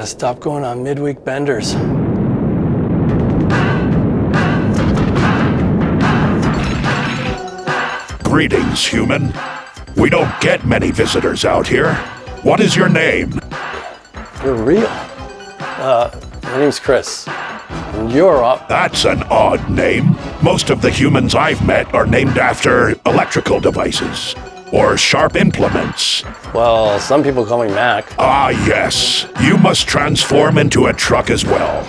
Gotta stop going on midweek benders. Greetings, human. We don't get many visitors out here. What is your name? You're real. My name's Chris. And you're up. That's an odd name. Most of the humans I've met are named after electrical devices or sharp implements. Well, some people call me Mac. Ah, yes. You must transform into a truck as well.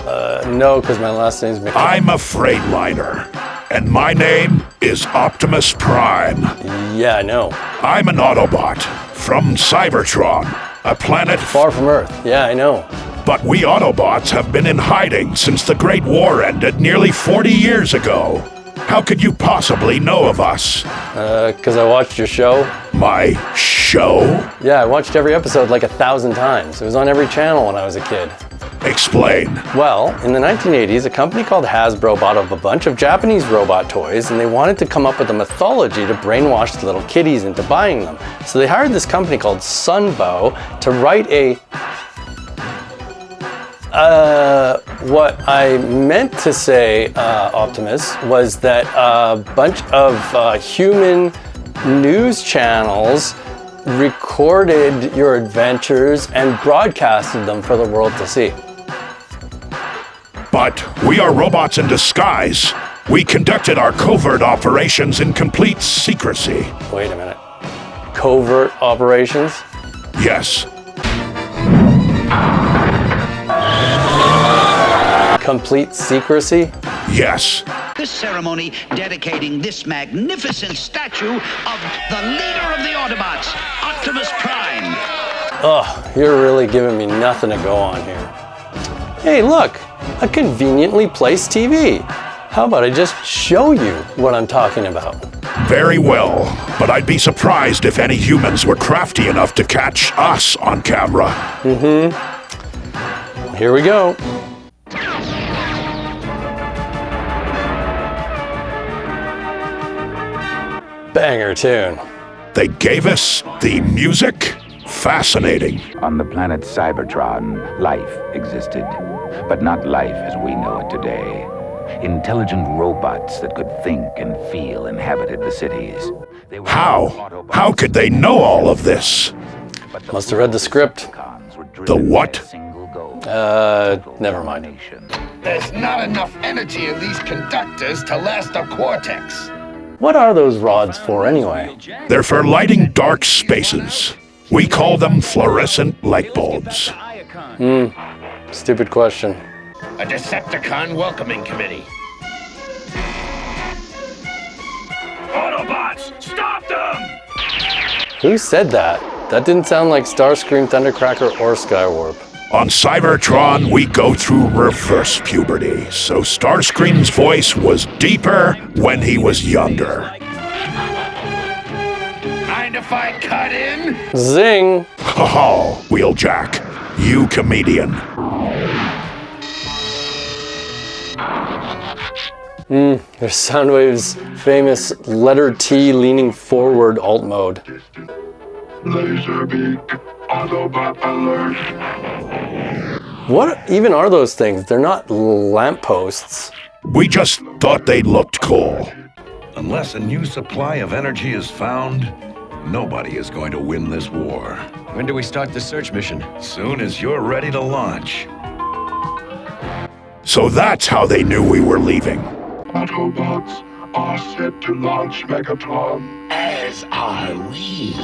No, because my last name's Megatron. I'm a Freightliner, and my name is Optimus Prime. Yeah, I know. I'm an Autobot from Cybertron, a planet Far from Earth. Yeah, I know. But we Autobots have been in hiding since the Great War ended nearly 40 years ago. How could you possibly know of us? Because I watched your show. My show? Yeah, I watched every episode like 1,000 times. It was on every channel when I was a kid. Explain. Well, in the 1980s, a company called Hasbro bought up a bunch of Japanese robot toys, and they wanted to come up with a mythology to brainwash the little kiddies into buying them. So they hired this company called Sunbow to write what I meant to say, Optimus, was that a bunch of human news channels recorded your adventures and broadcasted them for the world to see. But we are robots in disguise. We conducted our covert operations in complete secrecy. Wait a minute. Covert operations? Yes. Complete secrecy? Yes. This ceremony dedicating this magnificent statue of the leader of the Autobots, Optimus Prime. Oh, you're really giving me nothing to go on here. Hey, look, a conveniently placed TV. How about I just show you what I'm talking about? Very well, but I'd be surprised if any humans were crafty enough to catch us on camera. Here we go. Banger tune. They gave us the music? Fascinating. On the planet Cybertron, life existed, but not life as we know it today. Intelligent robots that could think and feel inhabited the cities. They were How? How could they know all of this? Must have read the script. The what? Never mind. There's not enough energy in these conductors to last a quartex. What are those rods for anyway? They're for lighting dark spaces. We call them fluorescent light bulbs. Stupid question. A Decepticon welcoming committee. Autobots, stop them! Who said that? That didn't sound like Starscream, Thundercracker, or Skywarp. On Cybertron, we go through reverse puberty, so Starscream's voice was deeper when he was younger. Mind if I cut in? Zing! Ha-ha, Wheeljack, you comedian. There's Soundwave's famous letter T leaning forward alt mode. Laserbeak, Autobot alert. What even are those things? They're not lampposts. We just thought they looked cool. Unless a new supply of energy is found, nobody is going to win this war. When do we start the search mission? Soon as you're ready to launch. So that's how they knew we were leaving. Autobots are set to launch Megatron. As are we.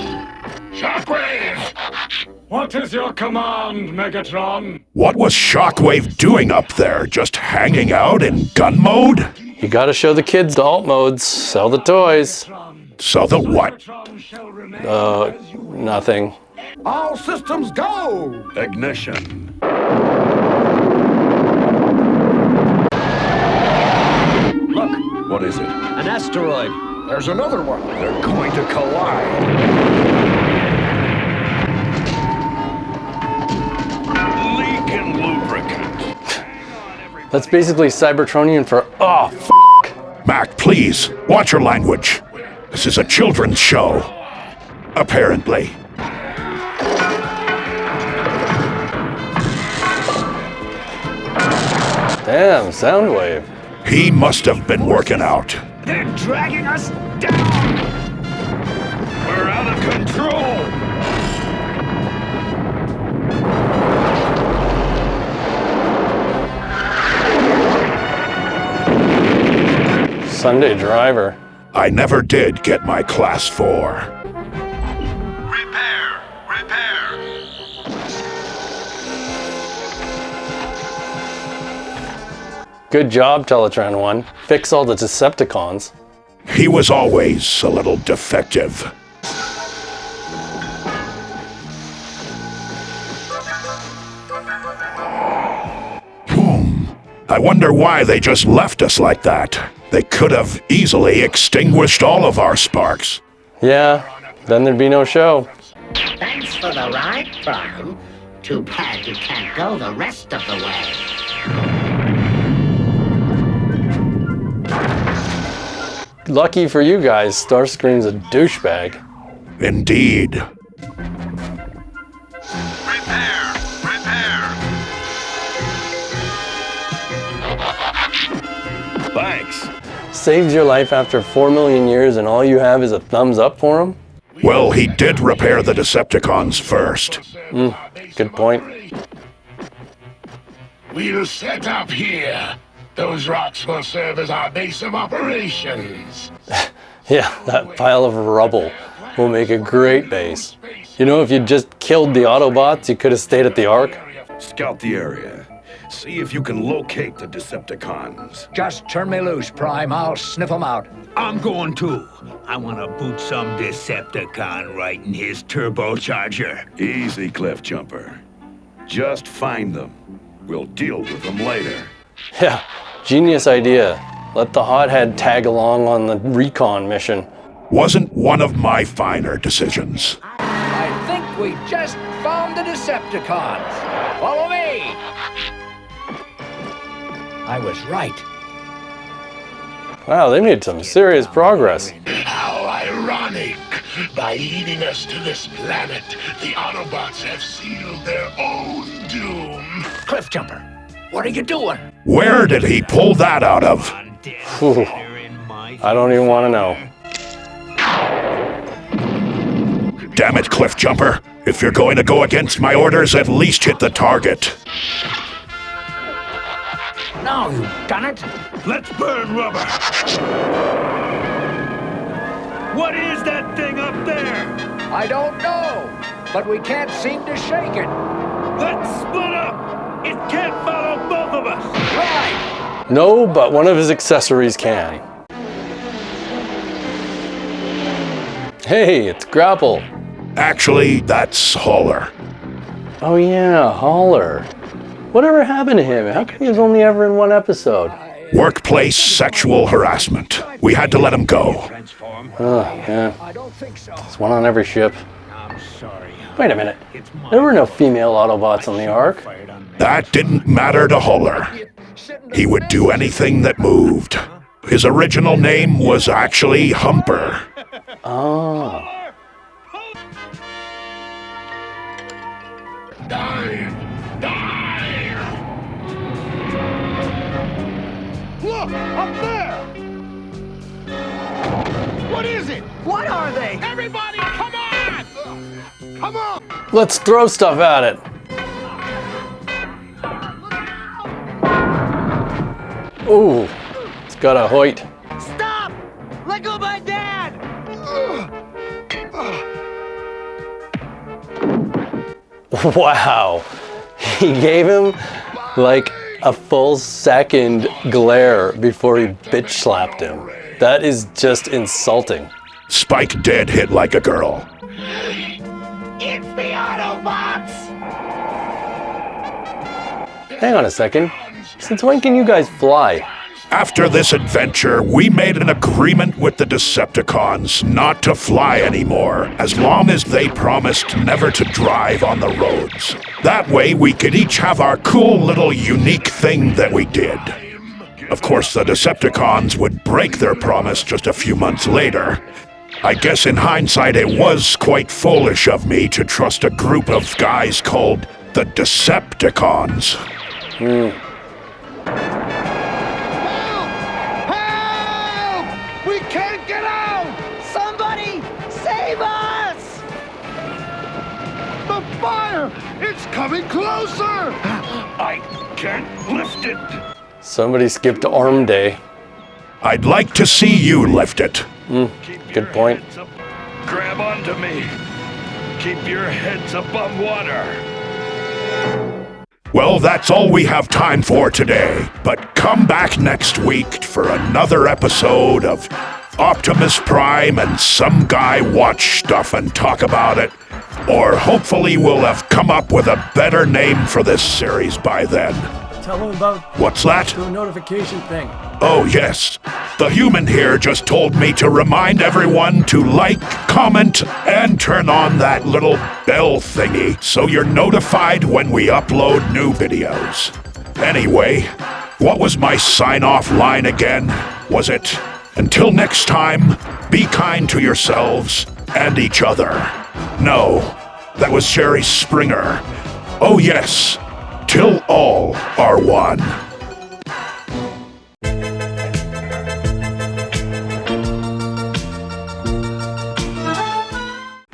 Shockwave! What is your command, Megatron? What was Shockwave doing up there? Just hanging out in gun mode? You gotta show the kids the alt modes, sell the toys. So the what? Nothing. All systems go! Ignition. Look, What is it? an asteroid. There's another one. They're going to collide. Leaking lubricant. That's basically Cybertronian for, Mac, please, watch your language. This is a children's show. Apparently. Damn, Soundwave. He must have been working out. They're dragging us down! We're out of control! Sunday driver. I never did get my Class 4. Repair! Good job, Teletran 1. Fix all the Decepticons. He was always a little defective. I wonder why they just left us like that. They could have easily extinguished all of our sparks. Yeah, then there'd be no show. Thanks for the ride, Prime. Too bad you can't go the rest of the way. Lucky for you guys, Starscream's a douchebag. Indeed. Thanks. Saves your life after 4 million years and all you have is a thumbs up for him? Well, he did repair the Decepticons first. Good point. We'll set up here. Those rocks will serve as our base of operations. Yeah, that pile of rubble will make a great base. You know, if you just killed the Autobots, you could have stayed at the Ark. Scout the area. See if you can locate the Decepticons. Just turn me loose, Prime. I'll sniff them out. I'm going too. I want to boot some Decepticon right in his turbocharger. Easy, Cliff Jumper. Just find them. We'll deal with them later. Yeah, genius idea. Let the hothead tag along on the recon mission. Wasn't one of my finer decisions. I think we just found the Decepticons. Follow me. I was right. Wow, they made some serious progress. How ironic! By leading us to this planet, the Autobots have sealed their own doom. Cliff Jumper, what are you doing? Where did he pull that out of? Ooh, I don't even want to know. Damn it, Cliff Jumper. If you're going to go against my orders, at least hit the target. Now you've done it. Let's burn rubber. What is that thing up there? I don't know, but we can't seem to shake it. Let's split up. It can't follow both of us. Right. No, but one of his accessories can. Hey, it's Grapple. Actually, that's Hauler. Oh yeah, Hauler. Whatever happened to him? How come he was only ever in one episode? Workplace sexual harassment. We had to let him go. Oh, yeah. I don't think so. There's one on every ship. I'm sorry. Wait a minute. There were no female Autobots on the Ark. That didn't matter to Hauler. He would do anything that moved. His original name was actually Humper. Oh. Dive! Look! Up there! What is it? What are they? Everybody, come on! Come on! Let's throw stuff at it. Ooh, it's got a hoit. Stop! Let go of my dad! Wow. He gave him like a full second glare before he bitch slapped him. That is just insulting. Spike did hit like a girl. It's the Autobots! Hang on a second. Since when can you guys fly? After this adventure, we made an agreement with the Decepticons not to fly anymore, as long as they promised never to drive on the roads. That way, we could each have our cool little unique thing that we did. Of course, the Decepticons would break their promise just a few months later. I guess in hindsight, it was quite foolish of me to trust a group of guys called the Decepticons. fire! It's coming closer! I can't lift it. Somebody skipped arm day. I'd like to see you lift it. Good point. Grab onto me. Keep your heads above water. Well, that's all we have time for today. But come back next week for another episode of Optimus Prime and some guy watch stuff and talk about it. Or hopefully we'll have come up with a better name for this series by then. Tell them about What's that? the notification thing. Oh, yes. The human here just told me to remind everyone to like, comment, and turn on that little bell thingy so you're notified when we upload new videos. Anyway, what was my sign-off line again? Was it, until next time, be kind to yourselves and each other? No, that was Sherry Springer. Oh, yes. Till all are one.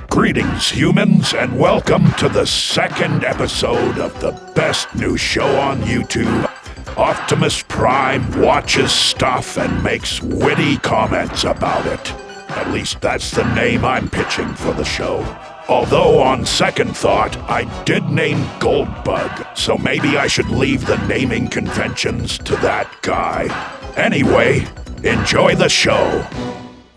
Greetings, humans, and welcome to the second episode of the best new show on YouTube. Optimus Prime watches stuff and makes witty comments about it. At least that's the name I'm pitching for the show. Although, on second thought, I did name Goldbug, so maybe I should leave the naming conventions to that guy. Anyway, enjoy the show.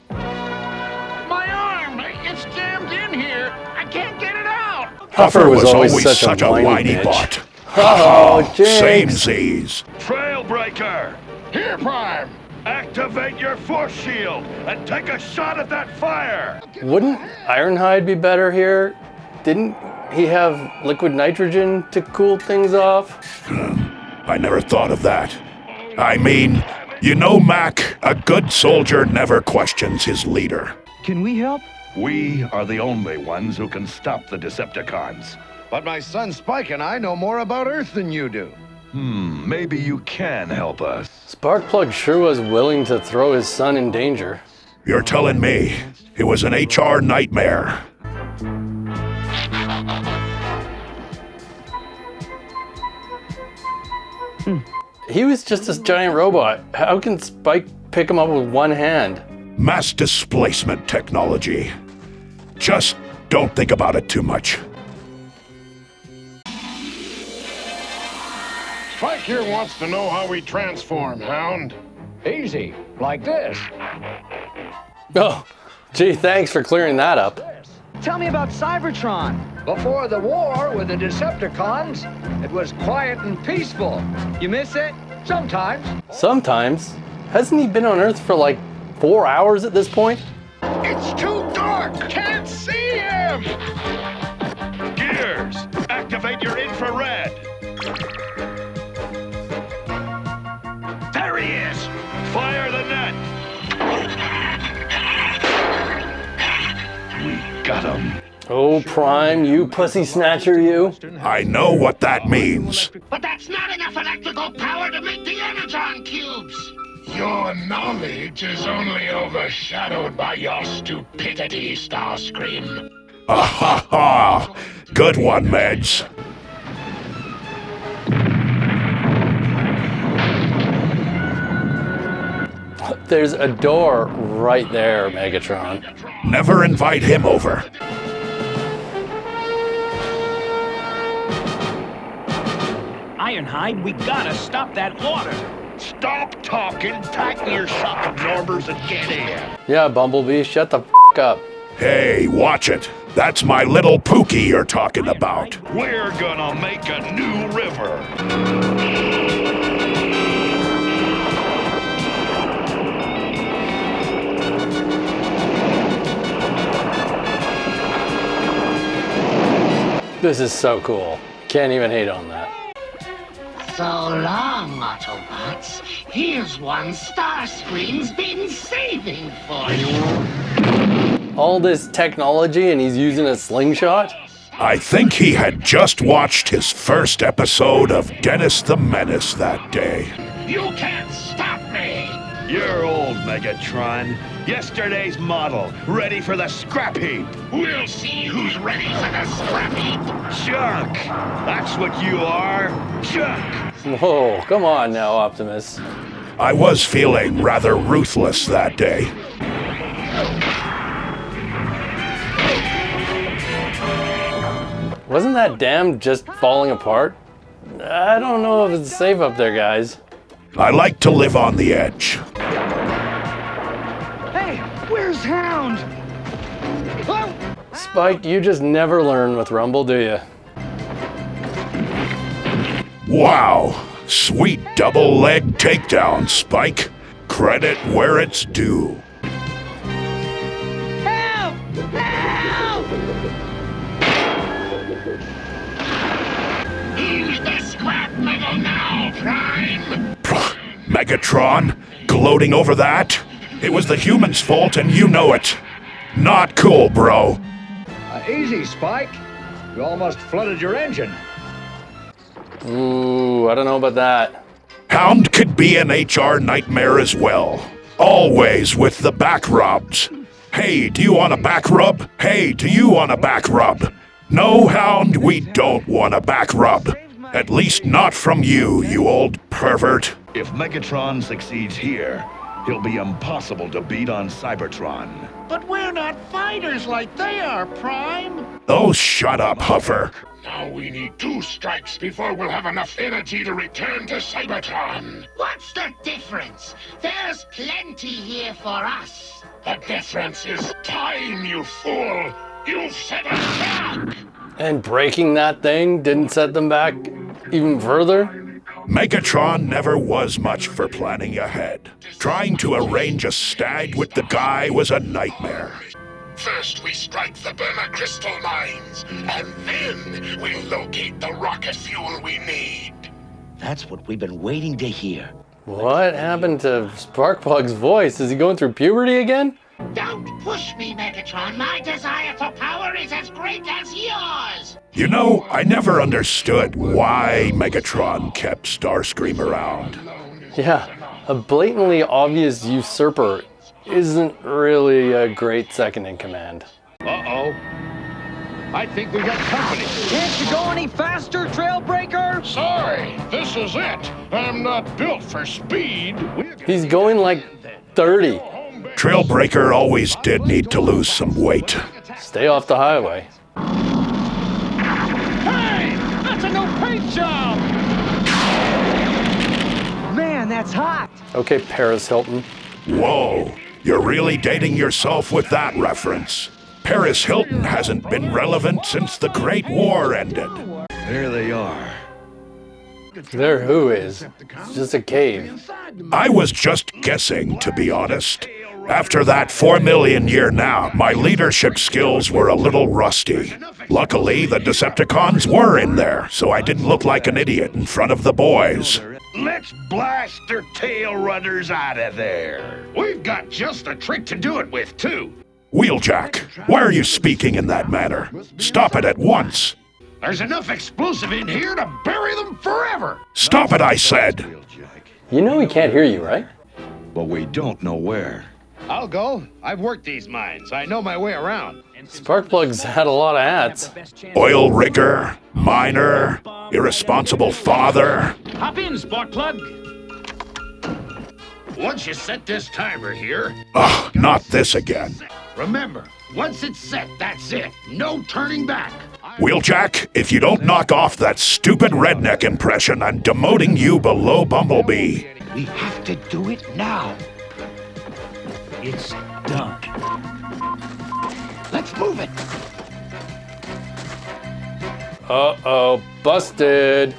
My arm! It's jammed in here! I can't get it out! Puffer was always such a whiny bitch. bot. Oh, Samesies. Trailbreaker! Here, Prime! Activate your force shield and take a shot at that fire! Wouldn't Ironhide be better here? Didn't he have liquid nitrogen to cool things off? I never thought of that. I mean, you know, Mac, a good soldier never questions his leader. Can we help? We are the only ones who can stop the Decepticons. But my son Spike and I know more about Earth than you do. Maybe you can help us. Sparkplug sure was willing to throw his son in danger. You're telling me it was an HR nightmare. He was just this giant robot. How can Spike pick him up with one hand? Mass displacement technology. Just don't think about it too much. Spike here wants to know how we transform, Hound. Easy, like this. Oh, gee, thanks for clearing that up. Tell me about Cybertron. Before the war with the Decepticons, it was quiet and peaceful. You miss it? Sometimes. Sometimes. Hasn't he been on Earth for like 4 hours at this point? It's too dark! Can't see him! Gears, activate your infrared. There he is! Fire the net. We got him. Oh, Prime, you pussy snatcher, you. I know what that means. But that's not enough electrical power to make the energon cubes! Your knowledge is only overshadowed by your stupidity, Starscream. Ah ha ha! Good one, Meds. There's a door right there, Megatron. Never invite him over. Ironhide, we gotta stop that water. Stop talking, tighten your shock absorbers and get in. Yeah, Bumblebee, shut the up. Hey, watch it. That's my little Pookie you're talking about. We're gonna make a new river. This is so cool. Can't even hate on that. So long, Autobots. Here's one Starscream's been saving for you. All this technology and he's using a slingshot? I think he had just watched his first episode of Dennis the Menace that day. You can't stop me! You're old, Megatron. Yesterday's model, ready for the scrap heap. We'll see who's ready for the scrap heap. Junk! That's what you are, junk! Whoa, come on now, Optimus. I was feeling rather ruthless that day. Wasn't that dam just falling apart? I don't know if it's safe up there, guys. I like to live on the edge. Hey, where's Hound? Oh! Spike, you just never learn with Rumble, do you? Wow, sweet double leg takedown, Spike. Credit where it's due. Help! Help! Who's the scrap metal now, Prime? Megatron, gloating over that? It was the humans' fault and you know it. Not cool, bro. Easy, Spike. You almost flooded your engine. Ooh, I don't know about that. Hound could be an HR nightmare as well. Always with the back rubs. Hey, do you want a back rub? Hey, do you want a back rub? No, Hound, we don't want a back rub. At least not from you, you old pervert. If Megatron succeeds here, he'll be impossible to beat on Cybertron. But we're not fighters like they are, Prime. Oh, shut up, Huffer. Now we need 2 strikes before we'll have enough energy to return to Cybertron. What's the difference? There's plenty here for us. The difference is time, you fool. You've set us back. And breaking that thing didn't set them back even further? Megatron never was much for planning ahead. Trying to arrange a stag with the guy was a nightmare. First we strike the Burma crystal mines, and then we'll locate the rocket fuel we need. That's what we've been waiting to hear. What happened to Sparkplug's voice? Is he going through puberty again? Don't push me, Megatron. My desire for power is as great as yours. You know, I never understood why Megatron kept Starscream around. Yeah, a blatantly obvious usurper isn't really a great second in command. Uh-oh. I think we got company. Can't you go any faster, Trailbreaker? Sorry, this is it. I'm not built for speed. He's going like 30. Trailbreaker always did need to lose some weight. Stay off the highway. Hey, that's a no paint job! Man, that's hot. Okay, Paris Hilton. Whoa, you're really dating yourself with that reference. Paris Hilton hasn't been relevant since the Great War ended. There they are. There who is? It's just a cave. I was just guessing, to be honest. After that 4 million year nap, my leadership skills were a little rusty. Luckily, the Decepticons were in there, so I didn't look like an idiot in front of the boys. Let's blast their tail runners out of there. We've got just the trick to do it with, too. Wheeljack, why are you speaking in that manner? Stop it at once. There's enough explosive in here to bury them forever. Stop it, I said. You know he can't hear you, right? But we don't know where. I'll go. I've worked these mines. I know my way around. Sparkplug's had a lot of hats. Oil rigger, miner, irresponsible father. Hop in, Sparkplug. Once you set this timer here, Ugh, not this again. remember, once it's set, that's it. No turning back. Wheeljack, if you don't knock off that stupid redneck impression, I'm demoting you below Bumblebee. We have to do it now. It's done. Let's move it. Uh-oh, busted.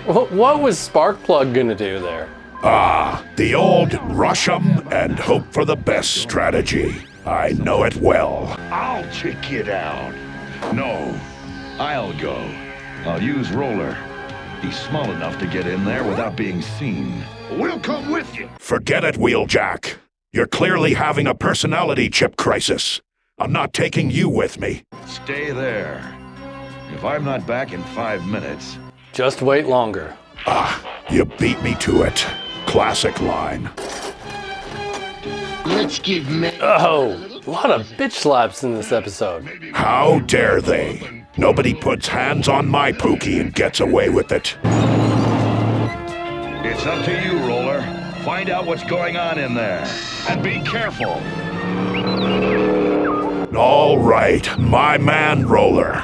What was Sparkplug gonna do there? Ah, the old rush 'em and hope for the best strategy. I know it well. I'll check it out. No, I'll go. I'll use Roller. He's small enough to get in there without being seen. We'll come with you. Forget it, Wheeljack. You're clearly having a personality chip crisis. I'm not taking you with me. Stay there. If I'm not back in 5 minutes... Just wait longer. Ah, you beat me to it. classic line. Let's give Oh, a lot of bitch slaps in this episode. How dare they? Nobody puts hands on my Pookie and gets away with it. It's up to you, Roller. Find out what's going on in there. And be careful. All right, my man Roller.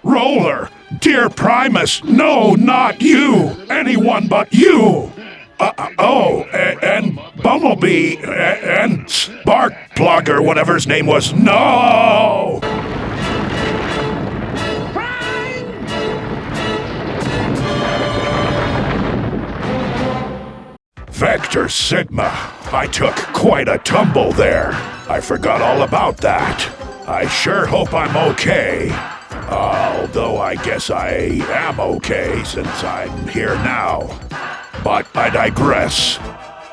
Roller! Dear Primus, no, not you! Anyone but you! And Bumblebee, and Sparkplug, or whatever his name was. No! Vector Sigma. I took quite a tumble there. I forgot all about that. I sure hope I'm okay. Although I guess I am okay since I'm here now. But I digress.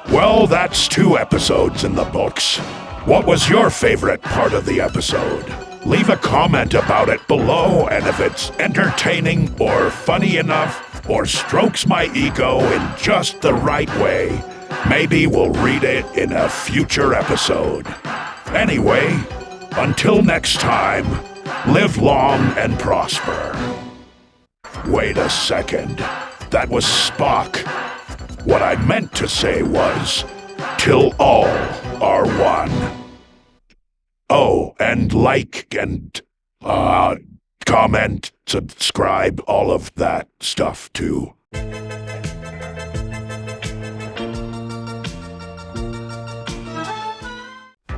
Well, that's 2 episodes in the books. What was your favorite part of the episode? Leave a comment about it below, and if it's entertaining or funny enough, or strokes my ego in just the right way, maybe we'll read it in a future episode. Anyway, until next time, live long and prosper. Wait a second. That was Spock. What I meant to say was, till all are one. Oh, and like and comment, subscribe, all of that stuff too.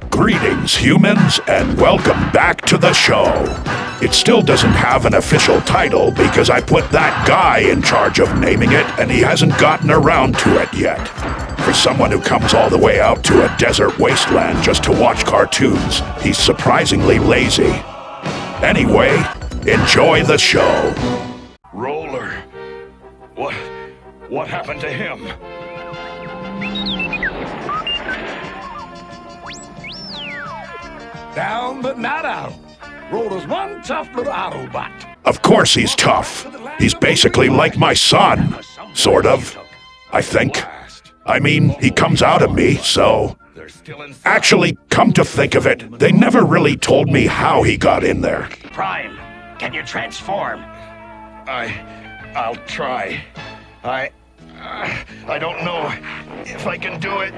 Greetings, humans, and welcome back to the show. It still doesn't have an official title because I put that guy in charge of naming it and he hasn't gotten around to it yet. For someone who comes all the way out to a desert wasteland just to watch cartoons, he's surprisingly lazy. Anyway, enjoy the show. Roller. What happened to him? Down but not out. Roller's one tough little Autobot. Of course he's tough. He's basically like my son. Sort of. I think. I mean, he comes out of me, so... Actually, come to think of it, they never really told me how he got in there. Prime, can you transform? I'll try. I don't know if I can do it.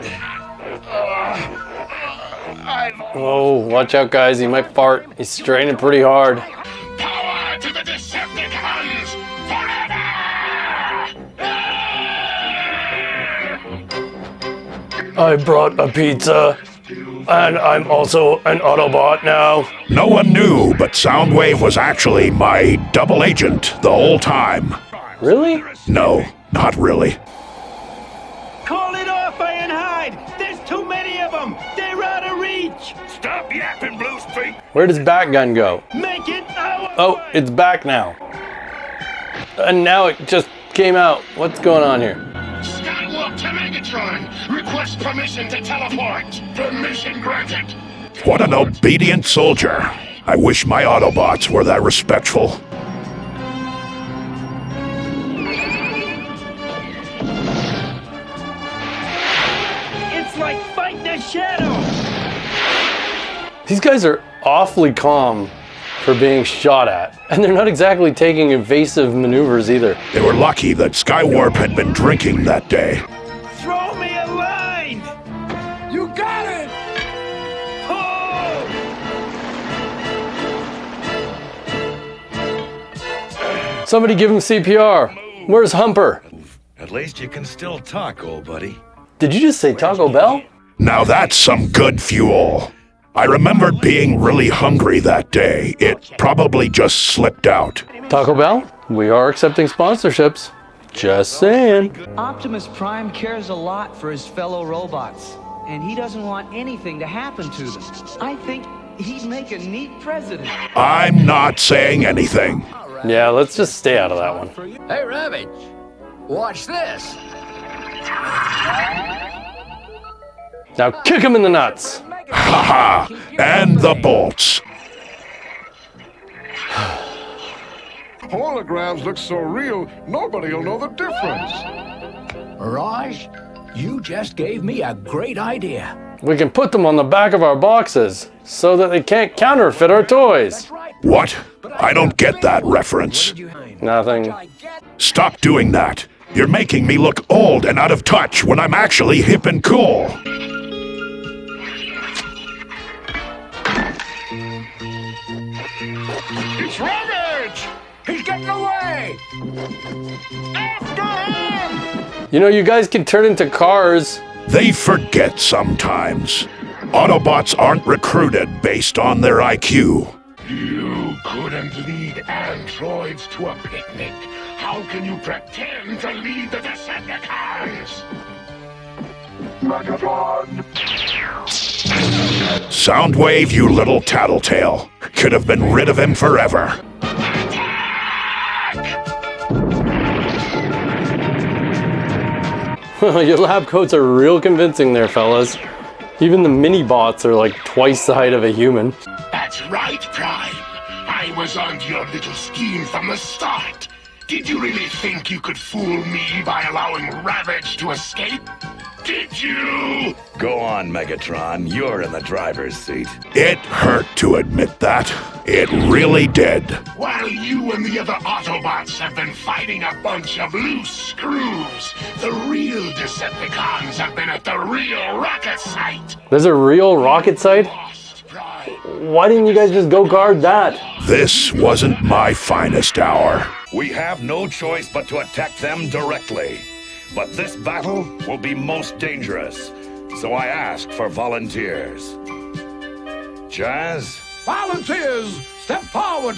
Oh, watch out, guys. He might fart. He's straining pretty hard. Power to the Decepticons forever! I brought a pizza, and I'm also an Autobot now. No one knew, but Soundwave was actually my double agent the whole time. Really? No, not really. Call it off, Ironhide! There's too many of them! They're out of reach! Stop yapping, Blue Streak! Where does Batgun go? Make it our Oh, it's back now. And now it just came out. What's going on here? Skywalk to Megatron! Request permission to teleport! Permission granted! What an obedient soldier. I wish my Autobots were that respectful. It's like fighting a shadow! These guys are awfully calm for being shot at. And they're not exactly taking evasive maneuvers either. They were lucky that Skywarp had been drinking that day. Throw me a line! You got it! Oh! Somebody give him CPR. Where's Humper? At least you can still talk, old buddy. Did you just say Taco Bell? Now that's some good fuel. I remembered being really hungry that day. It probably just slipped out. Taco Bell? We are accepting sponsorships. Just saying. Optimus Prime cares a lot for his fellow robots, and he doesn't want anything to happen to them. I think he'd make a neat president. I'm not saying anything. Yeah, let's just stay out of that one. Hey, Ravage, watch this. Now kick him in the nuts. Haha! And the bolts. Holograms look so real, nobody will know the difference. Raj, you just gave me a great idea. We can put them on the back of our boxes so that they can't counterfeit our toys. What? I don't get that reference. Nothing. Stop doing that. You're making me look old and out of touch when I'm actually hip and cool. It's Ravage! He's getting away! After him! You know, you guys can turn into cars. They forget sometimes. Autobots aren't recruited based on their IQ. You couldn't lead androids to a picnic. How can you pretend to lead the Decepticons? Megatron! Soundwave, you little tattletale. Could have been rid of him forever. Your lab coats are real convincing there, fellas. Even the mini-bots are like twice the height of a human. That's right, Prime. I was on your little scheme from the start. Did you really think you could fool me by allowing Ravage to escape? Did you? Go on, Megatron. You're in the driver's seat. It hurt to admit that. It really did. While you and the other Autobots have been fighting a bunch of loose screws, the real Decepticons have been at the real rocket site. There's a real rocket site? Why didn't you guys just go guard that? This wasn't my finest hour. We have no choice but to attack them directly. But this battle will be most dangerous. So I ask for volunteers. Jazz? Volunteers, step forward.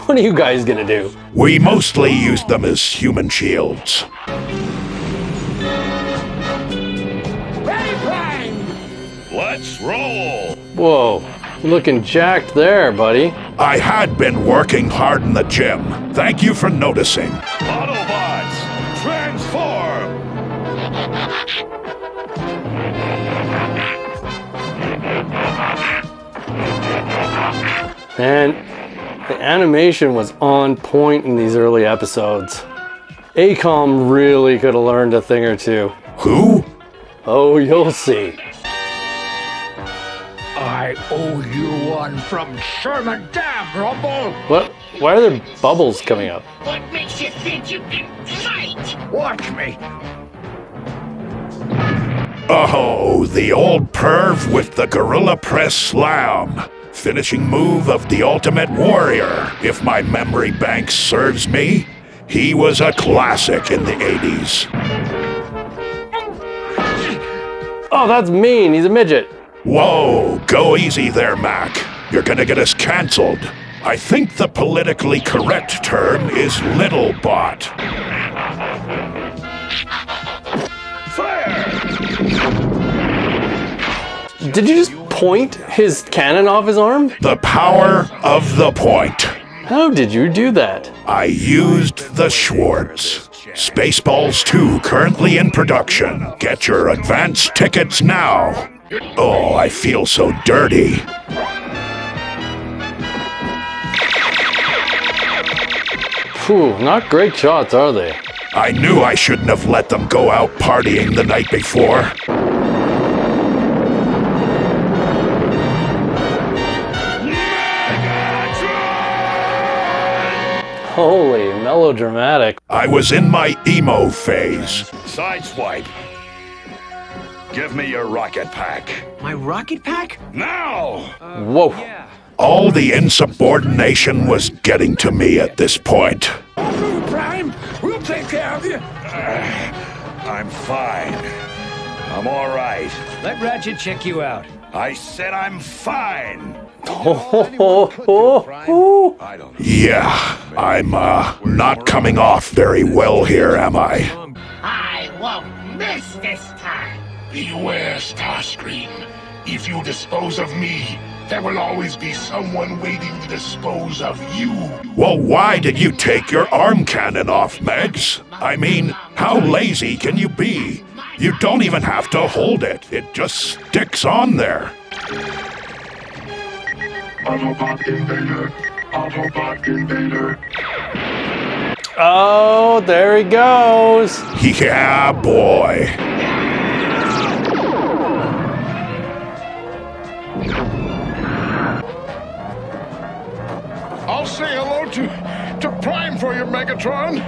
What are you guys gonna do? We mostly used them as human shields. Ready, Prime! Let's roll! Whoa, you're looking jacked there, buddy. I had been working hard in the gym. Thank you for noticing. Autobots, transform! And the animation was on point in these early episodes. ACOM really could have learned a thing or two. Who? Oh, you'll see. I owe you one from Sherman Dam, Rumble! What? Why are there bubbles coming up? What makes you think you can fight? Watch me. Oh, the old perv with the Gorilla Press Slam. Finishing move of the Ultimate Warrior. If my memory bank serves me, he was a classic in the 80s. Oh, that's mean. He's a midget. Whoa, go easy there, Mac. You're gonna get us canceled. I think the politically correct term is little bot. Fire! Did you just point his cannon off his arm? The power of the point. How did you do that? I used the Schwartz. Spaceballs 2 currently in production. Get your advance tickets now. Oh, I feel so dirty. Phew, not great shots, are they? I knew I shouldn't have let them go out partying the night before. Holy melodramatic. I was in my emo phase. Sideswipe. Give me your rocket pack. My rocket pack? Now! Whoa. Yeah. All the insubordination was getting to me at this point. Prime, we'll take care of you. I'm fine. I'm all right. Let Ratchet check you out. I said I'm fine. Yeah, I'm not coming off very well here, am I? I won't miss this time. Beware, Starscream. If you dispose of me, there will always be someone waiting to dispose of you. Well, why did you take your arm cannon off, Megs? I mean, how lazy can you be? You don't even have to hold it. It just sticks on there. Autobot invader. Autobot invader. Oh, there he goes. Yeah, boy. I'll say hello to Prime for you, Megatron.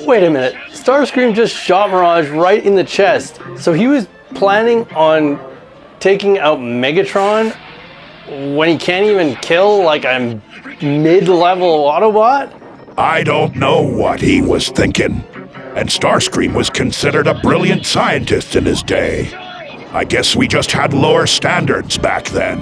Wait a minute. Starscream just shot Mirage right in the chest. So he was planning on taking out Megatron when he can't even kill like a mid-level Autobot? I don't know what he was thinking. And Starscream was considered a brilliant scientist in his day. I guess we just had lower standards back then.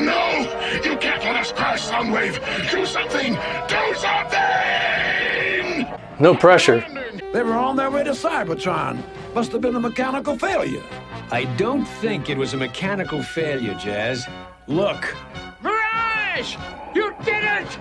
No! You can't let us crash, Soundwave! Do something! Do something! No pressure. They were on their way to Cybertron. Must have been a mechanical failure. I don't think it was a mechanical failure, Jazz. Look. Mirage! You did it!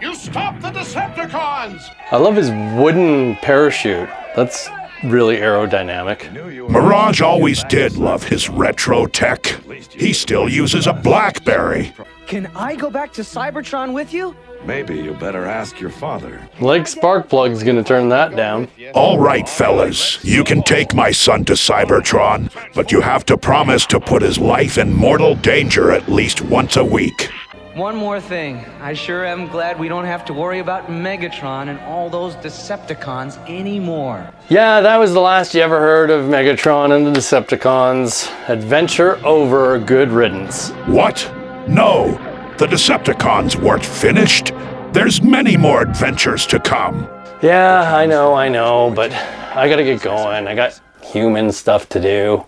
You stopped the Decepticons! I love his wooden parachute. That's really aerodynamic. Mirage always did love his retro tech. He still uses a BlackBerry. Can I go back to Cybertron with you? Maybe you better ask your father. Like Sparkplug's gonna turn that down. All right, fellas, you can take my son to Cybertron, but you have to promise to put his life in mortal danger at least once a week. One more thing. I sure am glad we don't have to worry about Megatron and all those Decepticons anymore. Yeah, that was the last you ever heard of Megatron and the Decepticons. Adventure over, good riddance. What? No, the Decepticons weren't finished. There's many more adventures to come. Yeah, I know, but I gotta get going. I got human stuff to do.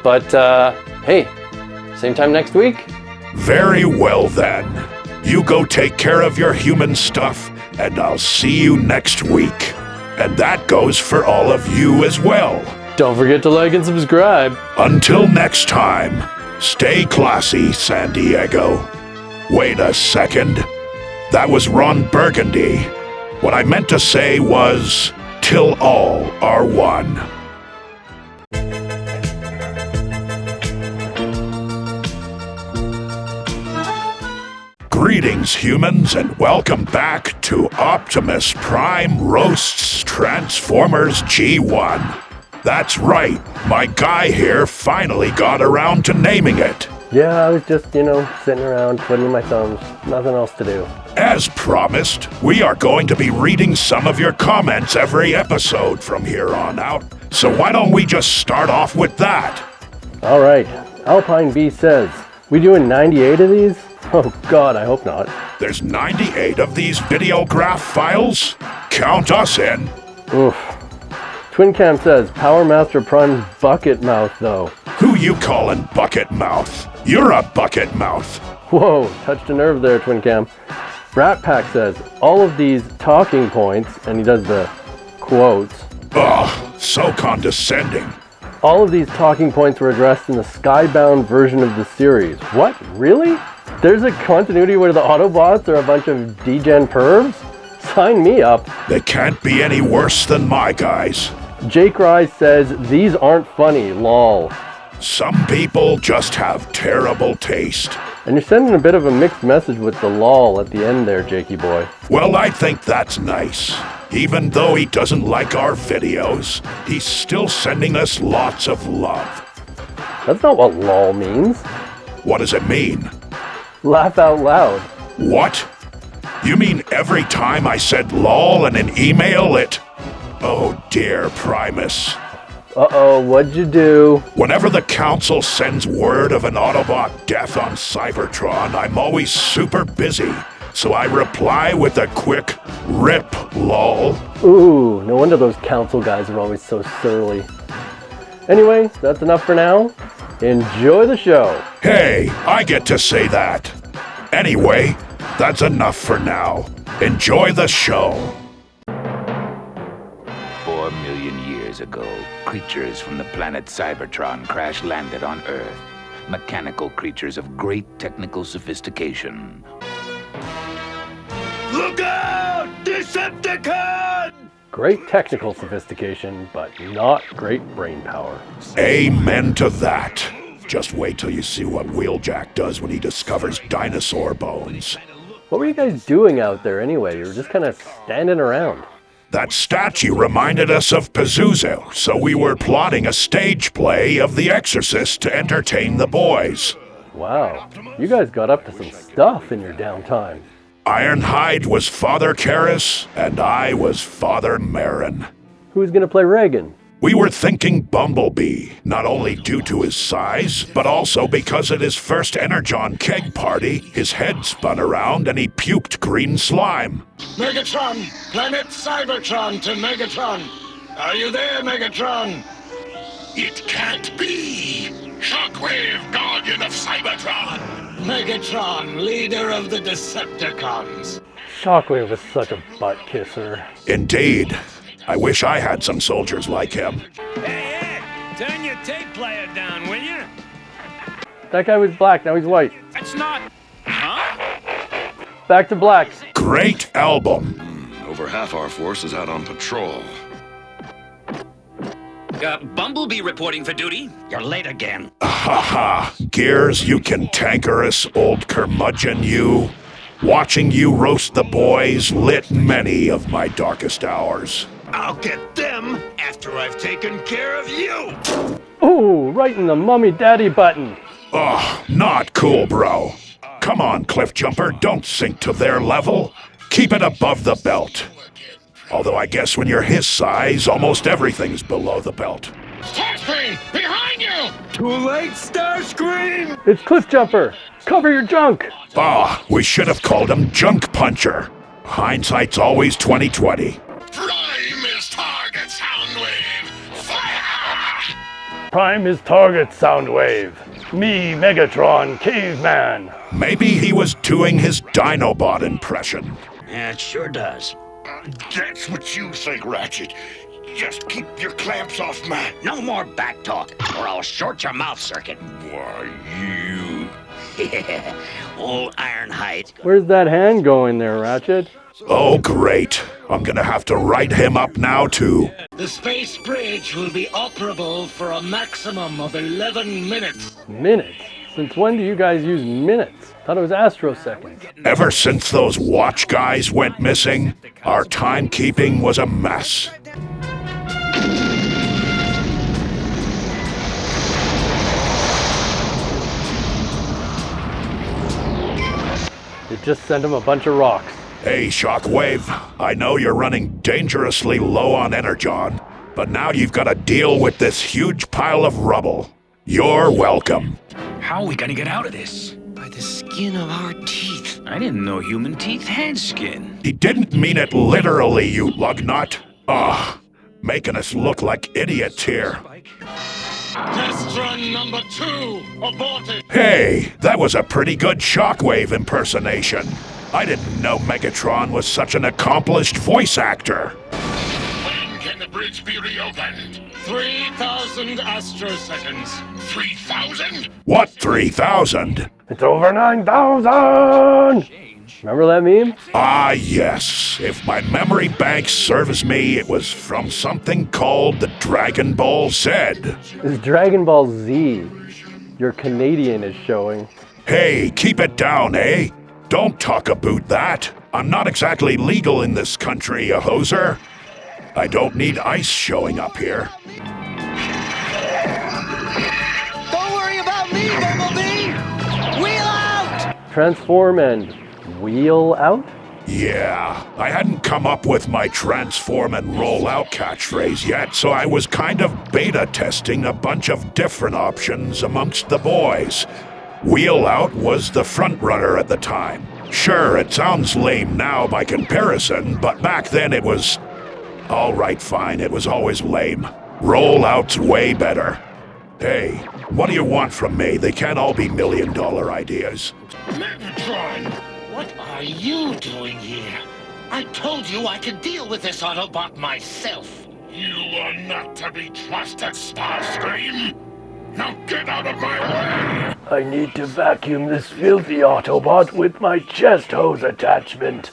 But, hey, same time next week? Very well then. You go take care of your human stuff, and I'll see you next week. And that goes for all of you as well. Don't forget to like and subscribe. Until next time, stay classy, San Diego. Wait a second. That was Ron Burgundy. What I meant to say was, till all are one. Greetings, humans, and welcome back to Optimus Prime Roasts Transformers G1. That's right, my guy here finally got around to naming it. Yeah, I was just, sitting around twiddling my thumbs. Nothing else to do. As promised, we are going to be reading some of your comments every episode from here on out. So why don't we just start off with that? All right, Alpine B says, we doing 98 of these? Oh God, I hope not. There's 98 of these videograph files? Count us in. Oof. Twin Cam says, Power Master Prime's bucket mouth though. Who you callin' bucket mouth? You're a bucket mouth. Whoa, touched a nerve there, Twin Cam. Rat Pack says, all of these talking points, and he does the quotes. Ugh, so condescending. All of these talking points were addressed in the Skybound version of the series. What, really? There's a continuity where the Autobots are a bunch of degen pervs? Sign me up. They can't be any worse than my guys. Jake Rise says, these aren't funny, lol. Some people just have terrible taste. And you're sending a bit of a mixed message with the lol at the end there, Jakey boy. Well, I think that's nice. Even though he doesn't like our videos, he's still sending us lots of love. That's not what lol means. What does it mean? Laugh out loud. What? You mean every time I said lol in an email it... Oh dear, Primus. Uh-oh, what'd you do? Whenever the Council sends word of an Autobot death on Cybertron, I'm always super busy. So I reply with a quick rip lol. Ooh, no wonder those Council guys are always so surly. Anyway, that's enough for now. Enjoy the show. Hey, I get to say that. Anyway, that's enough for now. Enjoy the show. 4 million years ago, creatures from the planet Cybertron crash-landed on Earth. Mechanical creatures of great technical sophistication. Look out! Decepticon! Great technical sophistication, but not great brain power. Amen to that. Just wait till you see what Wheeljack does when he discovers dinosaur bones. What were you guys doing out there anyway? You were just kind of standing around. That statue reminded us of Pazuzu, so we were plotting a stage play of The Exorcist to entertain the boys. Wow, you guys got up to some stuff in your downtime. Ironhide was Father Karras, and I was Father Marin. Who's gonna play Reagan? We were thinking Bumblebee, not only due to his size, but also because at his first Energon keg party, his head spun around and he puked green slime. Megatron! Planet Cybertron to Megatron! Are you there, Megatron? It can't be! Shockwave, guardian of Cybertron! Megatron, leader of the Decepticons! Shockwave was such a butt kisser. Indeed. I wish I had some soldiers like him. Hey, Ed! Turn your tape player down, will you? That guy was black, now he's white. That's not... Huh? Back to black. Great album. Over half our force is out on patrol. Bumblebee reporting for duty. You're late again. Ha ha. Gears, you cantankerous old curmudgeon, you. Watching you roast the boys lit many of my darkest hours. I'll get them after I've taken care of you! Ooh, right in the mummy daddy button. Oh, not cool, bro. Come on, Cliff Jumper, don't sink to their level. Keep it above the belt. Although I guess when you're his size, almost everything's below the belt. Starscream! Behind you! Too late, Starscream! It's Cliff Jumper. Cover your junk. Ah, we should have called him Junk Puncher. Hindsight's always 20/20. Prime is target, Soundwave! Fire! Prime is target, Soundwave. Me, Megatron, Caveman. Maybe he was doing his Dinobot impression. Yeah, it sure does. That's what you think, Ratchet. Just keep your clamps off Matt. No more back talk, or I'll short your mouth circuit. Why, you... Old Ironhide. Where's that hand going there, Ratchet? Oh, great. I'm gonna have to write him up now, too. The space bridge will be operable for a maximum of 11 minutes. Minutes? Since when do you guys use minutes? Thought it was astroseconds. Ever since those watch guys went missing, our timekeeping was a mess. It just sent him a bunch of rocks. Hey, Shockwave, I know you're running dangerously low on Energon, but now you've got to deal with this huge pile of rubble. You're welcome. How are we gonna get out of this? By the skin of our teeth. I didn't know human teeth had skin. He didn't mean it literally, you lugnut. Making us look like idiots here. Test run number 2 aborted. Hey, that was a pretty good Shockwave impersonation. I didn't know Megatron was such an accomplished voice actor. When can the bridge be reopened? 3,000 astroseconds. 3,000? What 3,000? It's over 9,000! Remember that meme? Ah, yes. If my memory bank serves me, it was from something called the Dragon Ball Z. It's Dragon Ball Z. Your Canadian is showing. Hey, keep it down, eh? Don't talk about that. I'm not exactly legal in this country, you hoser. I don't need ice showing up here. Don't worry about me, Bumblebee! Wheel out! Transform and wheel out? Yeah, I hadn't come up with my transform and roll out catchphrase yet, so I was kind of beta testing a bunch of different options amongst the boys. Wheel out was the front runner at the time. Sure, it sounds lame now by comparison, but back then it was... All right, fine, it was always lame. Roll out's way better. Hey, what do you want from me? They can't all be million-dollar ideas. Megatron! What are you doing here? I told you I could deal with this Autobot myself. You are not to be trusted, Starscream. Now get out of my way! I need to vacuum this filthy Autobot with my chest hose attachment.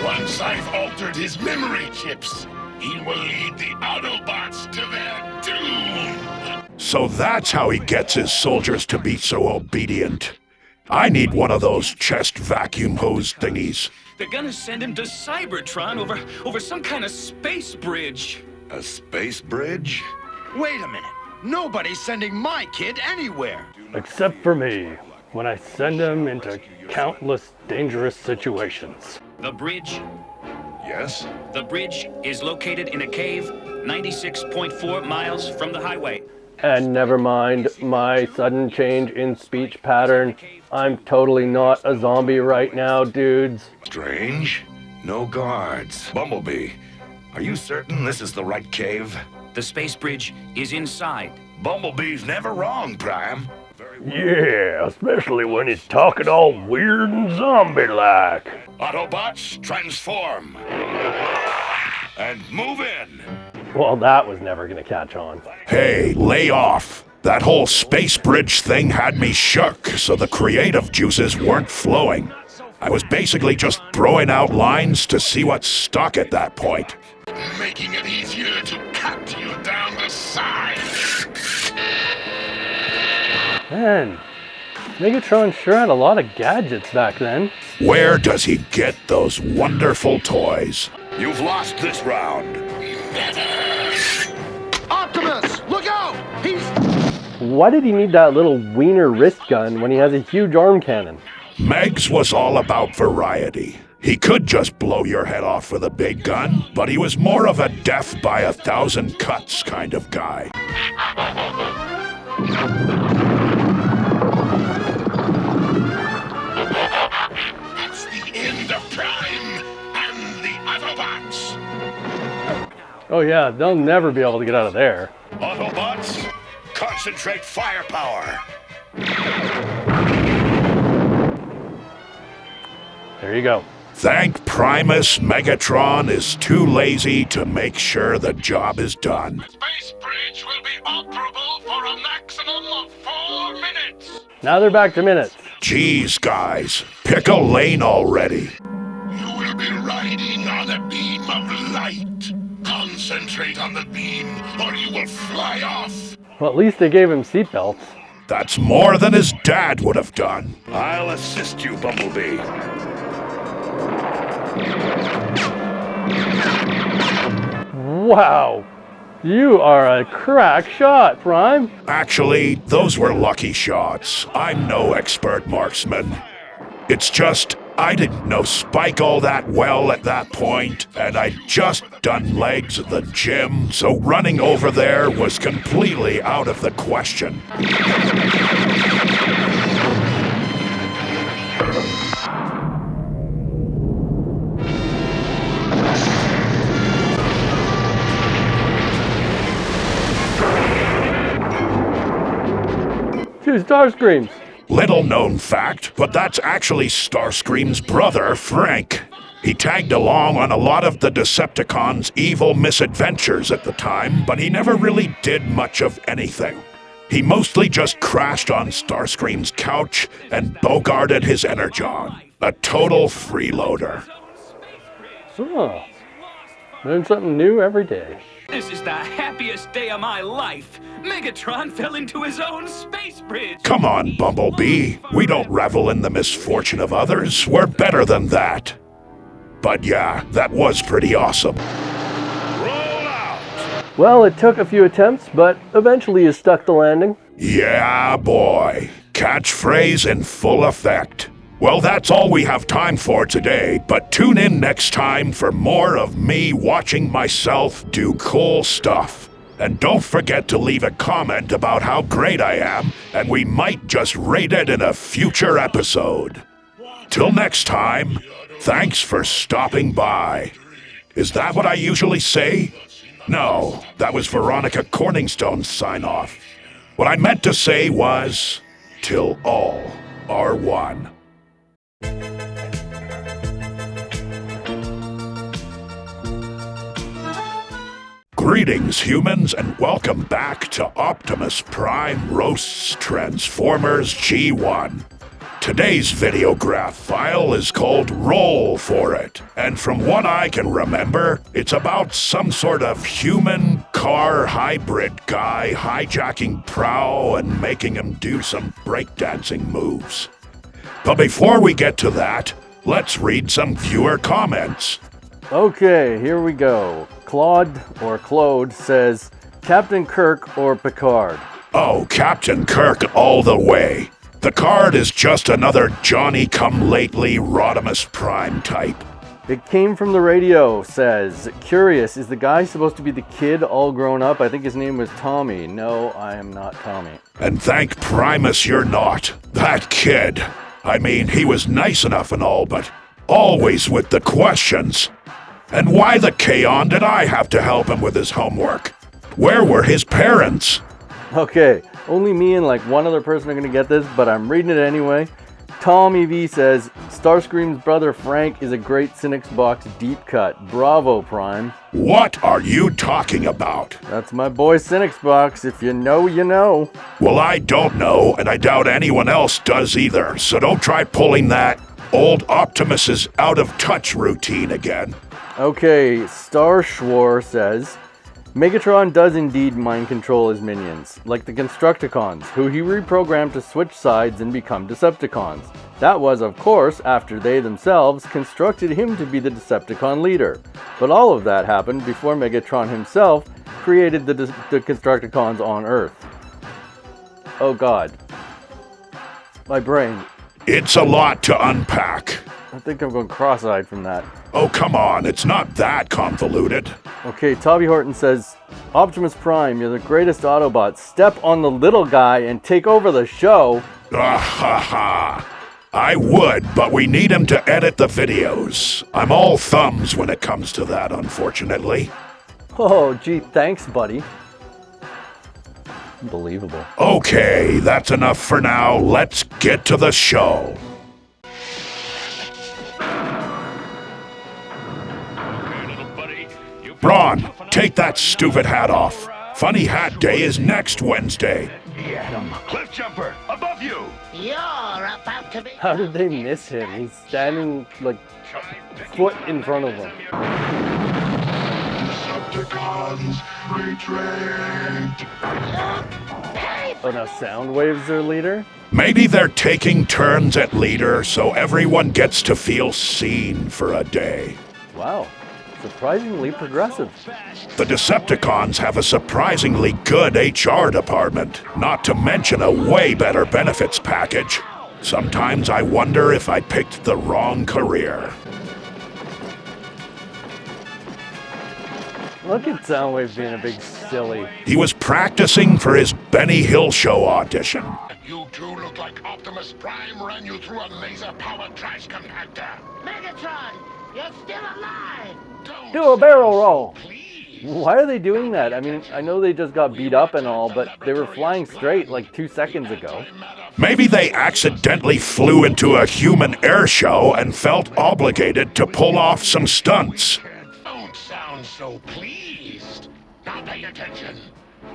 Once I've altered his memory chips, he will lead the Autobots to their doom. So that's how he gets his soldiers to be so obedient. I need one of those chest vacuum hose thingies. They're gonna send him to Cybertron over some kind of space bridge. A space bridge? Wait a minute. Nobody's sending my kid anywhere. Except for me, when I send him into countless dangerous situations. The bridge? Yes? The bridge is located in a cave 96.4 miles from the highway. And never mind my sudden change in speech pattern. I'm totally not a zombie right now, dudes. Strange. No guards. Bumblebee, are you certain this is the right cave? The space bridge is inside. Bumblebee's never wrong, Prime. Yeah, especially when he's talking all weird and zombie-like. Autobots, transform. And move in. Well, that was never gonna catch on. Hey, lay off. That whole space bridge thing had me shook, so the creative juices weren't flowing. I was basically just throwing out lines to see what stuck at that point. Making it easier to cut you down the side. Man, Megatron sure had a lot of gadgets back then. Where does he get those wonderful toys? You've lost this round. Optimus, look out! He's... Why did he need that little wiener wrist gun when he has a huge arm cannon? Megs was all about variety. He could just blow your head off with a big gun, but he was more of a death by 1,000 cuts kind of guy. That's the end of Prime and the Autobots. Oh yeah, they'll never be able to get out of there. Autobots, concentrate firepower. There you go. Thank Primus, Megatron is too lazy to make sure the job is done. The space bridge will be operable for a maximum of 4 minutes. Now they're back to minutes. Jeez, guys, pick a lane already. You will be riding on a beam of light. Concentrate on the beam, or you will fly off. Well, at least they gave him seatbelts. That's more than his dad would have done. I'll assist you, Bumblebee. Wow, you are a crack shot, Prime. Actually, those were lucky shots. I'm no expert marksman. It's just, I didn't know Spike all that well at that point, and I'd just done legs at the gym, so running over there was completely out of the question. Two Starscreams. Little known fact, but that's actually Starscream's brother, Frank. He tagged along on a lot of the Decepticons' evil misadventures at the time, but he never really did much of anything. He mostly just crashed on Starscream's couch and bogarted his energon. A total freeloader. Oh, learn something new every day. This is the happiest day of my life. Megatron fell into his own space bridge. Come on, Bumblebee. We don't revel in the misfortune of others. We're better than that. But yeah, that was pretty awesome. Roll out! Well, it took a few attempts, but eventually you stuck the landing. Yeah, boy. Catchphrase in full effect. Well, that's all we have time for today, but tune in next time for more of me watching myself do cool stuff. And don't forget to leave a comment about how great I am, and we might just rate it in a future episode. Till next time, thanks for stopping by. Is that what I usually say? No, that was Veronica Corningstone's sign-off. What I meant to say was, till all are one. Greetings, humans, and welcome back to Optimus Prime Roasts Transformers G1. Today's videograph file is called Roll For It, and from what I can remember, it's about some sort of human car hybrid guy hijacking Prowl and making him do some breakdancing moves. But before we get to that, let's read some viewer comments. Okay, here we go. Claude says, Captain Kirk or Picard? Oh, Captain Kirk all the way. Picard is just another Johnny-come-lately Optimus Prime type. It came from the radio, says, curious, is the guy supposed to be the kid all grown up? I think his name was Tommy. No, I am not Tommy. And thank Primus you're not. That kid. I mean, he was nice enough and all, but always with the questions. And why the Kaon did I have to help him with his homework? Where were his parents? Okay, only me and like one other person are going to get this, but I'm reading it anyway. Tommy V says, Starscream's brother Frank is a great Cynics box deep cut. Bravo, Prime. What are you talking about? That's my boy Cynics box. If you know, you know. Well, I don't know, and I doubt anyone else does either, so don't try pulling that old Optimus's out-of-touch routine again. Okay, Star Schwar says, Megatron does indeed mind control his minions, like the Constructicons, who he reprogrammed to switch sides and become Decepticons. That was, of course, after they themselves constructed him to be the Decepticon leader. But all of that happened before Megatron himself created the Constructicons on Earth. Oh god. My brain. It's a lot to unpack. I think I'm going cross-eyed from that. Oh, come on, it's not that convoluted. Okay, Toby Horton says, Optimus Prime, you're the greatest Autobot. Step on the little guy and take over the show. Ah ha ha. I would, but we need him to edit the videos. I'm all thumbs when it comes to that, unfortunately. Oh, gee, thanks, buddy. Unbelievable. Okay, that's enough for now. Let's get to the show. Braun, take that stupid hat off. Funny Hat Day is next Wednesday. Cliff jumper, above you! You're about to be... How did they miss him? He's standing, like, a foot in front of them. Decepticons, retreat! Oh, now Soundwave's their leader? Maybe they're taking turns at leader so everyone gets to feel seen for a day. Wow. Surprisingly progressive. The Decepticons have a surprisingly good HR department, not to mention a way better benefits package. Sometimes I wonder if I picked the wrong career. Look at Soundwave being a big silly. He was practicing for his Benny Hill show audition. You two look like Optimus Prime ran you through a laser-powered trash compactor. Megatron, you're still alive! Do a barrel roll! Why are they doing that? I mean, I know they just got beat up and all, but they were flying straight like 2 seconds ago. Maybe they accidentally flew into a human air show and felt obligated to pull off some stunts. Don't sound so pleased. Now pay attention.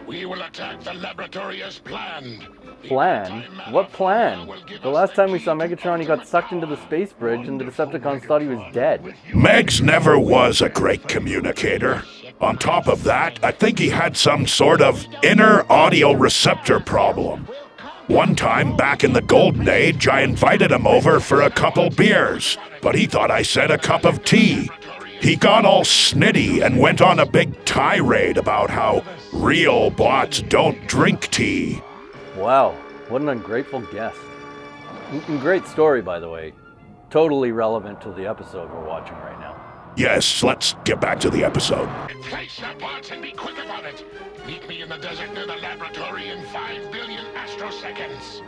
We will attack the laboratory as planned. Plan? What plan? The last time we saw Megatron, he got sucked into the space bridge and the Decepticons thought he was dead. Megs never was a great communicator. On top of that, I think he had some sort of inner audio receptor problem. One time back in the Golden Age, I invited him over for a couple beers, but he thought I said a cup of tea. He got all snitty and went on a big tirade about how real bots don't drink tea. Wow, what an ungrateful guest. Great story, by the way. Totally relevant to the episode we're watching right now. Yes, let's get back to the episode. Place your bots and be quick about it. Meet me in the desert near the laboratory in 5 billion astroseconds.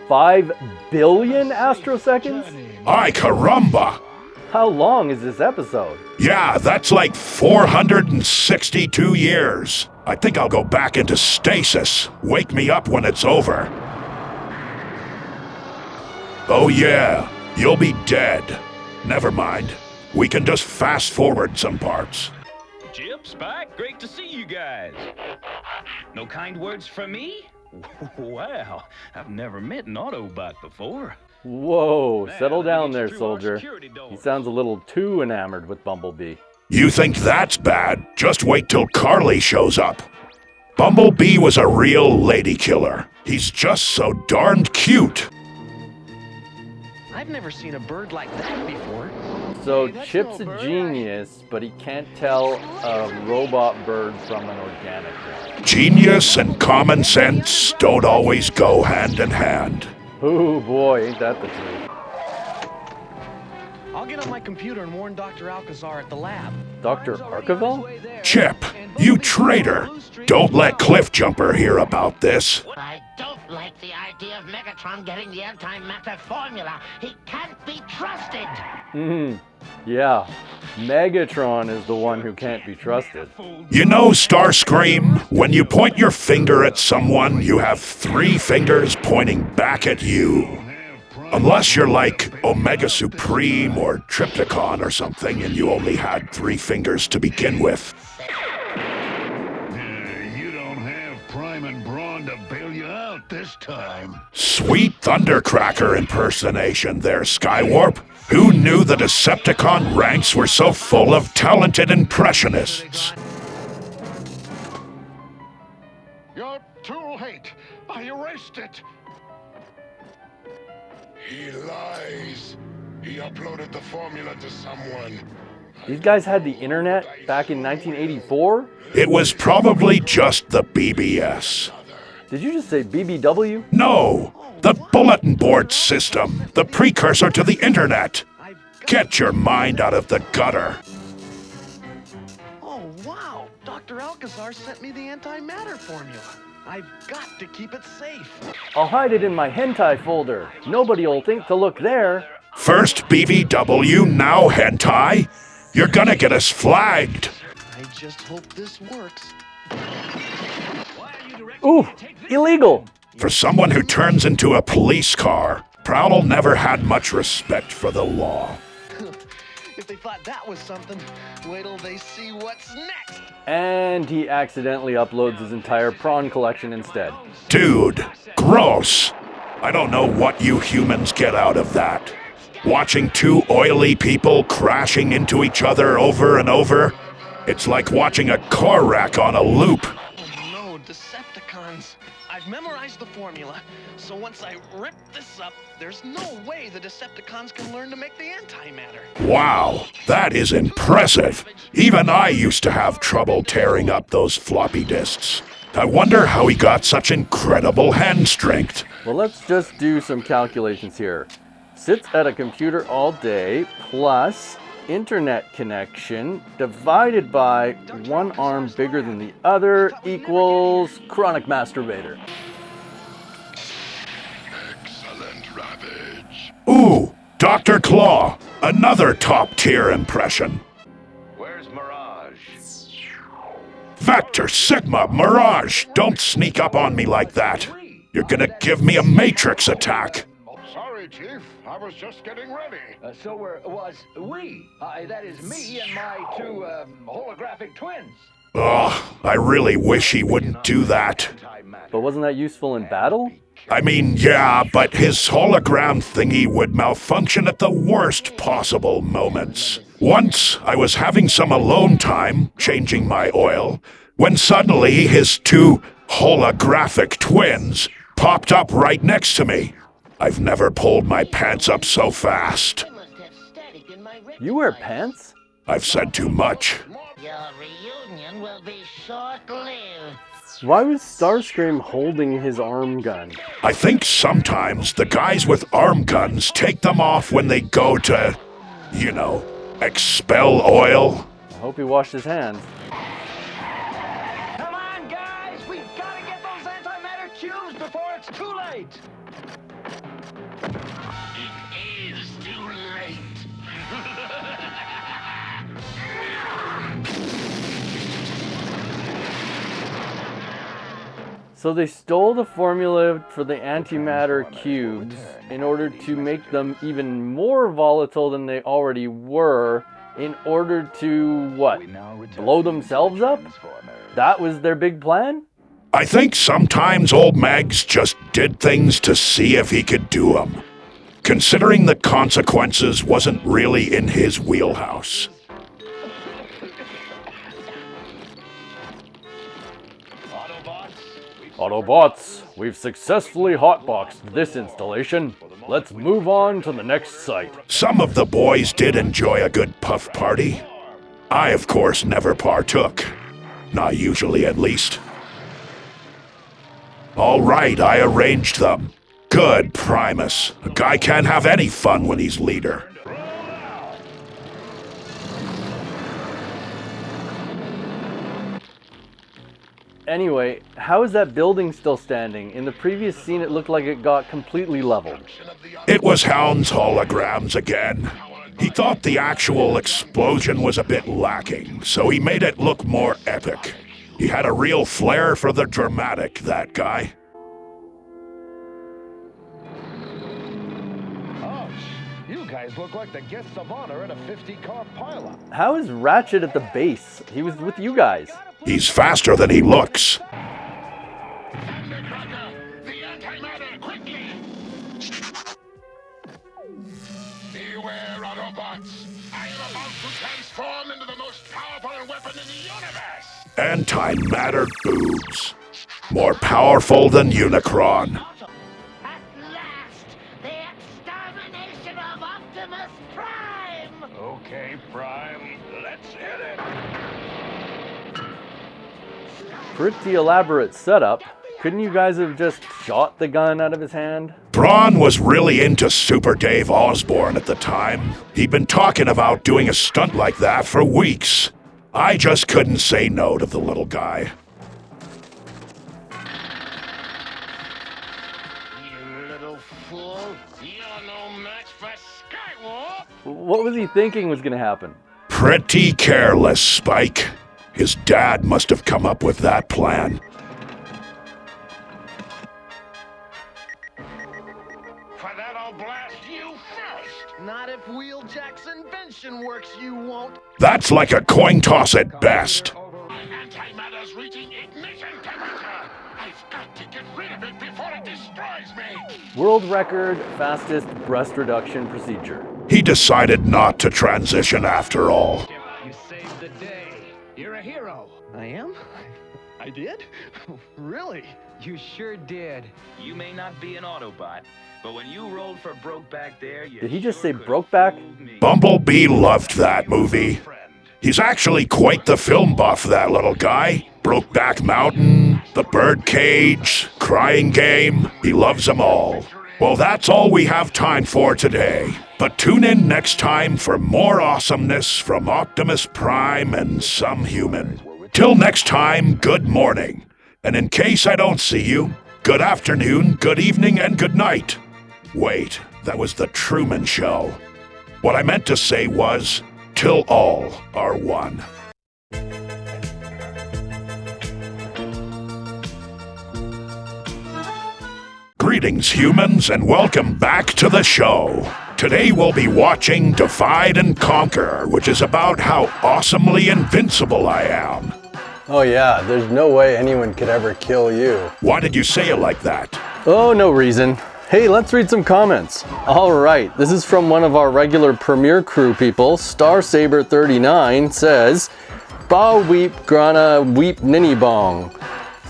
5 billion astroseconds? Ay caramba! How long is this episode? Yeah, that's like 462 years. I think I'll go back into stasis. Wake me up when it's over. Oh yeah, you'll be dead. Never mind. We can just fast forward some parts. Chip, Spike, great to see you guys. No kind words from me? Wow, I've never met an Autobot before. Whoa, settle down there, soldier. He sounds a little too enamored with Bumblebee. You think that's bad? Just wait till Carly shows up. Bumblebee was a real lady killer. He's just so darned cute. I've never seen a bird like that before. So Chip's a genius, but he can't tell a robot bird from an organic one. Genius and common sense don't always go hand in hand. Oh boy, ain't that the truth. I'll get on my computer and warn Dr. Alcazar at the lab. Dr. Archival? Chip, you traitor! Don't let Cliffjumper hear about this. I don't like the idea of Megatron getting the antimatter formula. He can't be trusted. Yeah, Megatron is the one who can't be trusted. You know, Starscream, when you point your finger at someone, you have 3 fingers pointing back at you. Unless you're like Omega Supreme or Tripticon or something and you only had 3 fingers to begin with. You don't have Prime and Brawn to bail you out this time. Sweet Thundercracker impersonation there, Skywarp. Who knew the Decepticon ranks were so full of talented impressionists? You're too late. I erased it. He lies. He uploaded the formula to someone. These guys had the internet back in 1984? It was probably just the BBS. Did you just say BBW? No! The bulletin board system, the precursor to the internet. Get your mind out of the gutter. Oh, wow. Dr. Alcazar sent me the antimatter formula. I've got to keep it safe. I'll hide it in my hentai folder. Nobody'll think to look there. First BBW, now hentai? You're gonna get us flagged. I just hope this works. Ooh, illegal. For someone who turns into a police car, Prowl never had much respect for the law. If they thought that was something, wait till they see what's next. And he accidentally uploads his entire prawn collection instead. Dude, gross. I don't know what you humans get out of that. Watching 2 oily people crashing into each other over and over? It's like watching a car wreck on a loop. Oh no, Decepticons. I've memorized the formula, so once I rip this up, there's no way the Decepticons can learn to make the antimatter. Wow, that is impressive. Even I used to have trouble tearing up those floppy disks. I wonder how he got such incredible hand strength. Well, let's just do some calculations here. Sits at a computer all day, plus internet connection, divided by 1 arm bigger than the other, equals chronic masturbator. Excellent, Ravage. Ooh, Dr. Claw, another top-tier impression. Where's Mirage? Vector, Sigma, Mirage, don't sneak up on me like that. You're gonna give me a Matrix attack. Sorry, Chief. I was just getting ready. So was we. That is me and my 2 holographic twins. Ugh, I really wish he wouldn't do that. But wasn't that useful in battle? I mean, yeah, but his hologram thingy would malfunction at the worst possible moments. Once, I was having some alone time, changing my oil, when suddenly his 2 holographic twins popped up right next to me. I've never pulled my pants up so fast. You wear pants? I've said too much. Your reunion will be short-lived. Why was Starscream holding his arm gun? I think sometimes the guys with arm guns take them off when they go to, you know, expel oil. I hope he washed his hands. Come on, guys! We've got to get those antimatter cubes before it's too late! It is too late. So they stole the formula for the antimatter cubes in order to make them even more volatile than they already were, in order to, what, blow themselves up? That was their big plan? I think sometimes old Megs just did things to see if he could do them. Considering the consequences wasn't really in his wheelhouse. Autobots, we've successfully hotboxed this installation. Let's move on to the next site. Some of the boys did enjoy a good puff party. I, of course, never partook. Not usually, at least. All right, I arranged them. Good, Primus. A guy can't have any fun when he's leader. Anyway, how is that building still standing? In the previous scene, it looked like it got completely leveled. It was Hound's holograms again. He thought the actual explosion was a bit lacking, so he made it look more epic. He had a real flair for the dramatic, that guy. You guys look like the guests of honor at a 50-car pileup. How is Ratchet at the base? He was with you guys. He's faster than he looks. Beware, Autobots. I am about to transform into the most powerful weapon in the universe. Antimatter boobs. More powerful than Unicron. At last, the extermination of Optimus Prime! Okay, Prime, let's hit it! Pretty elaborate setup. Couldn't you guys have just shot the gun out of his hand? Braun was really into Super Dave Osborne at the time. He'd been talking about doing a stunt like that for weeks. I just couldn't say no to the little guy. You little fool. You're no match for Skywalker. What was he thinking was gonna happen? Pretty careless, Spike. His dad must have come up with that plan. For that, I'll blast you first. Not if Wheeljack's invention works, you won't. That's like a coin toss at best. Antimatter's reaching ignition temperature. I've got to get rid of it before it destroys me. World record fastest breast reduction procedure. He decided not to transition after all. You saved the day. You're a hero. I am? I did? Really? You sure did. You may not be an Autobot, but when you rolled for Brokeback there, you Did he just say Brokeback? Bumblebee loved that movie. He's actually quite the film buff, that little guy. Brokeback Mountain, The Birdcage, Crying Game. He loves them all. Well, that's all we have time for today. But tune in next time for more awesomeness from Optimus Prime and some human. Till next time, good morning. And in case I don't see you, good afternoon, good evening, and good night. Wait, that was the Truman Show. What I meant to say was, till all are one. Greetings, humans, and welcome back to the show. Today we'll be watching Divide and Conquer, which is about how awesomely invincible I am. Oh yeah, there's no way anyone could ever kill you. Why did you say it like that? Oh, no reason. Hey, let's read some comments. All right, this is from one of our regular premiere crew people. StarSaber39 says, Ba weep grana weep ninny bong.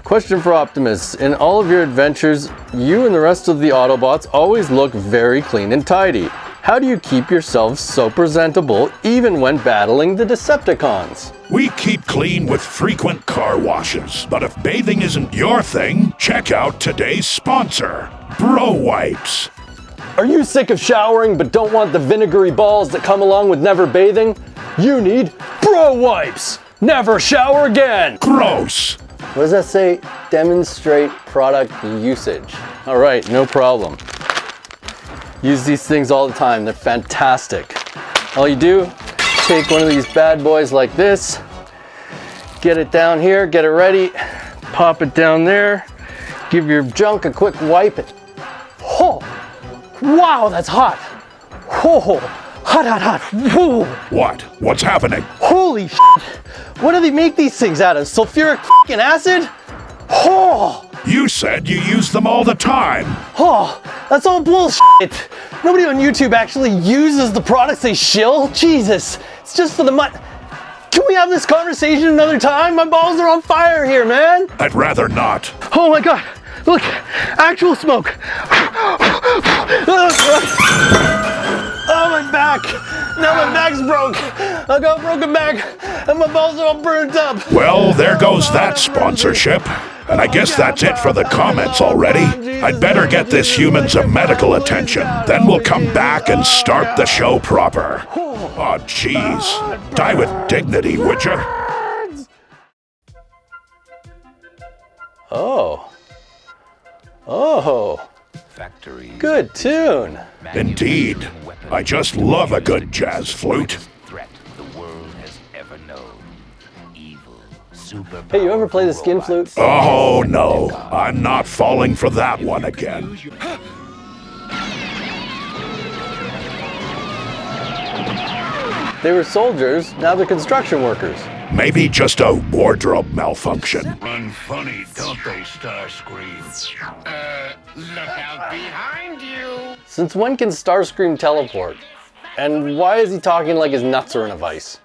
Question for Optimus. In all of your adventures, you and the rest of the Autobots always look very clean and tidy. How do you keep yourselves so presentable even when battling the Decepticons? We keep clean with frequent car washes, but if bathing isn't your thing, check out today's sponsor, Bro Wipes. Are you sick of showering but don't want the vinegary balls that come along with never bathing? You need Bro Wipes! Never shower again! Gross! What does that say? Demonstrate product usage. All right, no problem. Use these things all the time. They're fantastic. All you do, take one of these bad boys like this, get it down here, get it ready, pop it down there, give your junk a quick wipe. Oh, wow, that's hot. Oh, hot, hot, hot. Whoa. What? What's happening? Holy shit. What do they make these things out of? Sulfuric fucking acid? Oh! You said you use them all the time. Oh, that's all bullshit. Nobody on YouTube actually uses the products they shill. Jesus, it's just for the Can we have this conversation another time? My balls are on fire here, man. I'd rather not. Oh my god, look, actual smoke. Oh, my back. Now my back's broke. I got a broken back and my balls are all burnt up. Well, there goes that sponsorship. And I guess that's it for the comments already. I'd better get this human some medical attention. Then we'll come back and start the show proper. Oh, jeez. Die with dignity, would ya? Oh. Oh. Good tune. Indeed. I just love a good jazz flute. Hey, you ever play the skin flute? Oh, no. I'm not falling for that one again. They were soldiers, now they're construction workers. Maybe just a wardrobe malfunction. Run funny, don't they, Starscream? Look out behind you! Since when can Starscream teleport? And why is he talking like his nuts are in a vice?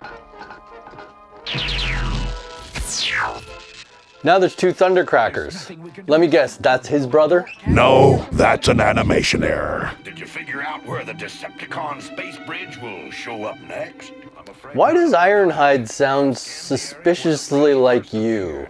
Now there's two Thundercrackers. Let me guess, that's his brother? No, that's an animation error. Did you figure out where the Decepticon space bridge will show up next? Why does Ironhide sound suspiciously like you?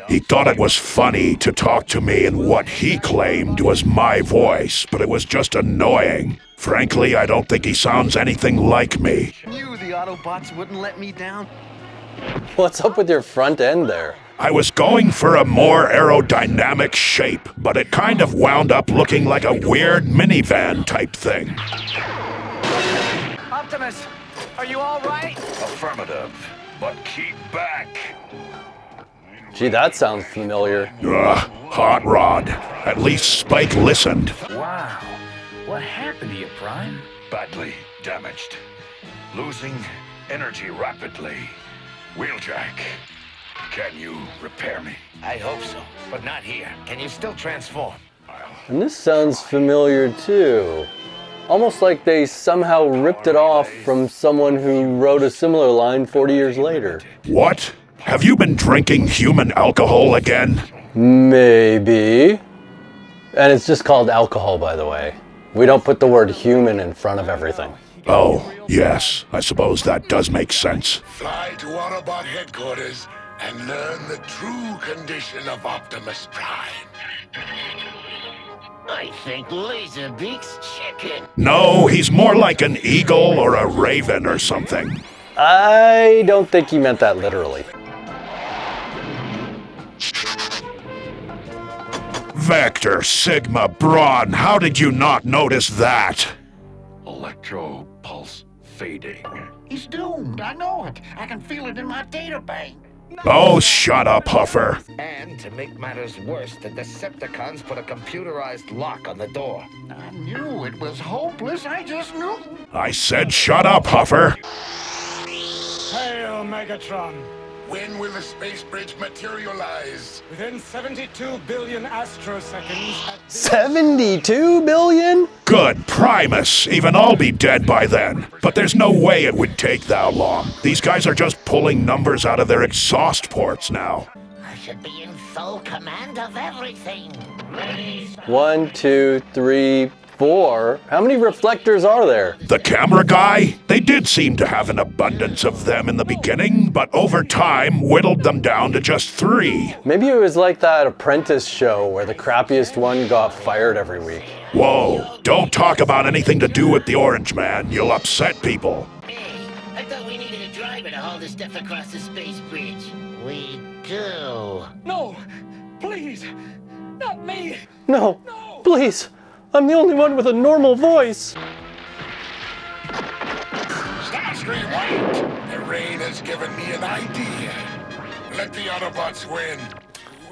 He thought it was funny to talk to me in what he claimed was my voice, but it was just annoying. Frankly, I don't think he sounds anything like me. Knew the Autobots wouldn't let me down. What's up with your front end there? I was going for a more aerodynamic shape, but it kind of wound up looking like a weird minivan type thing. Optimus, are you all right? Affirmative, but keep back. Gee, that sounds familiar. Hot Rod. At least Spike listened. Wow. What happened to you, Prime? Badly damaged. Losing energy rapidly. Wheeljack, can you repair me? I hope so, but not here. Can you still transform? And this sounds familiar too. Almost like they somehow ripped it off from someone who wrote a similar line 40 years later. What? Have you been drinking human alcohol again? Maybe. And it's just called alcohol, by the way. We don't put the word human in front of everything. Oh, yes. I suppose that does make sense. Fly to Autobot headquarters and learn the true condition of Optimus Prime. I think Laserbeak's chicken. No, he's more like an eagle or a raven or something. I don't think he meant that literally. Vector, Sigma, Brawn, how did you not notice that? Electro pulse fading. He's doomed. I know it. I can feel it in my data bank. Oh, shut up, Huffer. And to make matters worse, the Decepticons put a computerized lock on the door. I knew it was hopeless. I just knew. I said shut up, Huffer. Hail, Megatron. When will the space bridge materialize? Within 72 billion astroseconds. 72 billion? Good Primus. Even I'll be dead by then. But there's no way it would take that long. These guys are just pulling numbers out of their exhaust ports now. I should be in full command of everything. 1, 2, 3, 4. How many reflectors are there? The camera guy? They did seem to have an abundance of them in the beginning, but over time whittled them down to just 3. Maybe it was like that Apprentice show where the crappiest one got fired every week. Whoa, don't talk about anything to do with the Orange Man. You'll upset people. Hey, I thought we needed a driver to haul this stuff across the space bridge. We do. No, please, not me. No, please. I'm the only one with a normal voice. Starscream, wait! The rain has given me an idea. Let the Autobots win.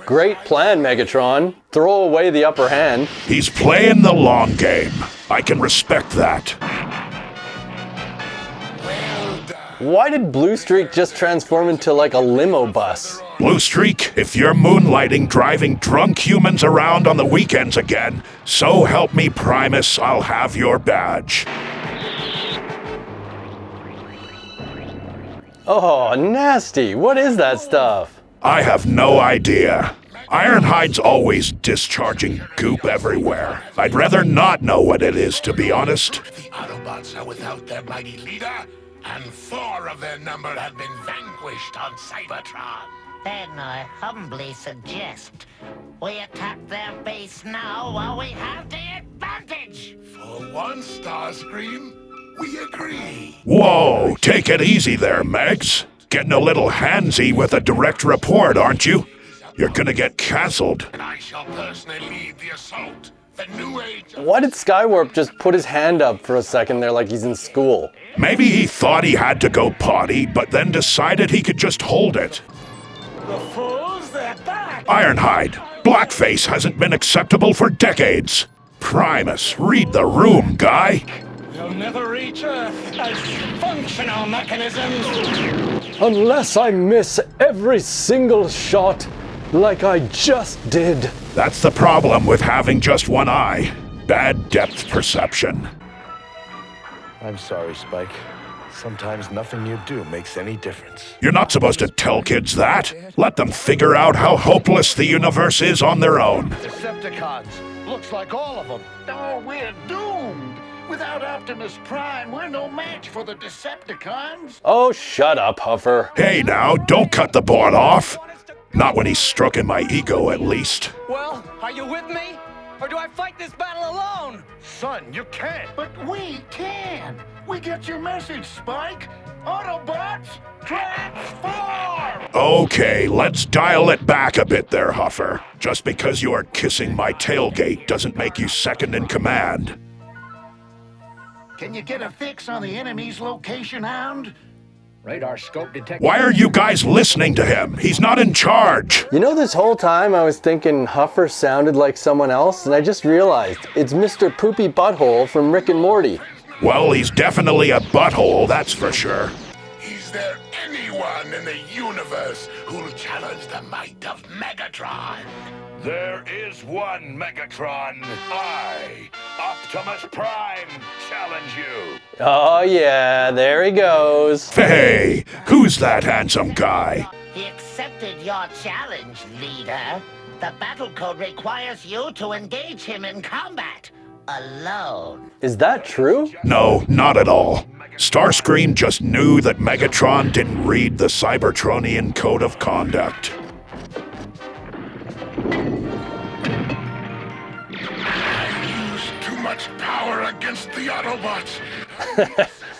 Great plan, Megatron. Throw away the upper hand. He's playing the long game. I can respect that. Why did Blue Streak just transform into like a limo bus? Blue Streak, if you're moonlighting driving drunk humans around on the weekends again, so help me Primus, I'll have your badge. Oh, nasty. What is that stuff? I have no idea. Ironhide's always discharging goop everywhere. I'd rather not know what it is, to be honest. The Autobots are without their mighty leader, and 4 of their number have been vanquished on Cybertron. Then I humbly suggest we attack their base now while we have the advantage. For one, Starscream, we agree. Whoa, take it easy there, Megs. Getting a little handsy with a direct report, aren't you? You're gonna get canceled. And I shall personally lead the assault. The new age. Why did Skywarp just put his hand up for a second there like he's in school? Maybe he thought he had to go potty, but then decided he could just hold it. The fools, they're back! Ironhide, blackface hasn't been acceptable for decades. Primus, read the room, guy. You'll never reach Earth as functional mechanisms. Unless I miss every single shot like I just did. That's the problem with having just one eye. Bad depth perception. I'm sorry, Spike. Sometimes nothing you do makes any difference. You're not supposed to tell kids that. Let them figure out how hopeless the universe is on their own. Decepticons. Looks like all of them. Oh, we're doomed. Without Optimus Prime, we're no match for the Decepticons. Oh, shut up, Huffer. Hey now, don't cut the board off. Not when he's stroking my ego, at least. Well, are you with me? Or do I fight this battle alone? Son, you can't. But we can. We get your message, Spike. Autobots, transform! Okay, let's dial it back a bit there, Huffer. Just because you are kissing my tailgate doesn't make you second in command. Can you get a fix on the enemy's location, Hound? Radar scope detect. Why are you guys listening to him? He's not in charge. You know, this whole time I was thinking Huffer sounded like someone else, and I just realized it's Mr. Poopy Butthole from Rick and Morty. Well, he's definitely a butthole, that's for sure. Is there anyone in the universe who'll challenge the might of Megatron? There is one Megatron. I, Optimus Prime, challenge you. Oh yeah, there he goes. Hey, who's that handsome guy? He accepted your challenge, leader. The battle code requires you to engage him in combat. Alone. Is that true? No, not at all. Starscream just knew that Megatron didn't read the Cybertronian Code of Conduct. I used too much power against the Autobots.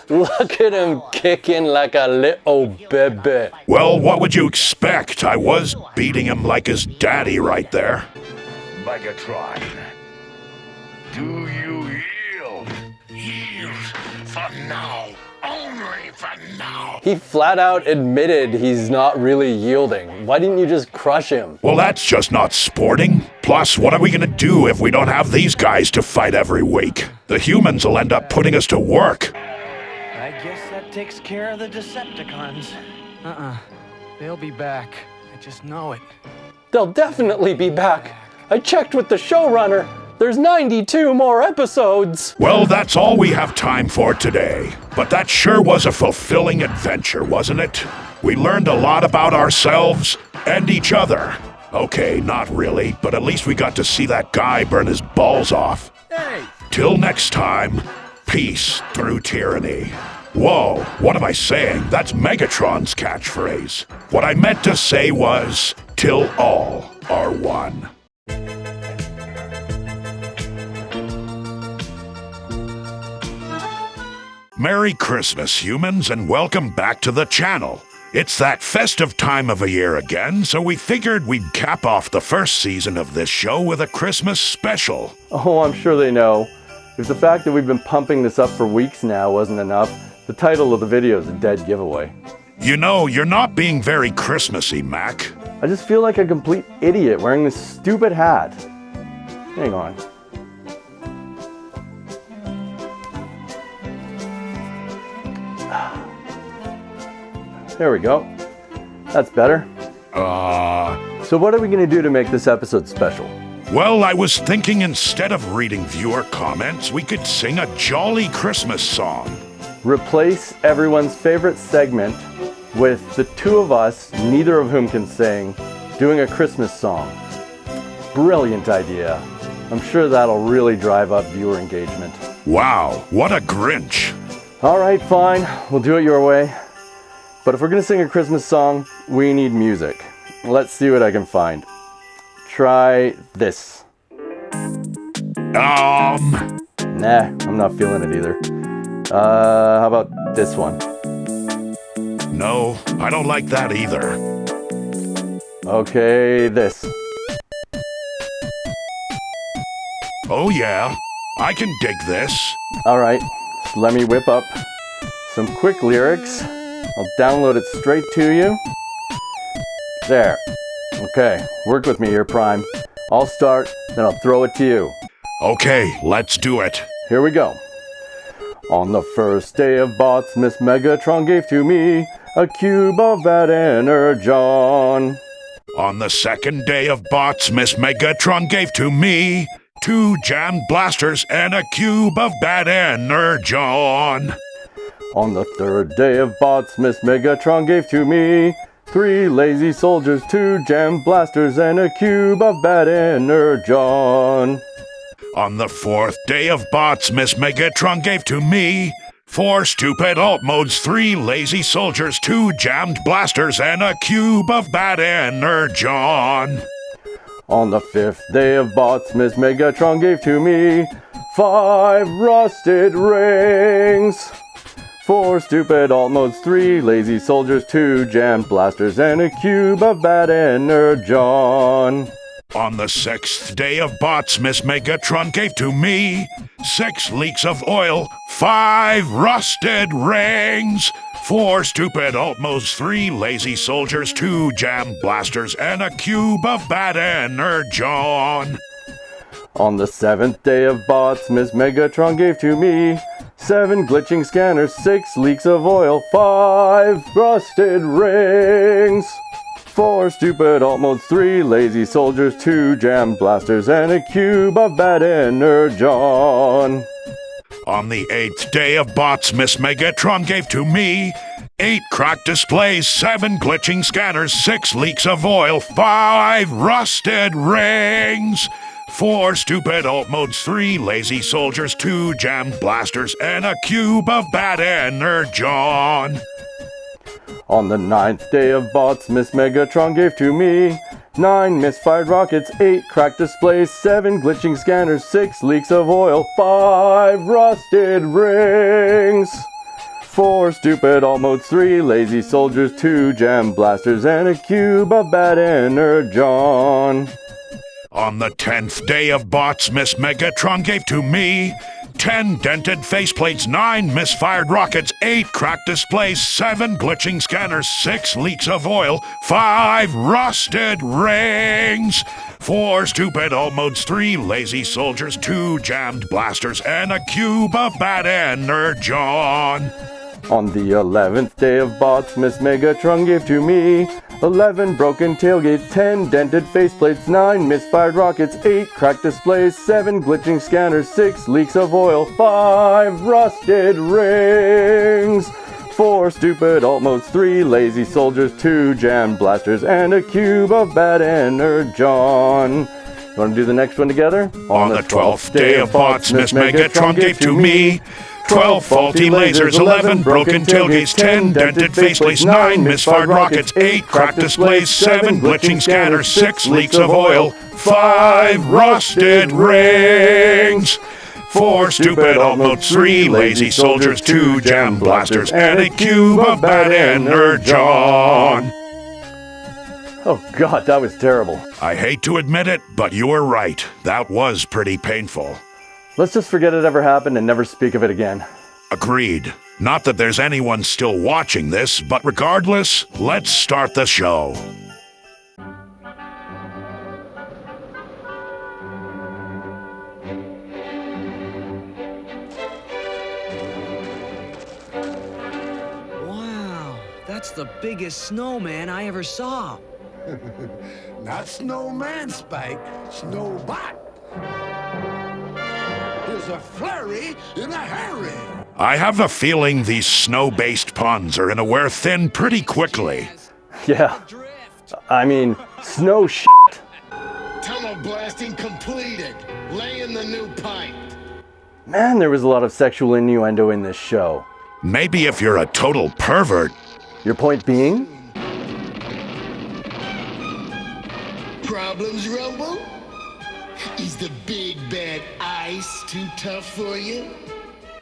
Look at him kicking like a little baby. Well, what would you expect? I was beating him like his daddy right there. Megatron, do you yield? Yield for now. Only for now. He flat out admitted he's not really yielding. Why didn't you just crush him? Well, that's just not sporting. Plus, what are we gonna do if we don't have these guys to fight every week? The humans will end up putting us to work. I guess that takes care of the Decepticons. They'll be back. I just know it. They'll definitely be back. I checked with the showrunner. There's 92 more episodes. Well, that's all we have time for today. But that sure was a fulfilling adventure, wasn't it? We learned a lot about ourselves and each other. Okay, not really, but at least we got to see that guy burn his balls off. Hey! Till next time, peace through tyranny. Whoa, what am I saying? That's Megatron's catchphrase. What I meant to say was, till all are one. Merry Christmas, humans, and welcome back to the channel. It's that festive time of a year again, so we figured we'd cap off the first season of this show with a Christmas special. Oh, I'm sure they know. If the fact that we've been pumping this up for weeks now wasn't enough, the title of the video is a dead giveaway. You know, you're not being very Christmassy, Mac. I just feel like a complete idiot wearing this stupid hat. Hang on. There we go. That's better. So what are we going to do to make this episode special? Well, I was thinking instead of reading viewer comments, we could sing a jolly Christmas song. Replace everyone's favorite segment, with the two of us, neither of whom can sing, doing a Christmas song. Brilliant idea. I'm sure that'll really drive up viewer engagement. Wow, what a Grinch. All right, fine. We'll do it your way. But if we're gonna sing a Christmas song, we need music. Let's see what I can find. Try this. Nah, I'm not feeling it either. How about this one? No, I don't like that either. Okay, this. Oh yeah, I can dig this. All right, so let me whip up some quick lyrics. I'll download it straight to you. There. Okay, work with me here, Prime. I'll start, then I'll throw it to you. Okay, let's do it. Here we go. On the first day of bots, Miss Megatron gave to me a cube of bad energon. On the second day of bots, Miss Megatron gave to me 2 jammed blasters and a cube of bad energon. On the third day of bots, Miss Megatron gave to me 3 lazy soldiers, 2 jammed blasters, and a cube of bad energon. On the fourth day of bots, Miss Megatron gave to me 4 stupid alt modes, 3 lazy soldiers, 2 jammed blasters, and a cube of bad energon. On the fifth day of bots, Miss Megatron gave to me 5 rusted rings, 4 stupid alt modes, 3 lazy soldiers, 2 jammed blasters, and a cube of bad energon. On the sixth day of bots, Miss Megatron gave to me 6 leaks of oil, 5 rusted rings, 4 stupid alt modes, 3 lazy soldiers, 2 jammed blasters, and a cube of bad energon. On the seventh day of bots, Miss Megatron gave to me 7 glitching scanners, 6 leaks of oil, 5 rusted rings, 4 stupid alt modes, 3 lazy soldiers, 2 jammed blasters, and a cube of bad energon. On the 8th day of bots, Miss Megatron gave to me 8 cracked displays, 7 glitching scanners, 6 leaks of oil, 5 rusted rings, 4 stupid alt modes, 3 lazy soldiers, 2 jammed blasters, and a cube of bad energon. On the 9th day of bots, Miss Megatron gave to me 9 misfired rockets, 8 cracked displays, 7 glitching scanners, 6 leaks of oil, 5 rusted rings, 4 stupid alt modes, 3 lazy soldiers, 2 jammed blasters, and a cube of bad energon. On the 10th day of bots, Miss Megatron gave to me 10 dented faceplates, 9 misfired rockets, 8 cracked displays, 7 glitching scanners, 6 leaks of oil, 5 rusted rings, 4 stupid alt modes, 3 lazy soldiers, 2 jammed blasters, and a cube of bad energon. On the 11th day of bots, Miss Megatron gave to me 11 broken tailgates, 10 dented faceplates, 9 misfired rockets, 8 cracked displays, 7 glitching scanners, 6 leaks of oil, 5 rusted rings, 4 stupid alt modes, 3 lazy soldiers, 2 jammed blasters, and a cube of bad energon. You want to do the next one together? On the 12th day of bots, Miss Megatron gave to me 12 faulty lasers, 11 broken tailgates, 10 dented faceplates, 9 misfired rockets, 8 cracked displays, 7 glitching scanners, 6 leaks of oil, 5 rusted rings, 4 stupid alt modes, 3 lazy soldiers, 2 jammed blasters, and a cube of bad energon. Oh god, that was terrible. I hate to admit it, but you were right. That was pretty painful. Let's just forget it ever happened and never speak of it again. Agreed. Not that there's anyone still watching this, but regardless, let's start the show. Wow, that's the biggest snowman I ever saw. Not snowman, Spike. Snowbot. Here's a flurry in a hurry. I have a feeling these snow-based puns are gonna wear thin pretty quickly. Yeah. I mean, snow shit. Tunnel blasting completed. Laying the new pipe. Man, there was a lot of sexual innuendo in this show. Maybe if you're a total pervert. Your point being? Problems, Rumble? Is the big bad ice too tough for you?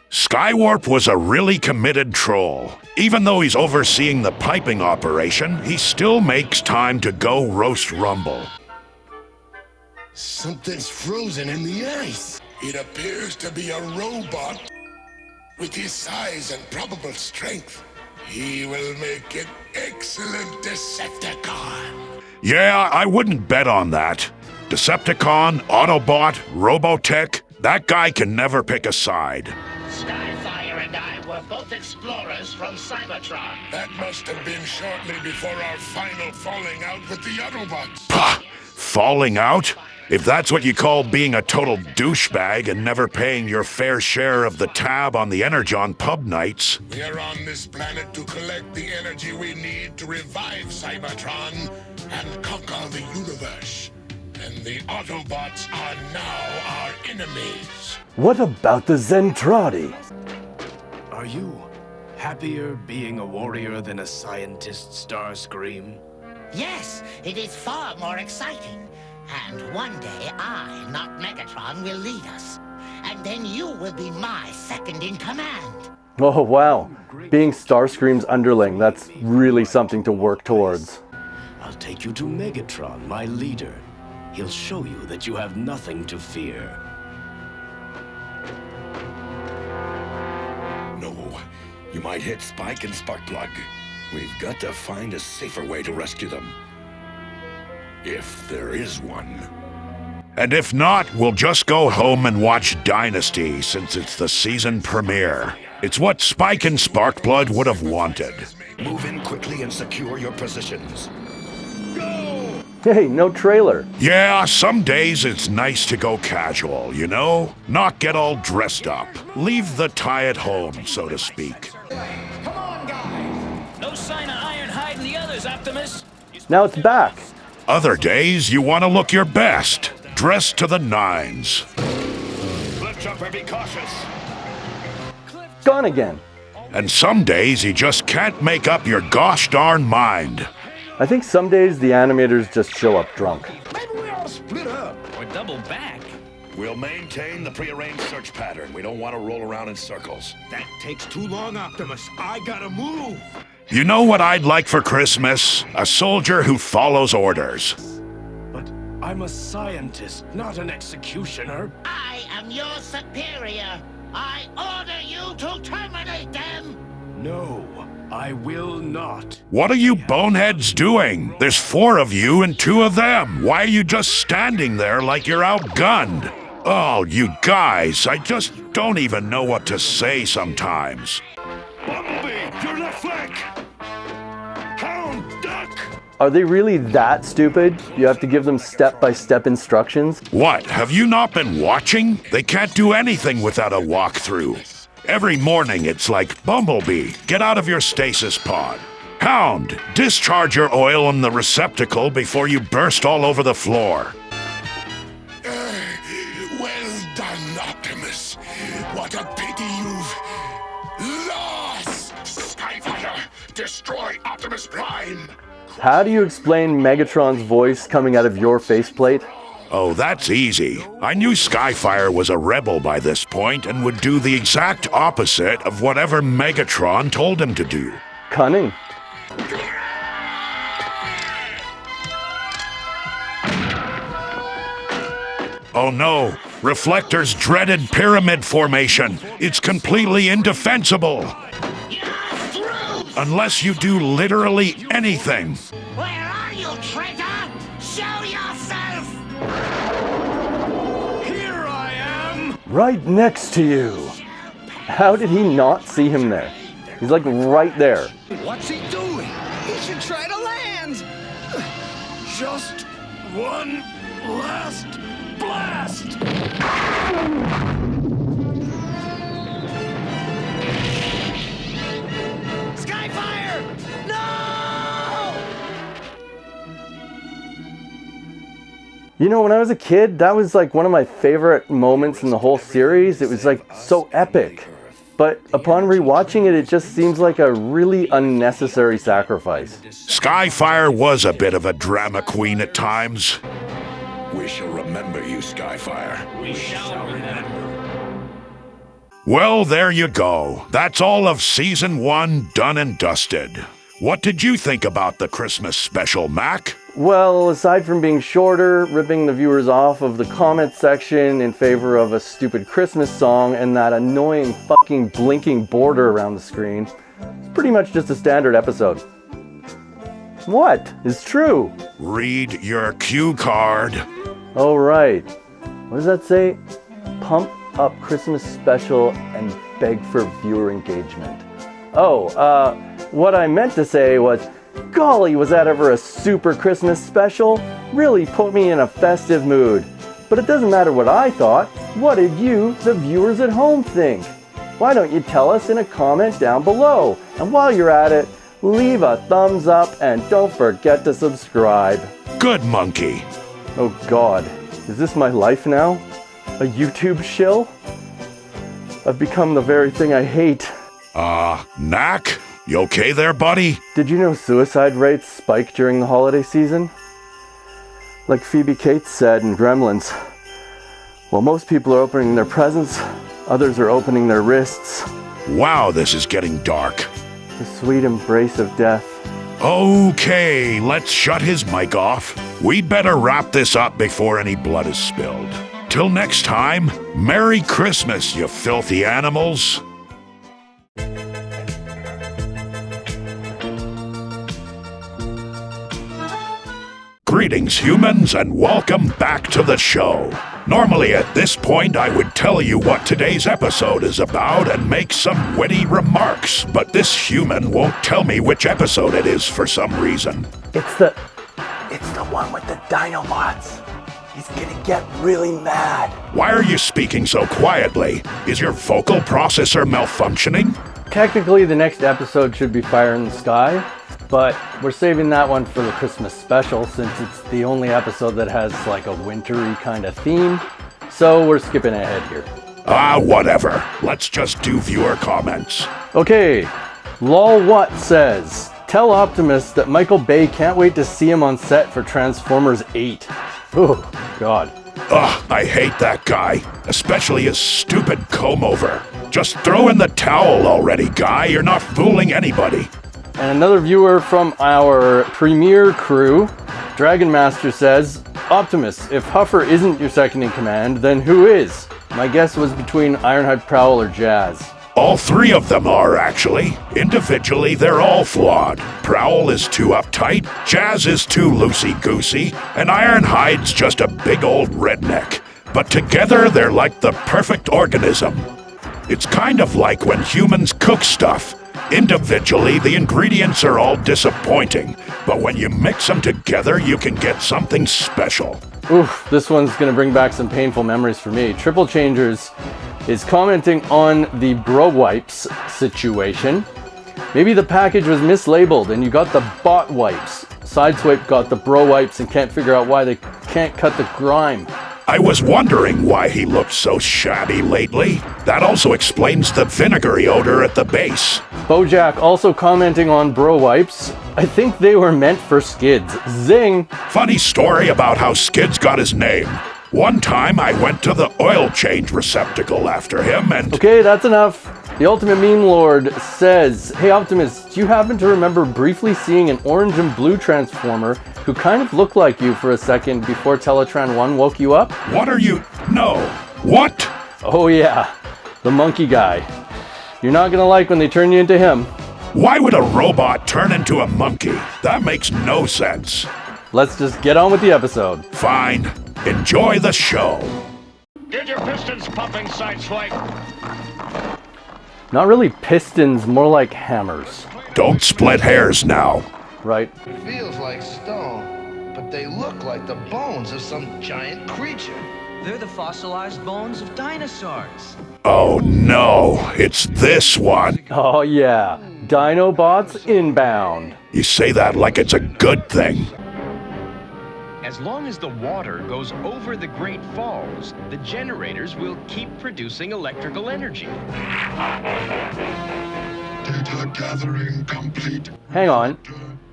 Skywarp was a really committed troll. Even though he's overseeing the piping operation, he still makes time to go roast Rumble. Something's frozen in the ice. It appears to be a robot. With his size and probable strength, he will make an excellent Decepticon. Yeah, I wouldn't bet on that. Decepticon, Autobot, Robotech, that guy can never pick a side. Skyfire and I were both explorers from Cybertron. That must have been shortly before our final falling out with the Autobots. Pah! Falling out? If that's what you call being a total douchebag and never paying your fair share of the tab on the Energon pub nights. We are on this planet to collect the energy we need to revive Cybertron and conquer the universe. And the Autobots are now our enemies. What about the Zentradi? Are you happier being a warrior than a scientist, Starscream? Yes, it is far more exciting. And one day I, not Megatron, will lead us. And then you will be my second in command. Oh, wow. Being Starscream's underling, that's really something to work towards. I'll take you to Megatron, my leader. He'll show you that you have nothing to fear. No, you might hit Spike and Sparkplug. We've got to find a safer way to rescue them. If there is one. And if not, we'll just go home and watch Dynasty since it's the season premiere. It's what Spike and Sparkplug would have wanted. Move in quickly and secure your positions. Hey, no trailer. Yeah, some days it's nice to go casual, you know? Not get all dressed up. Leave the tie at home, so to speak. Come on, guys! No sign of Ironhide and the others, Optimus! Now it's back. Other days, you want to look your best. Dressed to the nines. Cliffjumper, be cautious. Gone again. And some days, you just can't make up your gosh darn mind. I think some days the animators just show up drunk. Maybe we all split up. Or double back. We'll maintain the prearranged search pattern. We don't want to roll around in circles. That takes too long, Optimus. I gotta move. You know what I'd like for Christmas? A soldier who follows orders. But I'm a scientist, not an executioner. I am your superior. I order you to terminate them. No, I will not. What are you boneheads doing? There's 4 of you and 2 of them. Why are you just standing there like you're outgunned? Oh, you guys, I just don't even know what to say sometimes. Bumblebee, your left flank! Hound, duck! Are they really that stupid? You have to give them step-by-step instructions? What, have you not been watching? They can't do anything without a walkthrough. Every morning it's like, Bumblebee, get out of your stasis pod. Hound, discharge your oil in the receptacle before you burst all over the floor. Well done, Optimus. What a pity you've lost! Skyfire, destroy Optimus Prime! How do you explain Megatron's voice coming out of your faceplate? Oh, that's easy. I knew Skyfire was a rebel by this point and would do the exact opposite of whatever Megatron told him to do. Cunning. Oh no, Reflector's dreaded pyramid formation. It's completely indefensible. Unless you do literally anything. Where are you, traitor? Show yourself! Here I am! Right next to you. How did he not see him there? He's like right there. What's he doing? He should try to land! Just one last blast! You know, when I was a kid, that was like one of my favorite moments in the whole series. It was like so epic. But upon rewatching it, it just seems like a really unnecessary sacrifice. Skyfire was a bit of a drama queen at times. We shall remember you, Skyfire. We shall remember. Well, there you go. That's all of Season 1 done and dusted. What did you think about the Christmas special, Mac? Well, aside from being shorter, ripping the viewers off of the comment section in favor of a stupid Christmas song and that annoying fucking blinking border around the screen, it's pretty much just a standard episode. What is true? Read your cue card. Oh, right. What does that say? Pump up Christmas special and beg for viewer engagement. Oh, what I meant to say was, golly, was that ever a super Christmas special? Really put me in a festive mood. But it doesn't matter what I thought. What did you, the viewers at home, think? Why don't you tell us in a comment down below? And while you're at it, leave a thumbs up and don't forget to subscribe. Good monkey. Oh God, is this my life now? A YouTube shill? I've become the very thing I hate. Knack? You okay there, buddy? Did you know suicide rates spike during the holiday season? Like Phoebe Cates said in Gremlins, while most people are opening their presents, others are opening their wrists. Wow, this is getting dark. The sweet embrace of death. Okay, let's shut his mic off. We'd better wrap this up before any blood is spilled. Till next time, Merry Christmas, you filthy animals. Greetings, humans, and welcome back to the show. Normally at this point I would tell you what today's episode is about and make some witty remarks, but this human won't tell me which episode it is for some reason. It's the one with the Dinobots. He's gonna get really mad. Why are you speaking so quietly? Is your vocal processor malfunctioning? Technically, the next episode should be Fire in the Sky, but we're saving that one for the Christmas special since it's the only episode that has like a wintry kind of theme. So we're skipping ahead here. Whatever. Let's just do viewer comments. Okay, Lol What says, tell Optimus that Michael Bay can't wait to see him on set for Transformers 8. Oh, God. Ugh, I hate that guy, especially his stupid comb-over. Just throw in the towel already, guy. You're not fooling anybody. And another viewer from our premiere crew, Dragon Master says, Optimus, if Huffer isn't your second in command, then who is? My guess was between Ironhide Prowl or Jazz. All three of them are, actually. Individually, they're all flawed. Prowl is too uptight, Jazz is too loosey-goosey, and Ironhide's just a big old redneck. But together, they're like the perfect organism. It's kind of like when humans cook stuff. Individually, the ingredients are all disappointing, but when you mix them together, you can get something special. Oof, this one's gonna bring back some painful memories for me. Triple Changers is commenting on the bro wipes situation. Maybe the package was mislabeled and you got the bot wipes. Sideswipe got the bro wipes and can't figure out why they can't cut the grime. I was wondering why he looked so shabby lately. That also explains the vinegary odor at the base. Bojack also commenting on bro wipes. I think they were meant for Skids. Zing! Funny story about how Skids got his name. One time I went to the oil change receptacle after him and... Okay, that's enough. The Ultimate Meme Lord says, hey Optimus, do you happen to remember briefly seeing an orange and blue Transformer who kind of looked like you for a second before Teletran 1 woke you up? What are you... No. What? Oh yeah, the monkey guy. You're not gonna like when they turn you into him. Why would a robot turn into a monkey? That makes no sense. Let's just get on with the episode. Fine. Enjoy the show. Get your pistons pumping, Sideswipe. Not really pistons, more like hammers. Don't split hairs now. Right. It feels like stone, but they look like the bones of some giant creature. They're the fossilized bones of dinosaurs. Oh no, it's this one. Oh yeah, Dinobots inbound. You say that like it's a good thing. As long as the water goes over the Great Falls, the generators will keep producing electrical energy. Data gathering complete. Hang on.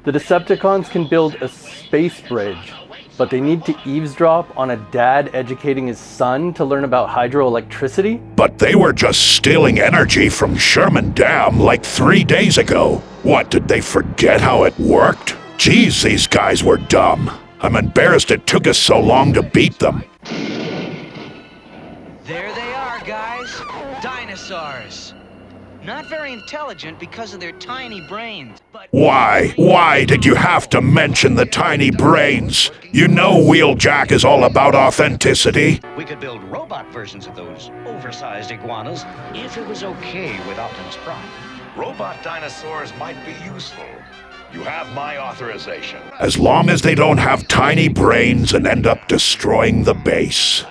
The Decepticons can build a space bridge, but they need to eavesdrop on a dad educating his son to learn about hydroelectricity? But they were just stealing energy from Sherman Dam like 3 days ago. What, did they forget how it worked? Geez, these guys were dumb. I'm embarrassed it took us so long to beat them. There they are, guys. Dinosaurs. Not very intelligent because of their tiny brains, but... Why did you have to mention the tiny brains? You know Wheeljack is all about authenticity. We could build robot versions of those oversized iguanas if it was okay with Optimus Prime. Robot dinosaurs might be useful. You have my authorization. As long as they don't have tiny brains and end up destroying the base.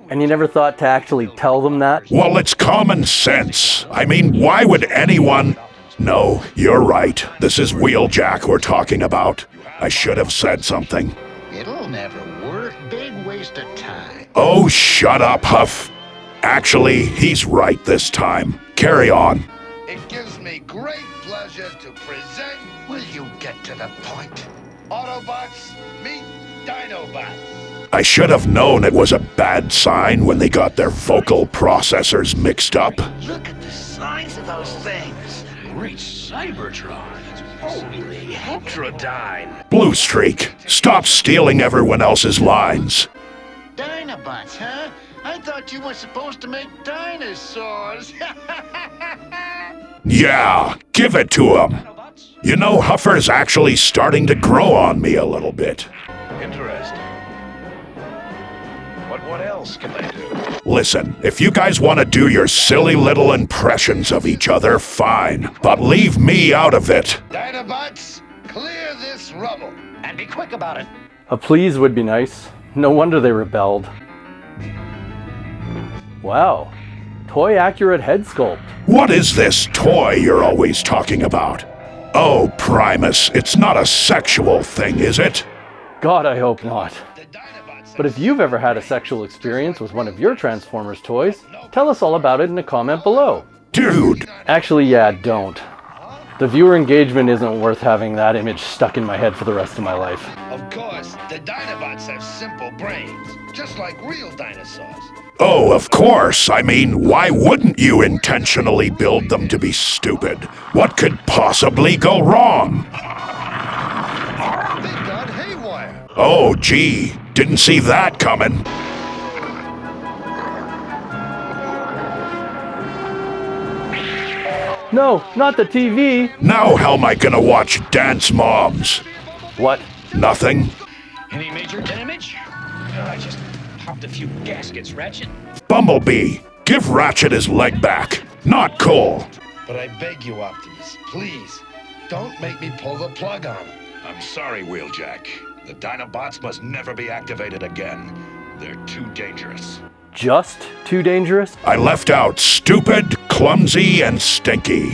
And you never thought to actually tell them that? Well, it's common sense. I mean, why would anyone... No, you're right. This is Wheeljack we're talking about. I should have said something. It'll never work. Big waste of time. Oh, shut up, Huff. Actually, he's right this time. Carry on. It gives me great pleasure to present... Will you get to the point? Autobots meet Dinobots. I should have known it was a bad sign when they got their vocal processors mixed up. Look at the size of those things. Great Cybertron. Holy Heterodyne. Blue Streak, stop stealing everyone else's lines. Dinobots, huh? I thought you were supposed to make dinosaurs. Yeah, give it to him. You know, Huffer's actually starting to grow on me a little bit. Interesting. But what else can they do? Listen, if you guys want to do your silly little impressions of each other, fine. But leave me out of it. Dinobots, clear this rubble. And be quick about it. A please would be nice. No wonder they rebelled. Wow. Toy-accurate head sculpt. What is this toy you're always talking about? Oh, Primus, it's not a sexual thing, is it? God, I hope not. But if you've ever had a sexual experience with one of your Transformers toys, tell us all about it in a comment below. Dude! Actually, yeah, don't. The viewer engagement isn't worth having that image stuck in my head for the rest of my life. Of course, the Dinobots have simple brains, just like real dinosaurs. Oh, of course. I mean, why wouldn't you intentionally build them to be stupid? What could possibly go wrong? They got haywire. Oh, gee. Didn't see that coming. No, not the TV. Now how am I gonna watch Dance Moms? What? Nothing. Any major damage? I just popped a few gaskets, Ratchet. Bumblebee, give Ratchet his leg back. Not cool. But I beg you, Optimus, please, don't make me pull the plug on him. I'm sorry, Wheeljack. The Dinobots must never be activated again. They're too dangerous. Just too dangerous? I left out stupid, clumsy, and stinky.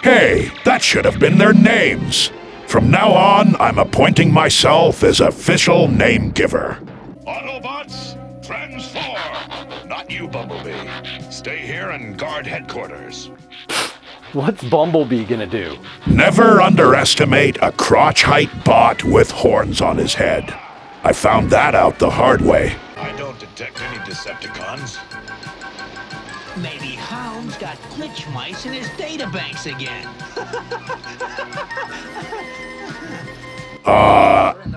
Hey, that should have been their names. From now on, I'm appointing myself as official name giver. Autobots, transform! Not you, Bumblebee. Stay here and guard headquarters. What's Bumblebee gonna do? Never underestimate a crotch-height bot with horns on his head. I found that out the hard way. I don't detect any Decepticons. Maybe Hound's got glitch mice in his databanks again.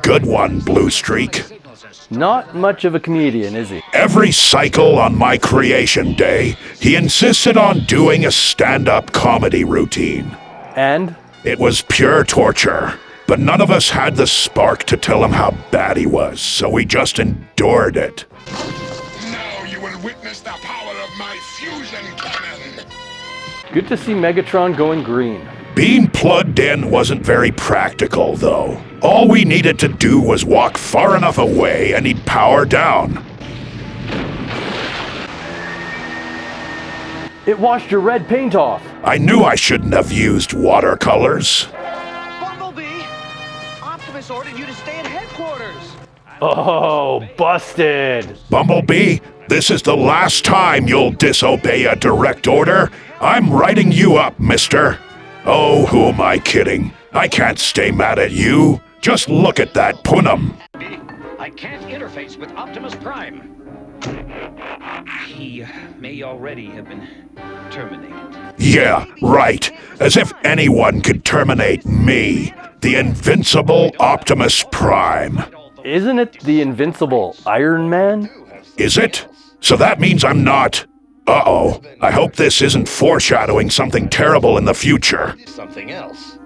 Good one, Blue Streak. Not much of a comedian, is he? Every cycle on my creation day, he insisted on doing a stand-up comedy routine. And? It was pure torture. But none of us had the spark to tell him how bad he was, so we just endured it. Now you will witness the power of my fusion cannon. Good to see Megatron going green. Being plugged in wasn't very practical, though. All we needed to do was walk far enough away and he'd power down. It washed your red paint off. I knew I shouldn't have used watercolors. Bumblebee! Optimus ordered you to stay at headquarters. Oh, busted! Bumblebee, this is the last time you'll disobey a direct order. I'm writing you up, mister. Oh, who am I kidding? I can't stay mad at you. Just look at that punum. I can't interface with Optimus Prime. He may already have been terminated. Yeah, right. As if anyone could terminate me, the invincible Optimus Prime. Isn't it the invincible Iron Man? Is it? So that means I'm not... Uh-oh. I hope this isn't foreshadowing something terrible in the future. Something else.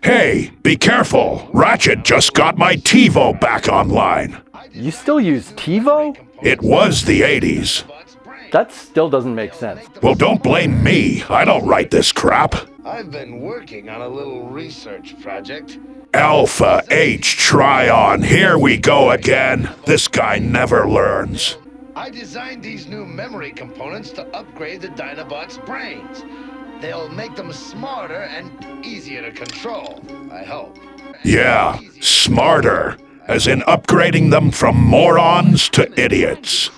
Hey, be careful. Ratchet just got my TiVo back online. You still use TiVo? It was the 80s. That still doesn't make sense. Well, don't blame me. I don't write this crap. I've been working on a little research project. Alpha H Trion, here we go again. This guy never learns. I designed these new memory components to upgrade the Dinobots' brains. They'll make them smarter and easier to control, I hope. Yeah, smarter. As in upgrading them from morons to idiots.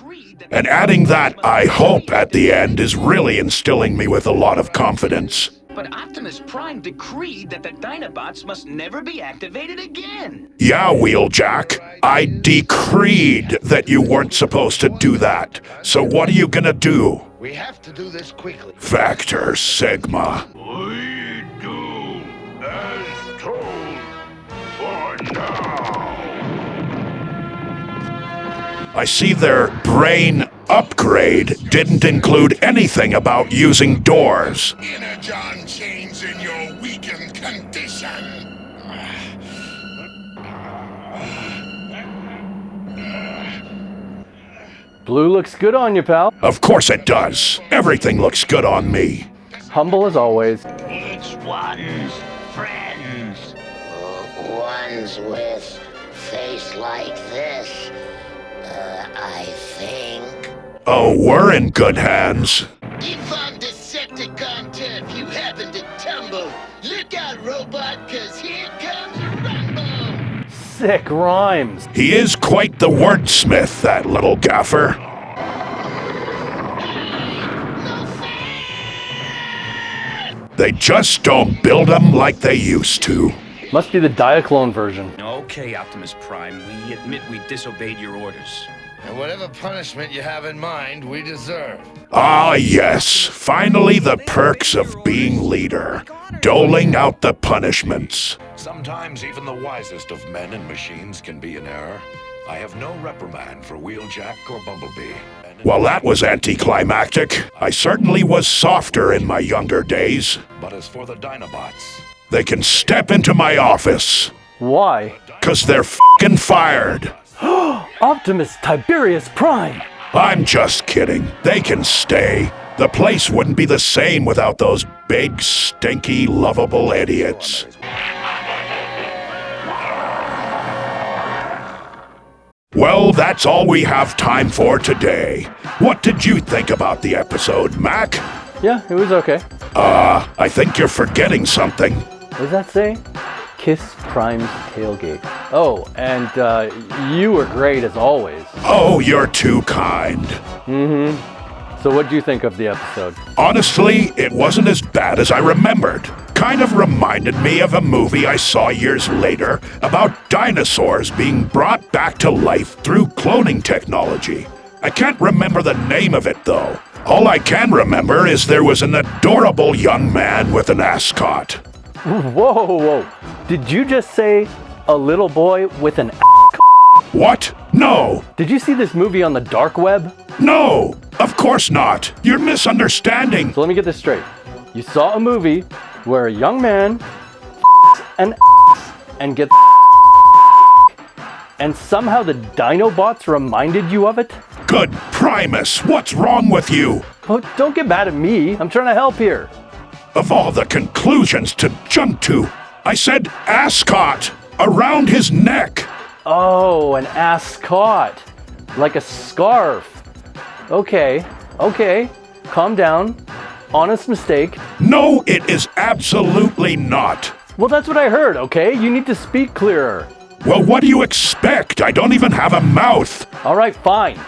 And adding that "I hope" at the end is really instilling me with a lot of confidence. But Optimus Prime decreed that the Dinobots must never be activated again. Yeah, Wheeljack. I decreed that you weren't supposed to do that. So what are you gonna do? We have to do this quickly. Factor Sigma. We do as told for now. I see their brain upgrade didn't include anything about using doors. Energon chains in your weakened condition. Blue looks good on you, pal. Of course it does. Everything looks good on me. Humble as always. It's one's friends. Ones with face like this. I think. Oh, we're in good hands. If on Decepticon turf you happen to tumble, look out, robot, cause here comes Rumble! Sick rhymes. He is quite the wordsmith, that little gaffer. They just don't build them like they used to. Must be the Diaclone version. Okay, Optimus Prime, we admit we disobeyed your orders. And whatever punishment you have in mind, we deserve. Ah, yes. Finally, the perks of being leader. Doling out the punishments. Sometimes even the wisest of men and machines can be in error. I have no reprimand for Wheeljack or Bumblebee. Well, that was anticlimactic. I certainly was softer in my younger days. But as for the Dinobots... They can step into my office. Why? 'Cause they're f***ing fired. Optimus Tiberius Prime! I'm just kidding. They can stay. The place wouldn't be the same without those big, stinky, lovable idiots. Well, that's all we have time for today. What did you think about the episode, Mac? Yeah, it was okay. I think you're forgetting something. What does that say? Kiss Prime's tailgate. Oh, and you were great as always. Oh, you're too kind. So what do you think of the episode? Honestly, it wasn't as bad as I remembered. Kind of reminded me of a movie I saw years later about dinosaurs being brought back to life through cloning technology. I can't remember the name of it, though. All I can remember is there was an adorable young man with an ascot. Whoa. Did you just say a little boy with an What? No. Did you see this movie on the dark web? No, of course not. You're misunderstanding. So let me get this straight. You saw a movie where a young man and gets and somehow the Dinobots reminded you of it? Good Primus, what's wrong with you? Oh, don't get mad at me. I'm trying to help here. Of all the conclusions to jump to, I said ascot, around his neck. Oh, an ascot. Like a scarf. Okay. Calm down. Honest mistake. No, it is absolutely not. Well, that's what I heard, okay? You need to speak clearer. Well, what do you expect? I don't even have a mouth. All right, fine.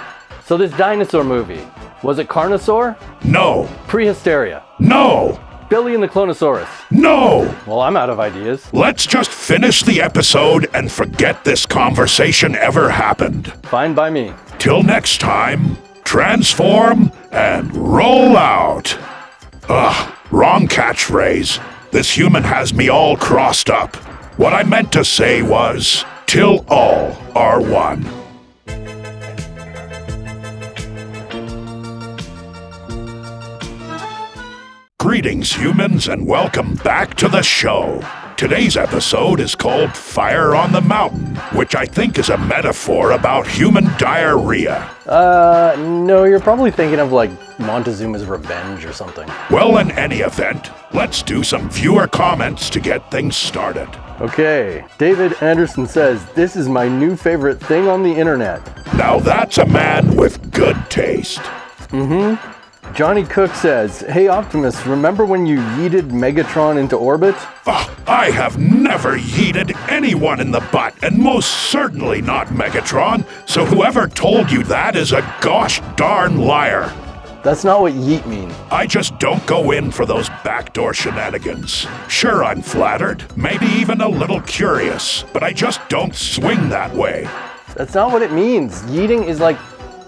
So this dinosaur movie, was it Carnosaur? No. Prehysteria? No. Billy and the Clonosaurus? No. Well, I'm out of ideas. Let's just finish the episode and forget this conversation ever happened. Fine by me. Till next time, transform and roll out. Ugh, wrong catchphrase. This human has me all crossed up. What I meant to say was, till all are one. Greetings, humans, and welcome back to the show. Today's episode is called Fire on the Mountain, which I think is a metaphor about human diarrhea. No, you're probably thinking of like Montezuma's Revenge or something. Well, in any event, let's do some viewer comments to get things started. Okay, David Anderson says, this is my new favorite thing on the internet. Now that's a man with good taste. Mm-hmm. Johnny Cook says, hey Optimus, remember when you yeeted Megatron into orbit? I have never yeeted anyone in the butt, and most certainly not Megatron, so whoever told you that is a gosh darn liar. That's not what yeet mean. I just don't go in for those backdoor shenanigans. Sure, I'm flattered, maybe even a little curious, but I just don't swing that way. That's not what it means. Yeeting is like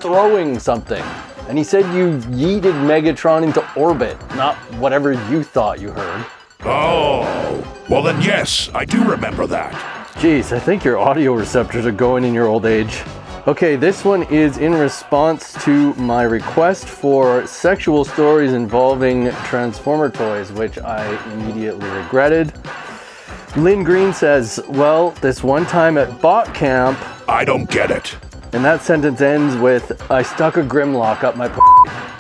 throwing something. And he said you yeeted Megatron into orbit, not whatever you thought you heard. Oh, well then yes, I do remember that. Jeez, I think your audio receptors are going in your old age. Okay, this one is in response to my request for sexual stories involving Transformer toys, which I immediately regretted. Lynn Green says, well, this one time at Bot Camp... I don't get it. And that sentence ends with, I stuck a Grimlock up my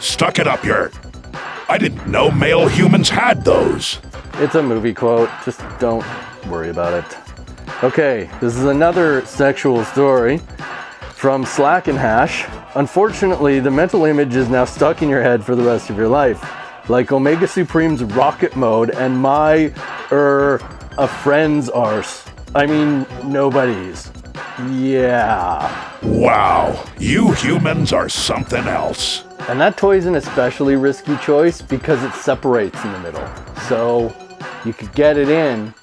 Stuck it up your... I didn't know male humans had those. It's a movie quote, just don't worry about it. Okay, this is another sexual story from Slack and Hash. Unfortunately, the mental image is now stuck in your head for the rest of your life. Like Omega Supreme's rocket mode and my, a friend's arse. I mean, nobody's. Yeah. Wow, you humans are something else. And that toy's an especially risky choice because it separates in the middle. So you could get it in,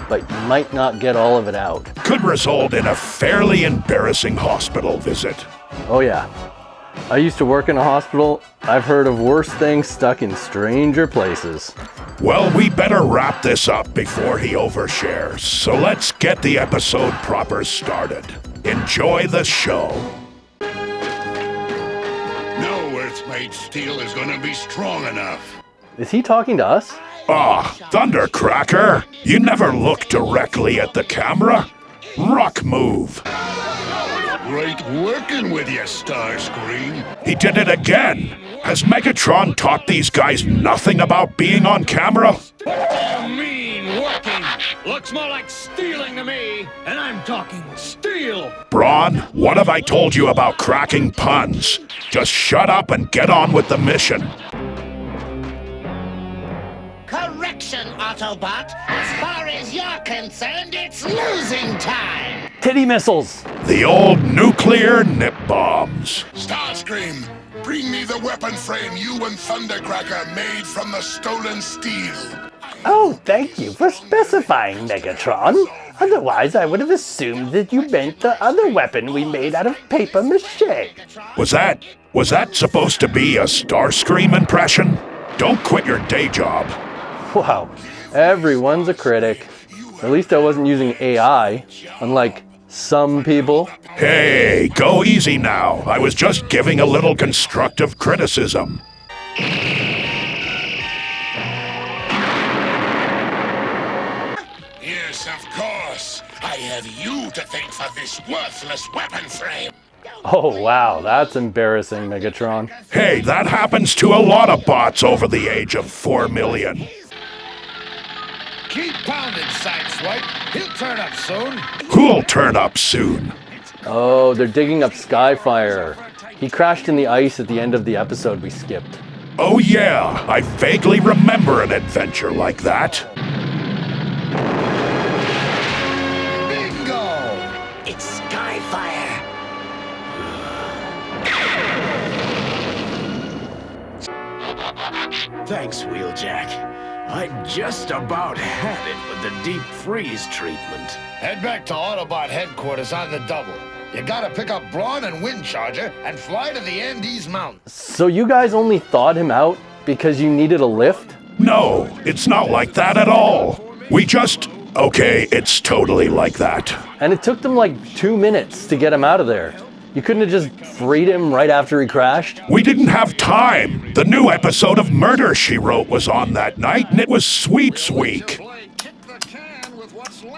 but you might not get all of it out. Could result in a fairly embarrassing hospital visit. Oh yeah. I used to work in a hospital. I've heard of worse things stuck in stranger places. Well, we better wrap this up before he overshares, so let's get the episode proper started. Enjoy the show. No Earth-made steel is gonna be strong enough. Is he talking to us? Thundercracker! You never look directly at the camera. Rock move. Great working with you, Starscream. He did it again. Has Megatron taught these guys nothing about being on camera? Oh, mean working. Looks more like stealing to me, and I'm talking steel. Brawn, what have I told you about cracking puns? Just shut up and get on with the mission. Correction, Autobot. As far as you're concerned, it's losing time. Titty missiles. The old nuclear nip bombs. Starscream, bring me the weapon frame you and Thundercracker made from the stolen steel. Oh, thank you for specifying, Megatron. Otherwise, I would have assumed that you meant the other weapon we made out of paper mache. Was that supposed to be a Starscream impression? Don't quit your day job. Wow, everyone's a critic. At least I wasn't using AI, unlike some people. Hey, go easy now. I was just giving a little constructive criticism. Yes, of course. I have you to thank for this worthless weapon frame. Oh wow, that's embarrassing, Megatron. Hey, that happens to a lot of bots over the age of 4 million. Keep pounding, Sideswipe. He'll turn up soon. Who'll turn up soon? Oh, they're digging up Skyfire. He crashed in the ice at the end of the episode we skipped. Oh yeah, I vaguely remember an adventure like that. Bingo! Skyfire. Thanks, Wheeljack. I just about had it with the deep freeze treatment. Head back to Autobot headquarters on the double. You gotta pick up Brawn and Windcharger and fly to the Andes Mountains. So you guys only thawed him out because you needed a lift? No, it's not like that at all. We just... Okay, it's totally like that. And it took them like 2 minutes to get him out of there. You couldn't have just freed him right after he crashed? We didn't have time. The new episode of Murder, She Wrote was on that night, and it was Sweeps Week.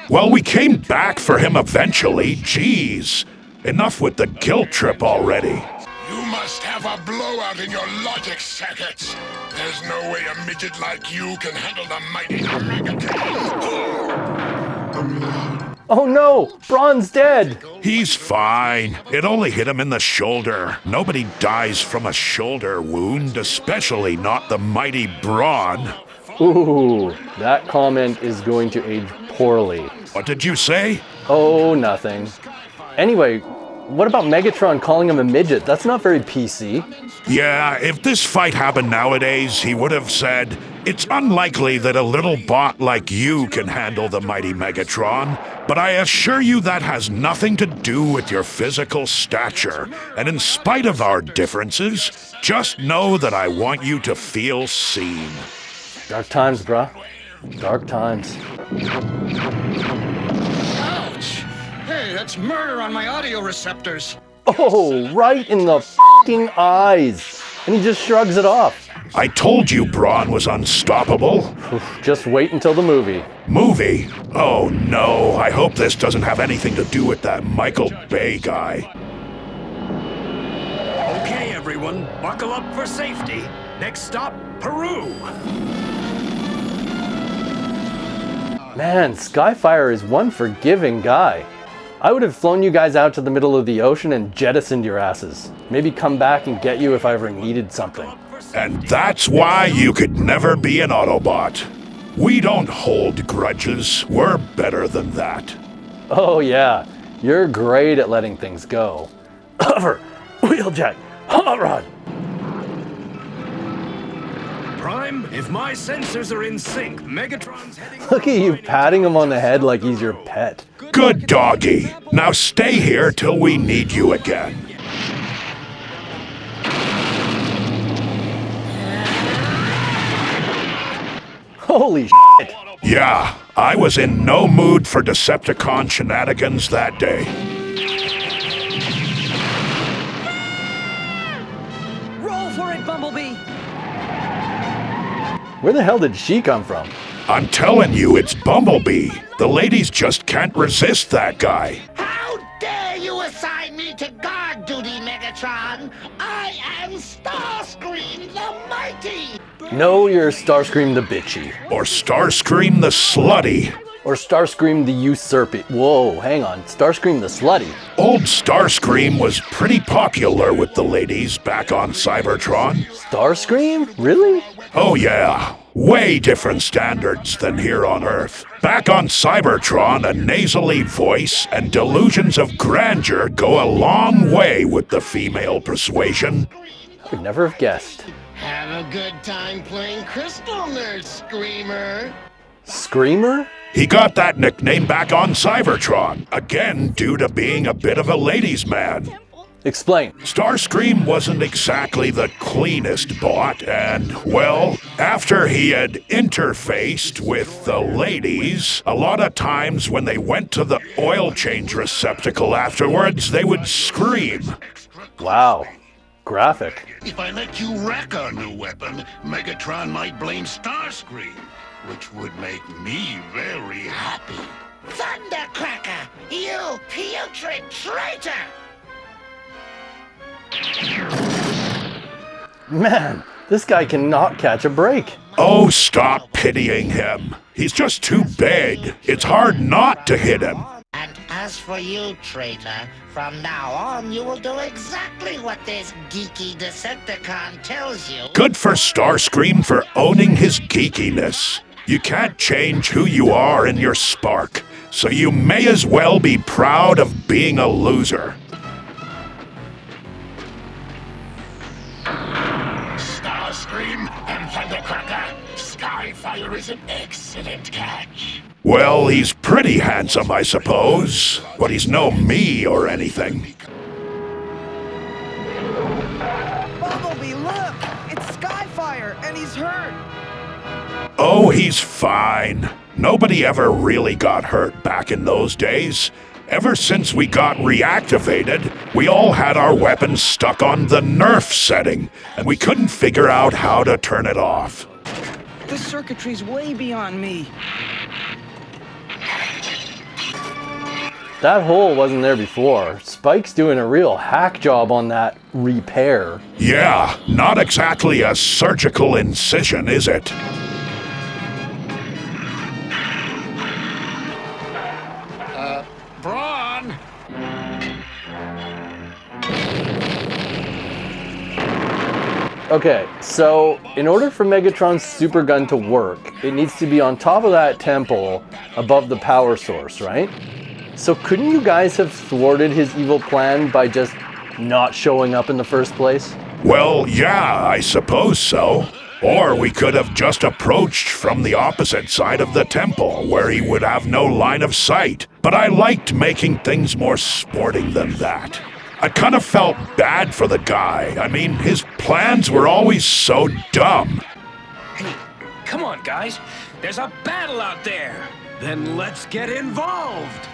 Well, we came back for him eventually. Jeez. Enough with the guilt trip already. You must have a blowout in your logic circuits. There's no way a midget like you can handle the mighty Megatron. Oh no! Brawn's dead! He's fine. It only hit him in the shoulder. Nobody dies from a shoulder wound, especially not the mighty Brawn. Ooh, that comment is going to age poorly. What did you say? Oh, nothing. Anyway, what about Megatron calling him a midget? That's not very PC. Yeah, if this fight happened nowadays, he would have said, "It's unlikely that a little bot like you can handle the mighty Megatron, but I assure you that has nothing to do with your physical stature, and in spite of our differences, just know that I want you to feel seen." Dark times, bruh. Dark times. Ouch! Hey, that's murder on my audio receptors. Oh, right in the f***ing eyes. And he just shrugs it off. I told you Brawn was unstoppable. Just wait until the movie. Movie? Oh no, I hope this doesn't have anything to do with that Michael Bay guy. Okay, everyone, buckle up for safety. Next stop, Peru. Man, Skyfire is one forgiving guy. I would have flown you guys out to the middle of the ocean and jettisoned your asses. Maybe come back and get you if I ever needed something. And that's why you could never be an Autobot. We don't hold grudges. We're better than that. Oh yeah, you're great at letting things go. Hover, Wheeljack, hot rod. Prime, if my sensors are in sync, Megatron's heading... Look at you patting him on the head like he's your pet. Good doggy. Now stay here till we need you again. Holy shit. Yeah, I was in no mood for Decepticon shenanigans that day. Roll for it, Bumblebee! Where the hell did she come from? I'm telling you, it's Bumblebee. The ladies just can't resist that guy. How dare you assign me to guard duty, Megatron? I am Starscream the Mighty! No, you're Starscream the bitchy. Or Starscream the slutty. Or Starscream the usurping. Whoa, hang on. Starscream the slutty. Old Starscream was pretty popular with the ladies back on Cybertron. Starscream? Really? Oh yeah. Way different standards than here on Earth. Back on Cybertron, a nasally voice and delusions of grandeur go a long way with the female persuasion. Could never have guessed. Have a good time playing Crystal, Nerd Screamer. Screamer? He got that nickname back on Cybertron, again due to being a bit of a ladies' man. Explain. Starscream wasn't exactly the cleanest bot, and, well, after he had interfaced with the ladies, a lot of times when they went to the oil change receptacle afterwards, they would scream. Wow. Graphic. If I let you wreck our new weapon, Megatron might blame Starscream, which would make me very happy. Thundercracker! You putrid traitor! Man, this guy cannot catch a break. Oh, stop pitying him. He's just too big. It's hard not to hit him. And as for you, traitor, from now on you will do exactly what this geeky Decepticon tells you. Good for Starscream for owning his geekiness. You can't change who you are in your spark. so you may as well be proud of being a loser. Starscream and Thundercracker, Skyfire is an excellent catch. Well, he's pretty handsome, I suppose, but he's no me or anything. Bumblebee, look! It's Skyfire, and he's hurt! Oh, he's fine. Nobody ever really got hurt back in those days. Ever since we got reactivated, we all had our weapons stuck on the Nerf setting, and we couldn't figure out how to turn it off. This circuitry's way beyond me. That hole wasn't there before. Spike's doing a real hack job on that repair. Yeah, not exactly a surgical incision, is it? Brawn! Okay, so in order for Megatron's super gun to work, it needs to be on top of that temple above the power source, right? So couldn't you guys have thwarted his evil plan by just not showing up in the first place? Well, yeah, I suppose so. Or we could have just approached from the opposite side of the temple, where he would have no line of sight. But I liked making things more sporting than that. I kind of felt bad for the guy. I mean, his plans were always so dumb. Hey, come on, guys. There's a battle out there. Then let's get involved.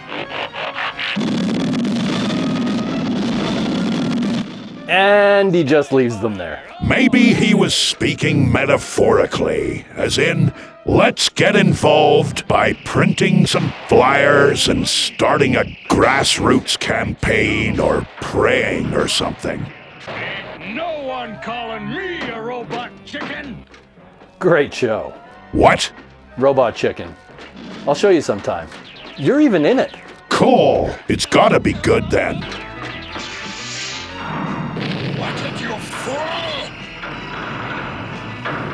And he just leaves them there. Maybe he was speaking metaphorically, as in, let's get involved by printing some flyers and starting a grassroots campaign or praying or something. No one calling me a robot chicken. Great show. What? Robot Chicken. I'll show you sometime. You're even in it. Cool. It's gotta be good then.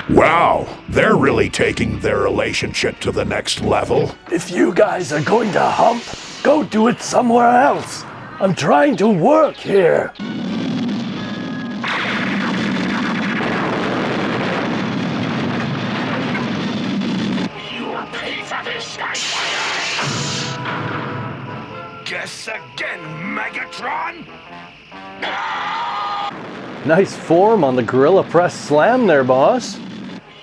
Wow, they're really taking their relationship to the next level. If you guys are going to hump, go do it somewhere else. I'm trying to work here. You'll pay for this, Skyfire! Guess again, Megatron? Nice form on the Gorilla Press Slam there, boss.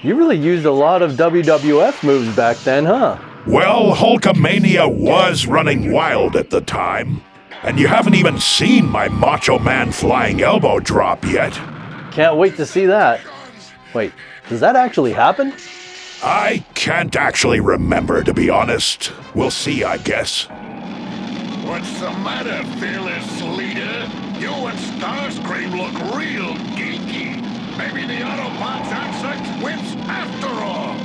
You really used a lot of WWF moves back then, huh? Well, Hulkamania was running wild at the time. And you haven't even seen my Macho Man flying elbow drop yet. Can't wait to see that. Wait, does that actually happen? I can't actually remember, to be honest. We'll see, I guess. What's the matter, fearless leader? You and Starscream look real geeky. Maybe the Autobots have such wits after all.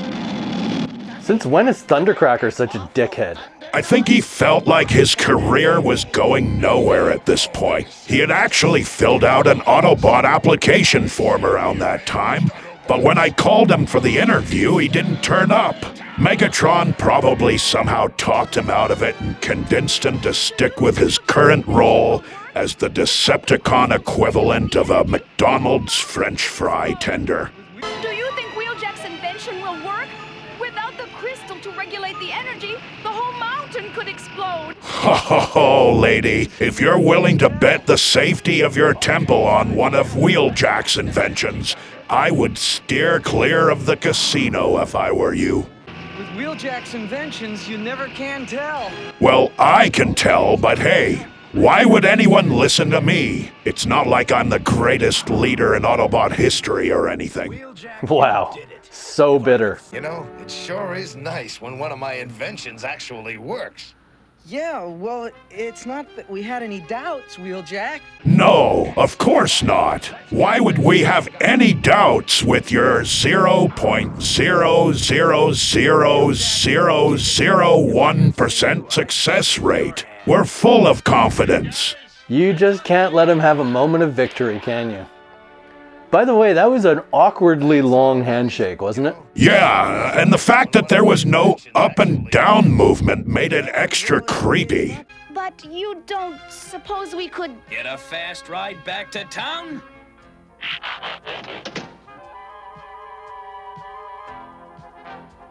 Since when is Thundercracker such a dickhead? I think he felt like his career was going nowhere at this point. He had actually filled out an Autobot application form around that time, but when I called him for the interview, he didn't turn up. Megatron probably somehow talked him out of it and convinced him to stick with his current role as the Decepticon equivalent of a McDonald's French fry tender. Do you think Wheeljack's invention will work? Without the crystal to regulate the energy, the whole mountain could explode. Ho ho ho, lady. If you're willing to bet the safety of your temple on one of Wheeljack's inventions, I would steer clear of the casino if I were you. With Wheeljack's inventions, you never can tell. Well, I can tell, but hey, why would anyone listen to me? It's not like I'm the greatest leader in Autobot history or anything. Wow, so bitter. You know, it sure is nice when one of my inventions actually works. Yeah, well, it's not that we had any doubts, Wheeljack. No, of course not. Why would we have any doubts with your 0.0000001% success rate? We're full of confidence. You just can't let him have a moment of victory, can you? By the way, that was an awkwardly long handshake, wasn't it? Yeah, and the fact that there was no up and down movement made it extra creepy. But you don't suppose we could... Get a fast ride back to town?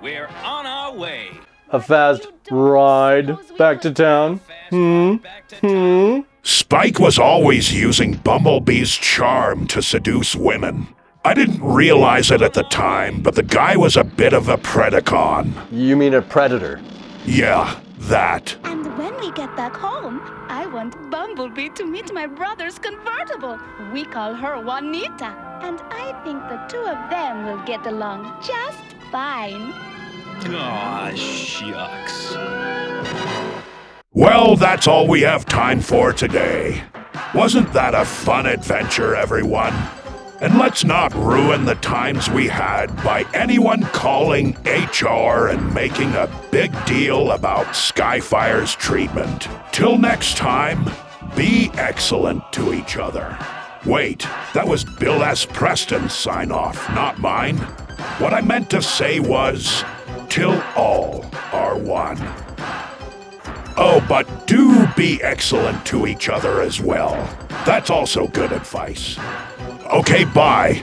We're on our way. A fast ride back to town? Spike was always using Bumblebee's charm to seduce women. I didn't realize it at the time, but the guy was a bit of a Predacon. You mean a predator? Yeah, that. And when we get back home, I want Bumblebee to meet my brother's convertible. We call her Juanita. And I think the two of them will get along just fine. Aw, shucks. Well, that's all we have time for today. Wasn't that a fun adventure, everyone? And let's not ruin the times we had by anyone calling HR and making a big deal about Skyfire's treatment. Till next time, be excellent to each other. Wait, that was Bill S. Preston's sign-off, not mine. What I meant to say was, till all are one. Oh, but do be excellent to each other as well. That's also good advice. Okay, bye.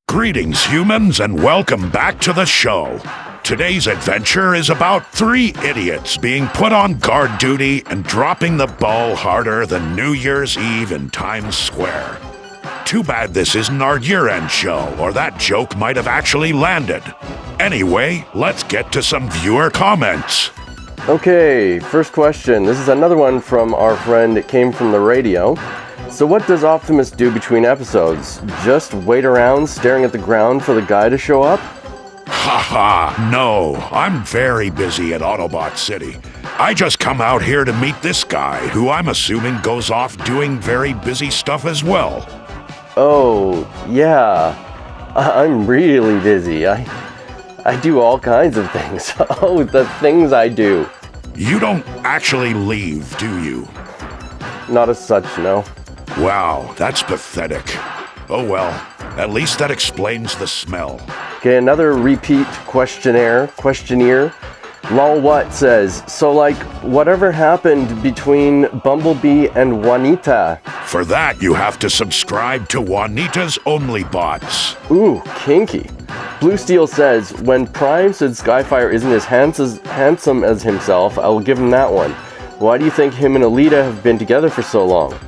Greetings, humans, and welcome back to the show. Today's adventure is about 3 idiots being put on guard duty and dropping the ball harder than New Year's Eve in Times Square. Too bad this isn't our year-end show, or that joke might have actually landed. Anyway, let's get to some viewer comments. Okay, first question. This is another one from our friend that came from the radio. So what does Optimus do between episodes? Just wait around staring at the ground for the guy to show up? Haha, no. I'm very busy at Autobot City. I just come out here to meet this guy, who I'm assuming goes off doing very busy stuff as well. Oh, yeah. I'm really busy. I do all kinds of things. Oh, the things I do. You don't actually leave, do you? Not as such, no. Wow, that's pathetic. Oh well, at least that explains the smell. Okay, another repeat questionnaire. Lol What says, so like, whatever happened between Bumblebee and Juanita? For that, you have to subscribe to Juanita's Only Bots. Ooh, kinky. Blue Steel says, when Prime said Skyfire isn't as handsome as himself, I will give him that one. Why do you think him and Alita have been together for so long?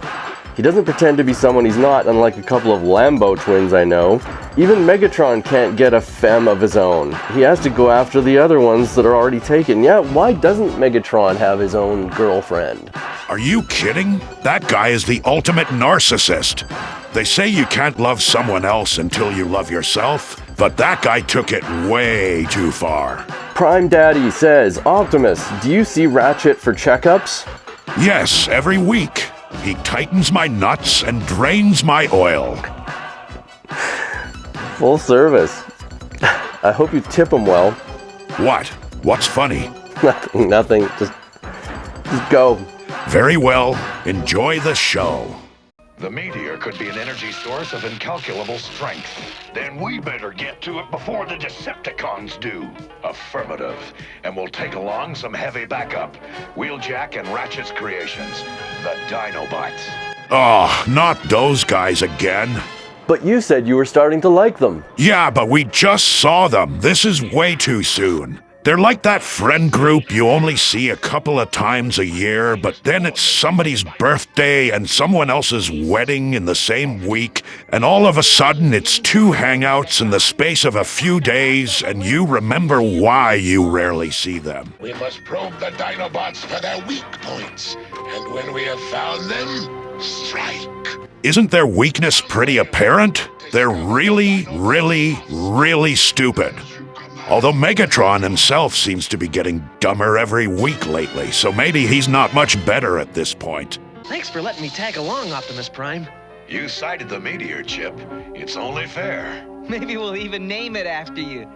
He doesn't pretend to be someone he's not, unlike a couple of Lambo twins I know. Even Megatron can't get a femme of his own. He has to go after the other ones that are already taken. Yeah, why doesn't Megatron have his own girlfriend? Are you kidding? That guy is the ultimate narcissist. They say you can't love someone else until you love yourself, but that guy took it way too far. Prime Daddy says, Optimus, do you see Ratchet for checkups? Yes, every week. He tightens my nuts and drains my oil. Full service. I hope you tip him well. What? What's funny? Nothing. Just go. Very well. Enjoy the show. The meteor could be an energy source of incalculable strength. Then we better get to it before the Decepticons do. Affirmative. And we'll take along some heavy backup. Wheeljack and Ratchet's creations, the Dinobots. Oh, not those guys again. But you said you were starting to like them. Yeah, but we just saw them. This is way too soon. They're like that friend group you only see a couple of times a year, but then it's somebody's birthday and someone else's wedding in the same week, and all of a sudden it's 2 hangouts in the space of a few days, and you remember why you rarely see them. We must probe the Dinobots for their weak points, and when we have found them, strike. Isn't their weakness pretty apparent? They're really, really, really stupid. Although Megatron himself seems to be getting dumber every week lately, so maybe he's not much better at this point. Thanks for letting me tag along, Optimus Prime. You sighted the meteor, Chip. It's only fair. Maybe we'll even name it after you.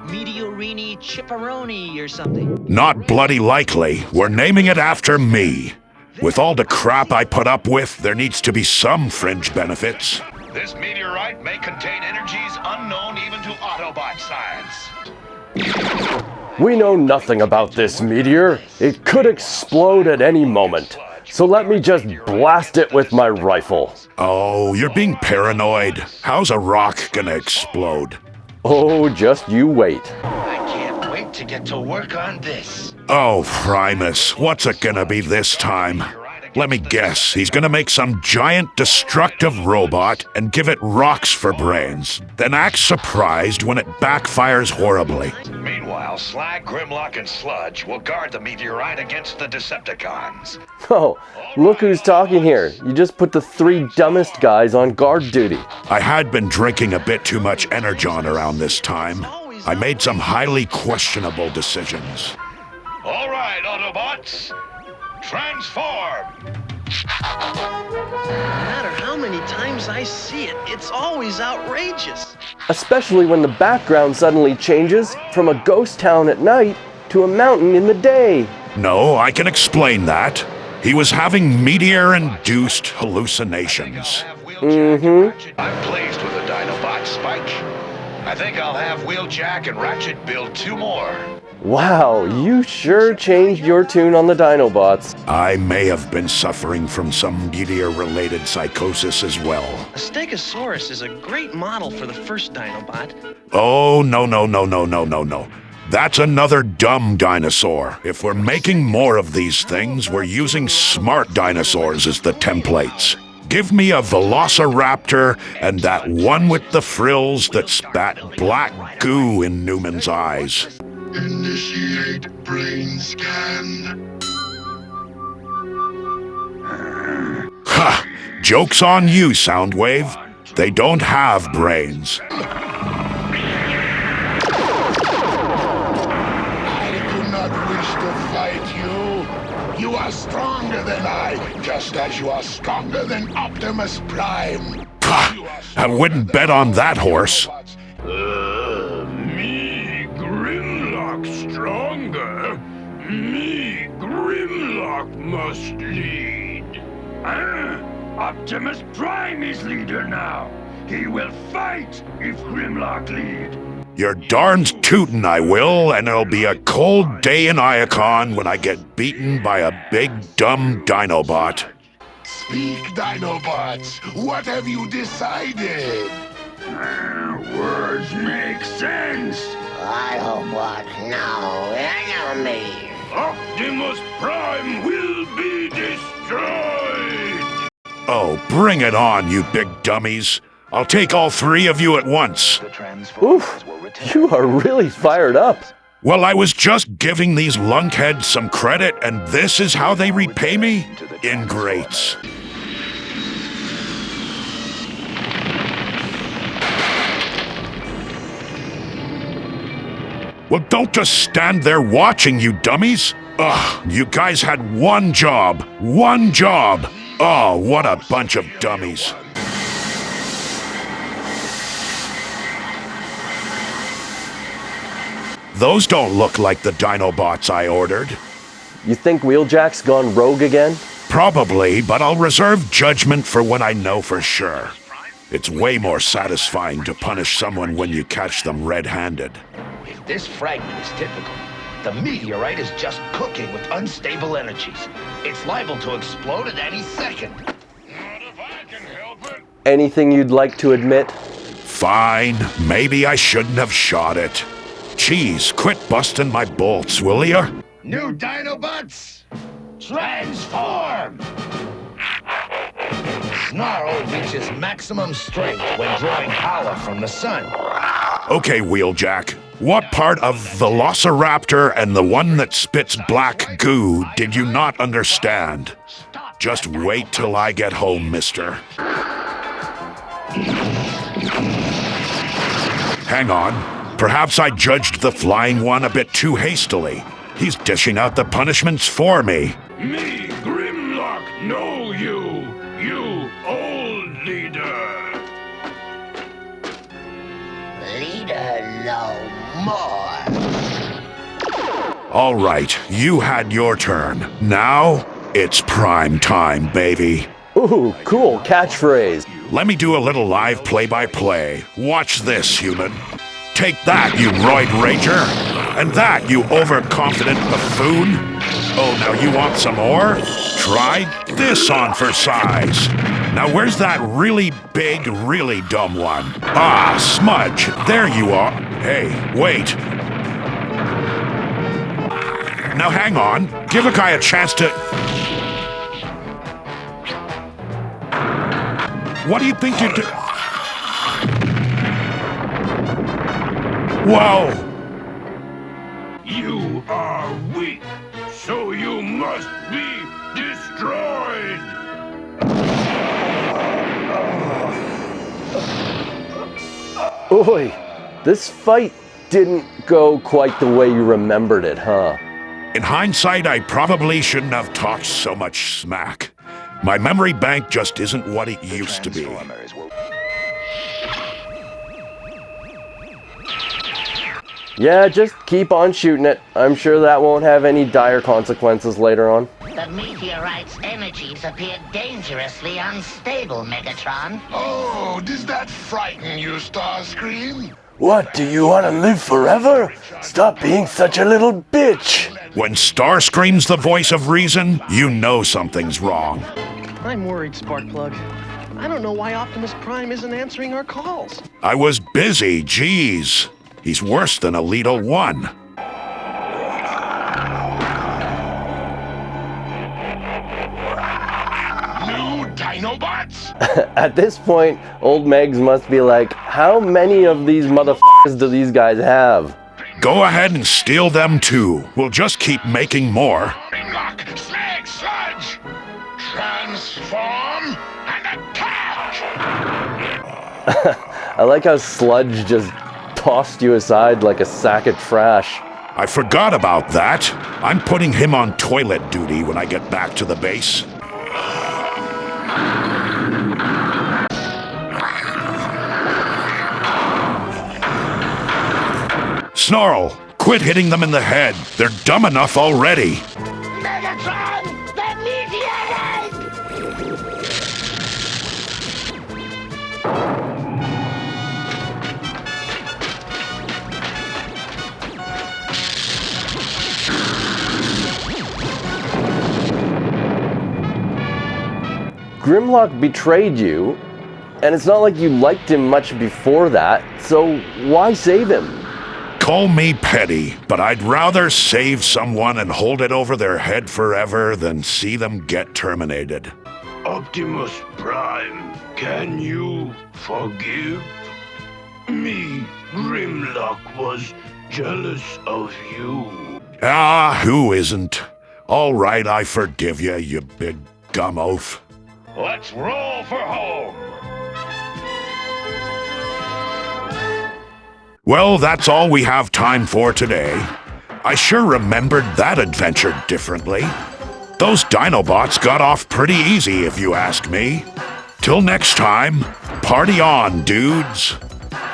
Meteorini Chipperoni or something. Not bloody likely. We're naming it after me. With all the crap I put up with, there needs to be some fringe benefits. This meteorite may contain energies unknown even to Autobot science. We know nothing about this meteor. It could explode at any moment. So let me just blast it with my rifle. Oh, you're being paranoid. How's a rock gonna explode? Oh, just you wait. I can't wait to get to work on this. Oh, Primus, what's it gonna be this time? Let me guess, he's gonna make some giant destructive robot and give it rocks for brains, then act surprised when it backfires horribly. Meanwhile, Slag, Grimlock, and Sludge will guard the meteorite against the Decepticons. Oh, look who's talking here. You just put the 3 dumbest guys on guard duty. I had been drinking a bit too much Energon around this time. I made some highly questionable decisions. All right, Autobots, transform! No matter how many times I see it, it's always outrageous. Especially when the background suddenly changes from a ghost town at night to a mountain in the day. No, I can explain that. He was having meteor-induced hallucinations. Mm-hmm. I'm pleased with the Dinobot, Spike. I think I'll have Wheeljack and Ratchet build 2 more. Wow, you sure changed your tune on the Dinobots. I may have been suffering from some meteor-related psychosis as well. A Stegosaurus is a great model for the first Dinobot. Oh, no. That's another dumb dinosaur. If we're making more of these things, we're using smart dinosaurs as the templates. Give me a Velociraptor and that one with the frills that spat black goo in Newman's eyes. Initiate brain scan. Ha! Joke's on you, Soundwave. They don't have brains. I do not wish to fight you. You are stronger than I, just as you are stronger than Optimus Prime. Ha! I wouldn't bet on that horse. Me, Grimlock, stronger. Me, Grimlock, must lead. Optimus Prime is leader now. He will fight if Grimlock lead. You're darned tootin' I will, and it'll be a cold day in Iacon when I get beaten by a big dumb Dinobot. Speak, Dinobots. What have you decided? Words make sense. Autobot no enemy. Optimus Prime will be destroyed. Oh, bring it on, you big dummies. I'll take all 3 of you at once. Oof, you are really fired up. Well, I was just giving these lunkheads some credit, and this is how they repay me? Ingrates. Well, don't just stand there watching, you dummies. Ugh, you guys had one job. One job. Oh, what a bunch of dummies. Those don't look like the Dinobots I ordered. You think Wheeljack's gone rogue again? Probably, but I'll reserve judgment for when I know for sure. It's way more satisfying to punish someone when you catch them red-handed. If this fragment is typical, the meteorite is just cooking with unstable energies. It's liable to explode at any second. Anything you'd like to admit? Fine, maybe I shouldn't have shot it. Jeez, quit busting my bolts, will ya? New Dinobots, transform! Snarl reaches maximum strength when drawing power from the sun. Okay, Wheeljack. What part of Velociraptor and the one that spits black goo did you not understand? Just wait till I get home, mister. Hang on. Perhaps I judged the flying one a bit too hastily. He's dishing out the punishments for me. Me, Grimlock, know you. You, old leader. Leader no more. All right, you had your turn. Now, it's prime time, baby. Ooh, cool catchphrase. Let me do a little live play-by-play. Watch this, human. Take that, you roid rager. And that, you overconfident buffoon. Oh, now you want some more? Try this on for size. Now where's that really big, really dumb one? Ah, Smudge, there you are. Hey, wait. Now hang on. Give a guy a chance to... What do you think you're doing? Whoa! You are weak, so you must be destroyed! Oi, this fight didn't go quite the way you remembered it, huh? In hindsight, I probably shouldn't have talked so much smack. My memory bank just isn't what it used to be. Yeah, just keep on shooting it. I'm sure that won't have any dire consequences later on. The meteorite's energies appear dangerously unstable, Megatron. Oh, does that frighten you, Starscream? What, do you want to live forever? Stop being such a little bitch. When Starscream's the voice of reason, you know something's wrong. I'm worried, Sparkplug. I don't know why Optimus Prime isn't answering our calls. I was busy, jeez. He's worse than a Lidl 1. New Dinobots? At this point, old Megs must be like, how many of these motherfuckers do these guys have? Go ahead and steal them too. We'll just keep making more. Lock, slag, sludge! Transform and attack! I like how Sludge just tossed you aside like a sack of trash. I forgot about that. I'm putting him on toilet duty when I get back to the base. Snarl, quit hitting them in the head. They're dumb enough already. Megatron, the meteorite! Grimlock betrayed you, and it's not like you liked him much before that, so why save him? Call me petty, but I'd rather save someone and hold it over their head forever than see them get terminated. Optimus Prime, can you forgive? Me, Grimlock, was jealous of you. Ah, who isn't? All right, I forgive you, you big gum oaf. Let's roll for home! Well, that's all we have time for today. I sure remembered that adventure differently. Those Dinobots got off pretty easy, if you ask me. Till next time, party on, dudes.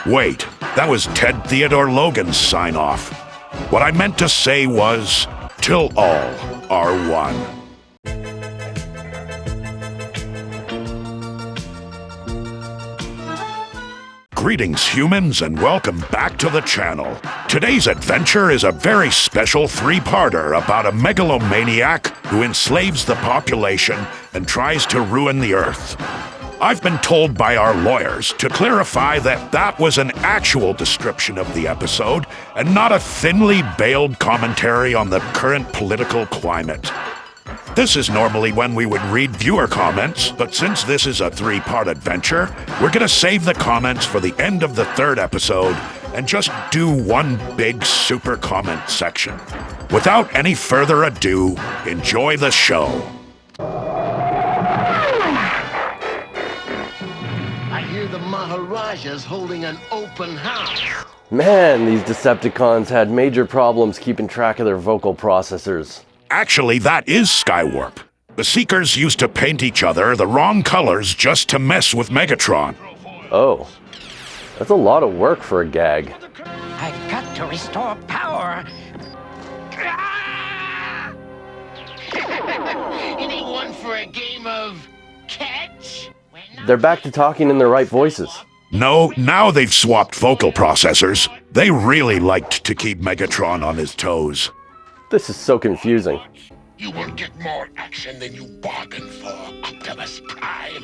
Wait, that was Ted Theodore Logan's sign-off. What I meant to say was, till all are one. Greetings, humans, and welcome back to the channel. Today's adventure is a very special three-parter about a megalomaniac who enslaves the population and tries to ruin the Earth. I've been told by our lawyers to clarify that that was an actual description of the episode and not a thinly veiled commentary on the current political climate. This is normally when we would read viewer comments, but since this is a three-part adventure, we're gonna save the comments for the end of the third episode and just do one big super comment section. Without any further ado, enjoy the show. I hear the Maharaja's holding an open house. Man, these Decepticons had major problems keeping track of their vocal processors. Actually, that is Skywarp. The Seekers used to paint each other the wrong colors just to mess with Megatron. Oh, that's a lot of work for a gag. I've got to restore power. Anyone for a game of catch? They're back to talking in their right voices. No, now they've swapped vocal processors. They really liked to keep Megatron on his toes. This is so confusing. You will get more action than you bargained for, Optimus Prime.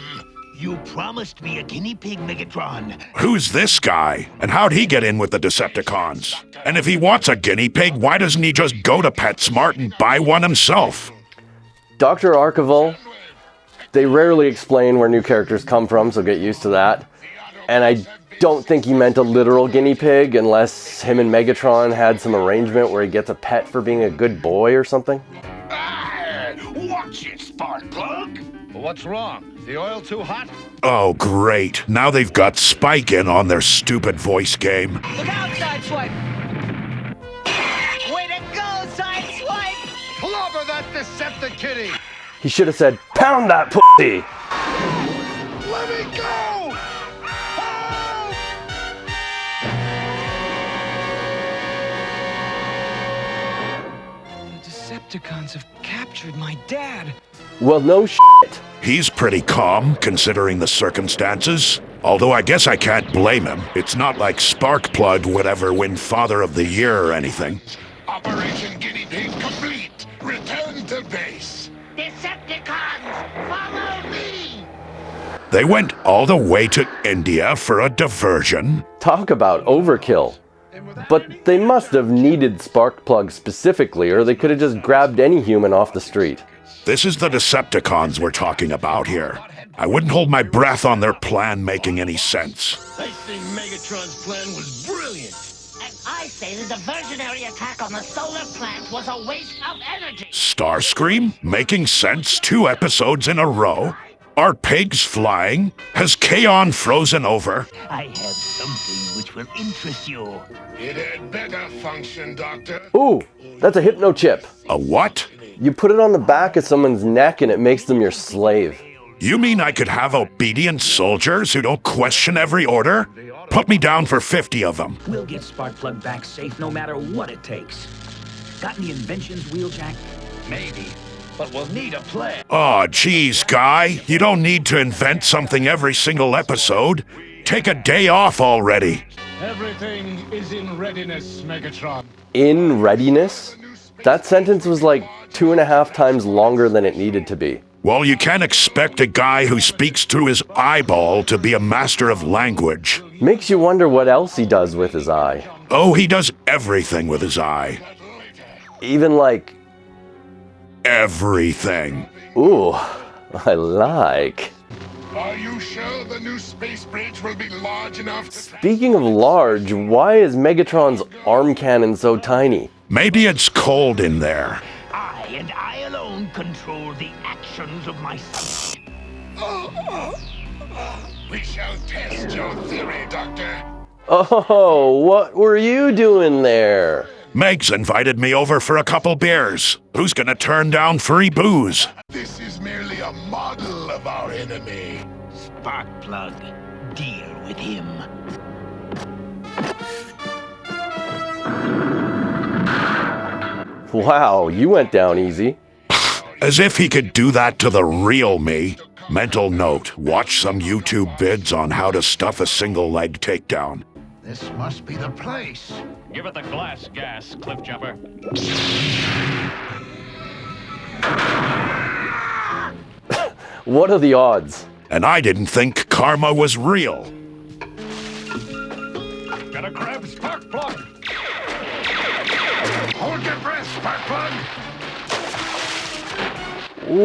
You promised me a guinea pig, Megatron. Who's this guy? And how'd he get in with the Decepticons? And if he wants a guinea pig, why doesn't he just go to PetSmart and buy one himself? Dr. Archival, they rarely explain where new characters come from, so get used to that. And I don't think he meant a literal guinea pig unless him and Megatron had some arrangement where he gets a pet for being a good boy or something. Watch it, Sparkplug! What's wrong? Is the oil too hot? Oh, great. Now they've got Spike in on their stupid voice game. Look out, Sideswipe! Way to go, Sideswipe! Clobber that Decepticon! He should have said, "Pound that pussy!" Let me go! The Decepticons have captured my dad. Well, no shit. He's pretty calm, considering the circumstances. Although I guess I can't blame him. It's not like Sparkplug would ever win Father of the Year or anything. Operation Guinea Pig complete. Return to base. Decepticons, follow me! They went all the way to India for a diversion. Talk about overkill. But they must have needed Sparkplug specifically, or they could have just grabbed any human off the street. This is the Decepticons we're talking about here. I wouldn't hold my breath on their plan making any sense. I think Megatron's plan was brilliant. And I say the diversionary attack on the solar plant was a waste of energy. Starscream? Making sense 2 episodes in a row? Are pigs flying? Has Kaon frozen over? I have something which will interest you. It had better function, Doctor. Ooh, that's a hypno chip. A what? You put it on the back of someone's neck and it makes them your slave. You mean I could have obedient soldiers who don't question every order? Put me down for 50 of them. We'll get Sparkplug back safe no matter what it takes. Got any inventions, Wheeljack? Maybe, but we'll need a plan. Aw, geez, Guy. You don't need to invent something every single episode. Take a day off already. Everything is in readiness, Megatron. In readiness? That sentence was like 2.5 times longer than it needed to be. Well, you can't expect a guy who speaks through his eyeball to be a master of language. Makes you wonder what else he does with his eye. Oh, he does everything with his eye. Even like... everything. Ooh, I like. Are you sure the new space bridge will be large enough to... Speaking of large, why is Megatron's arm cannon so tiny? Maybe it's cold in there. I and I alone control the actions of my son. We shall test your theory, Doctor. Oh, what were you doing there? Meg's invited me over for a couple beers. Who's gonna turn down free booze? This is merely a model of our enemy. Sparkplug, deal with him. Wow, you went down easy. As if he could do that to the real me. Mental note, watch some YouTube vids on how to stuff a single leg takedown. This must be the place. Give it the glass gas, Cliffjumper. What are the odds? And I didn't think karma was real. Gotta grab Sparkplug! Hold your breath, Sparkplug!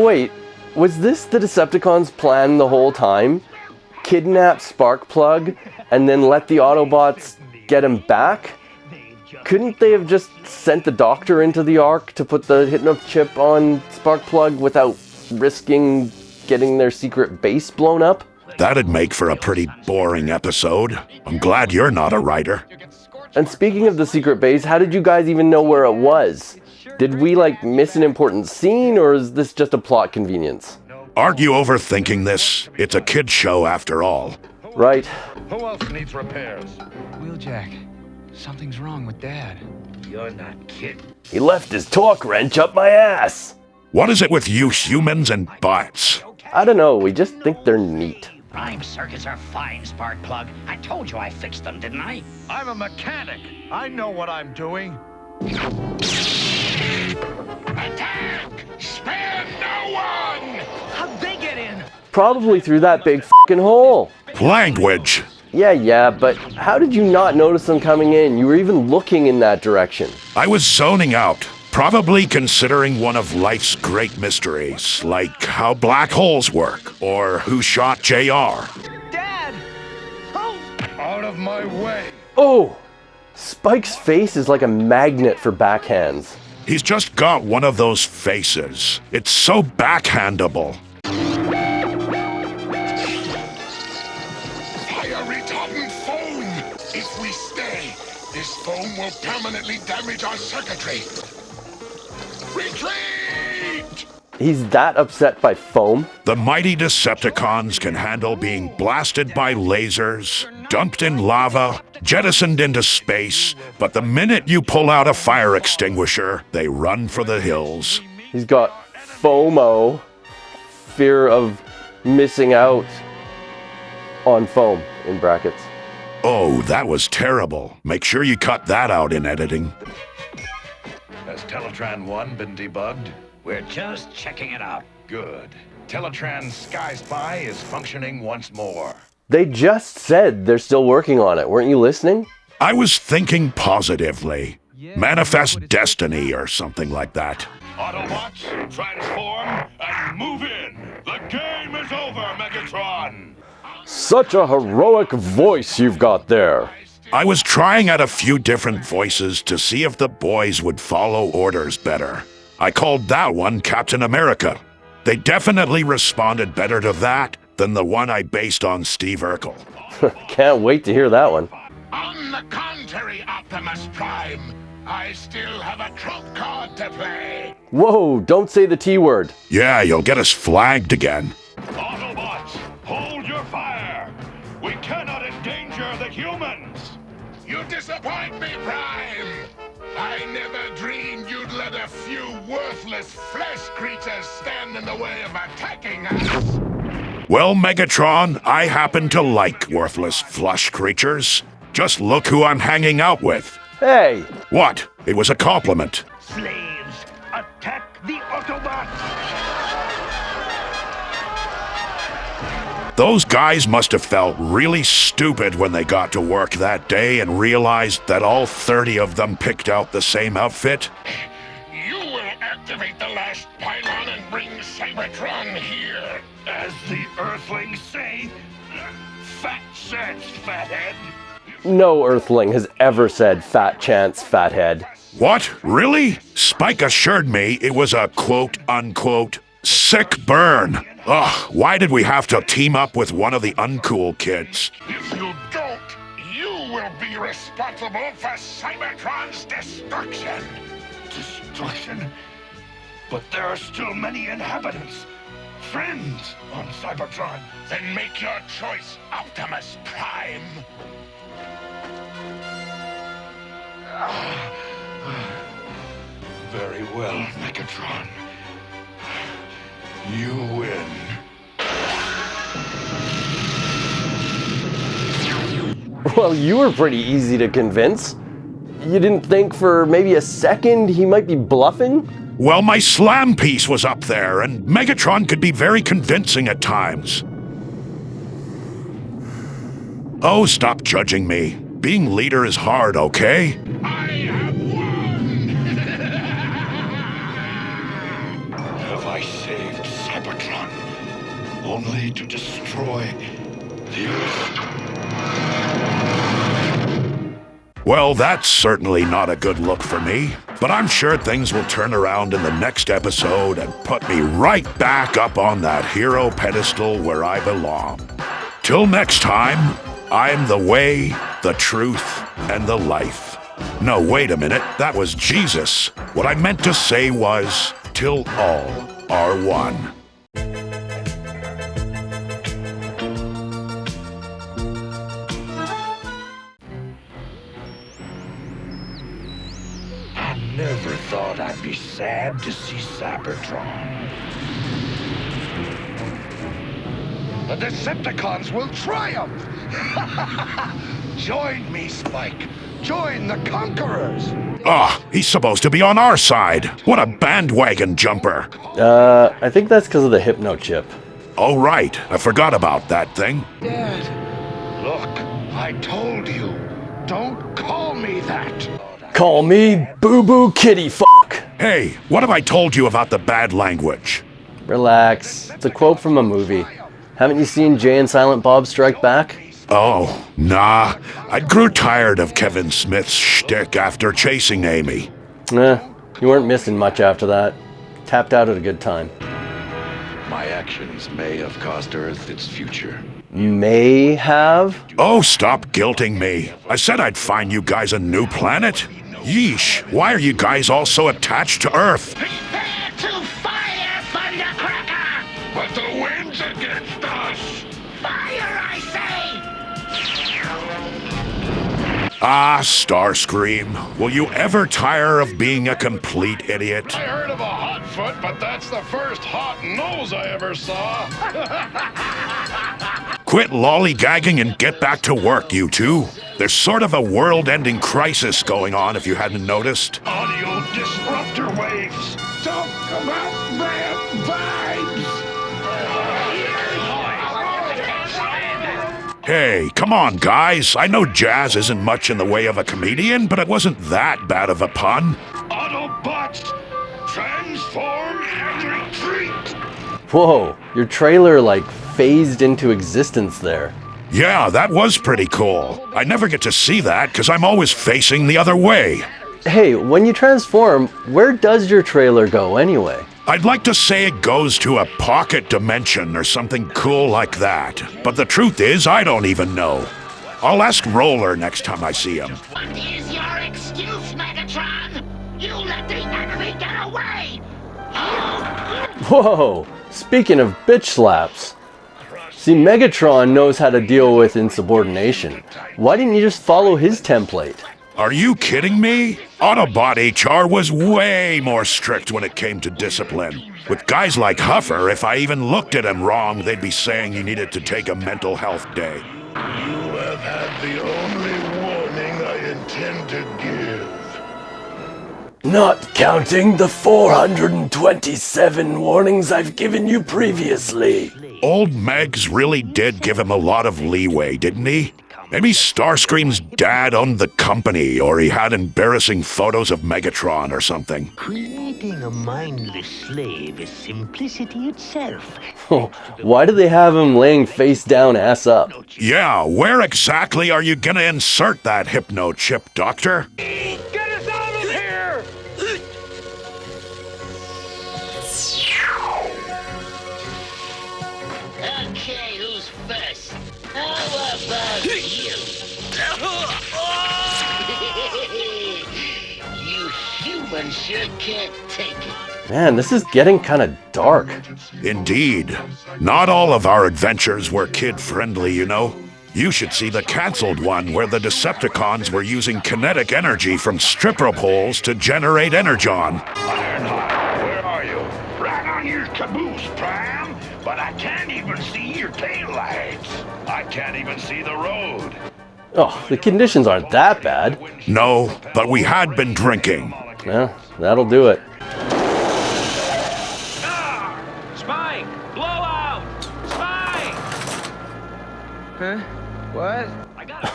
Wait, was this the Decepticons' plan the whole time? Kidnap Sparkplug and then let the Autobots get him back? Couldn't they have just sent the Doctor into the Ark to put the hypno chip on Sparkplug without risking getting their secret base blown up? That'd make for a pretty boring episode. I'm glad you're not a writer. And speaking of the secret base, how did you guys even know where it was? Did we, miss an important scene, or is this just a plot convenience? Aren't you overthinking this? It's a kid's show after all. Right. Who else needs repairs? Wheeljack, something's wrong with Dad. You're not kidding. He left his torque wrench up my ass! What is it with you humans and bots? I don't know, we just think they're neat. Prime circuits are fine, Sparkplug. I told you I fixed them, didn't I? I'm a mechanic. I know what I'm doing. Attack! Spare no one! How'd they get in? Probably through that big f***ing hole. Language! Yeah, but how did you not notice them coming in? You were even looking in that direction. I was zoning out, probably considering one of life's great mysteries, like how black holes work, or who shot JR. Dad! Oh! Out of my way! Oh! Spike's face is like a magnet for backhands. He's just got one of those faces. It's so backhandable. Fire-retardant foam! If we stay, this foam will permanently damage our circuitry. Retreat! He's that upset by foam? The mighty Decepticons can handle being blasted by lasers, dumped in lava, jettisoned into space, but the minute you pull out a fire extinguisher, they run for the hills. He's got FOMO, fear of missing out on foam, in brackets. Oh, that was terrible. Make sure you cut that out in editing. Has Teletran 1 been debugged? We're just checking it out. Good. Teletran's Sky Spy is functioning once more. They just said they're still working on it. Weren't you listening? I was thinking positively. Manifest destiny or something like that. Autobots, transform and move in. The game is over, Megatron. Such a heroic voice you've got there. I was trying out a few different voices to see if the boys would follow orders better. I called that one Captain America. They definitely responded better to that than the one I based on Steve Urkel. Can't wait to hear that one. On the contrary, Optimus Prime, I still have a trump card to play. Whoa, don't say the T word. Yeah, you'll get us flagged again. Autobots, hold your fire. We cannot endanger the humans. You disappoint me, Prime. I never dreamed you'd let a few worthless flesh creatures stand in the way of attacking us. Well, Megatron, I happen to like worthless flesh creatures. Just look who I'm hanging out with. Hey! What? It was a compliment. Slaves, attack the Autobots! Those guys must have felt really stupid when they got to work that day and realized that all 30 of them picked out the same outfit. You will activate the last pylon and bring Cybertron here. As the Earthlings say, fat chance, fathead. No Earthling has ever said fat chance, fathead. What? Really? Spike assured me it was a quote-unquote sick burn. Ugh, why did we have to team up with one of the uncool kids? If you don't, you will be responsible for Cybertron's destruction. Destruction? But there are still many inhabitants, friends on Cybertron. Then make your choice, Optimus Prime. Very well, Megatron. You win. Well, you were pretty easy to convince. You didn't think for maybe a second he might be bluffing? Well, my slam piece was up there, and Megatron could be very convincing at times. Oh, stop judging me. Being leader is hard, okay? I have won! Have I saved Cybertron only to destroy the Earth? Well, that's certainly not a good look for me, but I'm sure things will turn around in the next episode and put me right back up on that hero pedestal where I belong. Till next time, I'm the way, the truth, and the life. No, wait a minute, that was Jesus. What I meant to say was, till all are one. Never thought I'd be be sad to see Cybertron. The Decepticons will triumph! Join me, Spike. Join the conquerors! He's supposed to be on our side. What a bandwagon jumper. I think that's because of the hypno chip. Oh, right. I forgot about that thing. Dad, look, I told you. Don't call me that. Call me boo-boo kitty fuck. Hey, what have I told you about the bad language? Relax. It's a quote from a movie. Haven't you seen Jay and Silent Bob Strike Back? Oh, nah. I grew tired of Kevin Smith's shtick after chasing Amy. You weren't missing much after that. Tapped out at a good time. My actions may have cost Earth its future. May have? Oh, stop guilting me. I said I'd find you guys a new planet. Yeesh, why are you guys all so attached to Earth? Prepare to fire, Thundercracker! But the wind's against us! Fire, I say! Ah, Starscream, will you ever tire of being a complete idiot? I heard of a hot foot, but that's the first hot nose I ever saw. Quit lollygagging and get back to work, you two. There's sort of a world-ending crisis going on, if you hadn't noticed. Audio disruptor waves. Talk about bad vibes. Hey, come on, guys. I know Jazz isn't much in the way of a comedian, but it wasn't that bad of a pun. Autobots, transform and retreat. Whoa, your trailer like phased into existence there. Yeah, that was pretty cool. I never get to see that because I'm always facing the other way. Hey, when you transform, where does your trailer go anyway? I'd like to say it goes to a pocket dimension or something cool like that. But the truth is, I don't even know. I'll ask Roller next time I see him. What is your excuse, Megatron? You let the enemy get away! Whoa, speaking of bitch slaps. See, Megatron knows how to deal with insubordination. Why didn't you just follow his template? Are you kidding me? Autobot HR was way more strict when it came to discipline. With guys like Huffer, if I even looked at him wrong, they'd be saying you needed to take a mental health day. You have had the only warning I intend to give. Not counting the 427 warnings I've given you previously. Old Megs really did give him a lot of leeway, didn't he? Maybe Starscream's dad owned the company, or he had embarrassing photos of Megatron or something. Creating a mindless slave is simplicity itself. Why do they have him laying face down, ass up? Yeah, where exactly are you gonna insert that hypno chip, Doctor? Get us out of here! Okay, who's first? How about you? You humans sure can't take it. Man, this is getting kind of dark. Indeed. Not all of our adventures were kid-friendly, you know. You should see the cancelled one where the Decepticons were using kinetic energy from stripper poles to generate energon. Ironheart, where are you? Right on your caboose, Prime. But I can't even see your taillights. I can't even see the road. Oh, the conditions aren't that bad. No, but we had been drinking. Yeah, that'll do it. Spike! Blowout! Spike! Huh? What?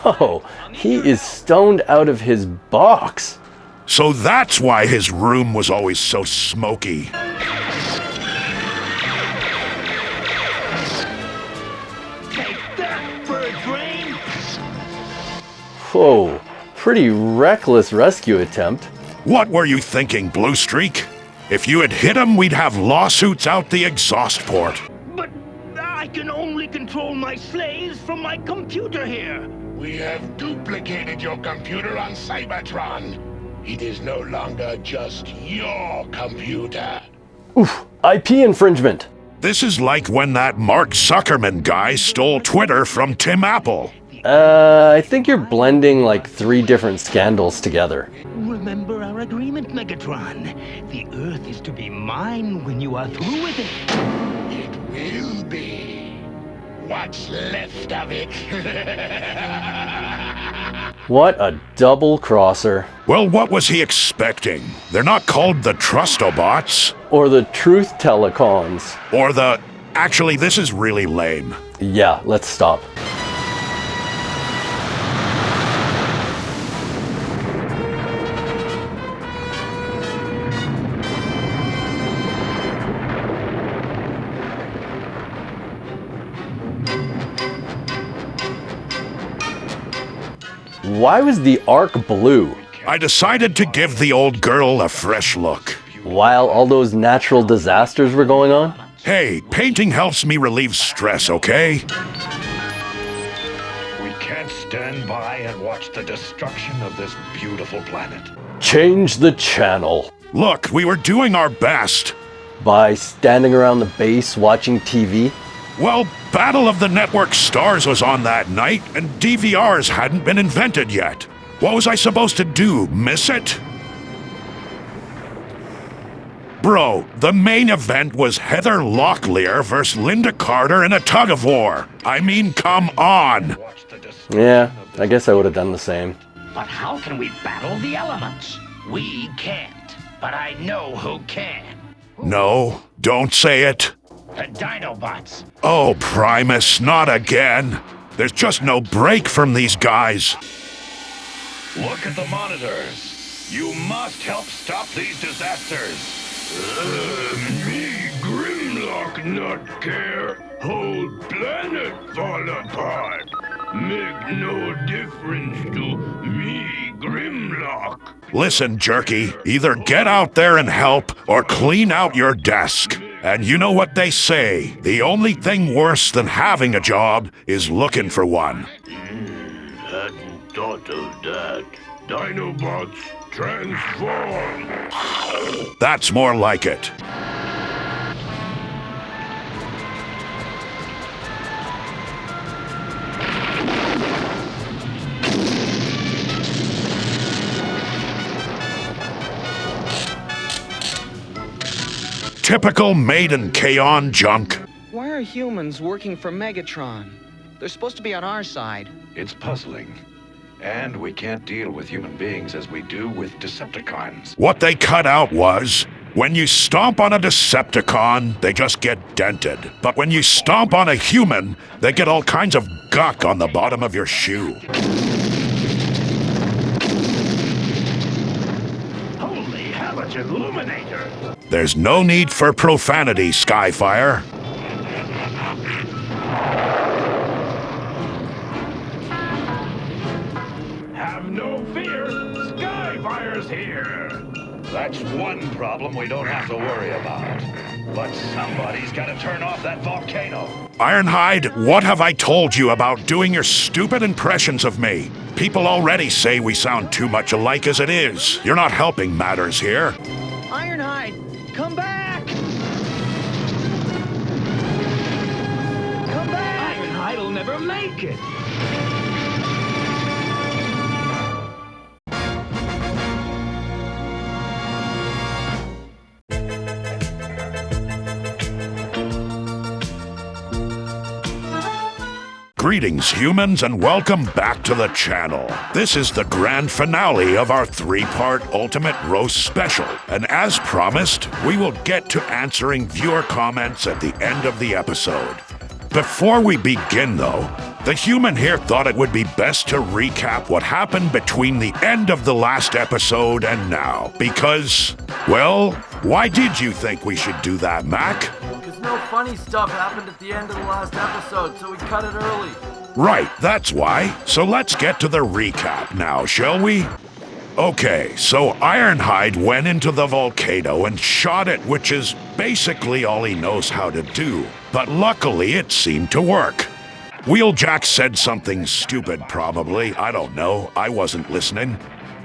Oh, he is stoned out of his box. So that's why his room was always so smoky. Whoa, pretty reckless rescue attempt. What were you thinking, Blue Streak? If you had hit him, we'd have lawsuits out the exhaust port. But I can only control my slaves from my computer here. We have duplicated your computer on Cybertron. It is no longer just your computer. Oof, IP infringement. This is like when that Mark Zuckerman guy stole Twitter from Tim Apple. I think you're blending like 3 different scandals together. Remember our agreement, Megatron. The Earth is to be mine when you are through with it. It will be. What's left of it. What a double crosser. Well, what was he expecting? They're not called the Trustobots. Or the Truth Telecons. Or the... Actually, this is really lame. Yeah, let's stop. Why was the arc blue? I decided to give the old girl a fresh look. While all those natural disasters were going on? Hey, painting helps me relieve stress, okay? We can't stand by and watch the destruction of this beautiful planet. Change the channel. Look, we were doing our best. By standing around the base watching TV? Well, Battle of the Network Stars was on that night, and DVRs hadn't been invented yet. What was I supposed to do, miss it? Bro, the main event was Heather Locklear versus Linda Carter in a tug-of-war. I mean, come on. Yeah, I guess I would have done the same. But how can we battle the elements? We can't, but I know who can. No, don't say it. The Dinobots. Oh, Primus, not again. There's just no break from these guys. Look at the monitors. You must help stop these disasters. Me, Grimlock, not care. Whole planet fall apart. Make no difference to me, Grimlock. Listen, Jerky, either get out there and help or clean out your desk. And you know what they say, the only thing worse than having a job is looking for one. Hadn't thought of that. Dinobots, transform! That's more like it. Typical Maiden Kaon junk. Why are humans working for Megatron? They're supposed to be on our side. It's puzzling. And we can't deal with human beings as we do with Decepticons. What they cut out was, when you stomp on a Decepticon, they just get dented. But when you stomp on a human, they get all kinds of guck on the bottom of your shoe. Holy hellish illuminator! There's no need for profanity, Skyfire. Have no fear, Skyfire's here! That's one problem we don't have to worry about. But somebody's got to turn off that volcano. Ironhide, what have I told you about doing your stupid impressions of me? People already say we sound too much alike as it is. You're not helping matters here. Ironhide, come back! Come back! Ironhide'll never make it! Greetings, humans, and welcome back to the channel. This is the grand finale of our 3-part Ultimate Roast Special, and as promised, we will get to answering viewer comments at the end of the episode. Before we begin, though, the human here thought it would be best to recap what happened between the end of the last episode and now, because, well, why did you think we should do that, Mac? Because no funny stuff happened at the end of the last episode, so we cut it early. Right, that's why. So let's get to the recap now, shall we? Okay, so Ironhide went into the volcano and shot it, which is basically all he knows how to do. But luckily, it seemed to work. Wheeljack said something stupid, probably. I don't know. I wasn't listening.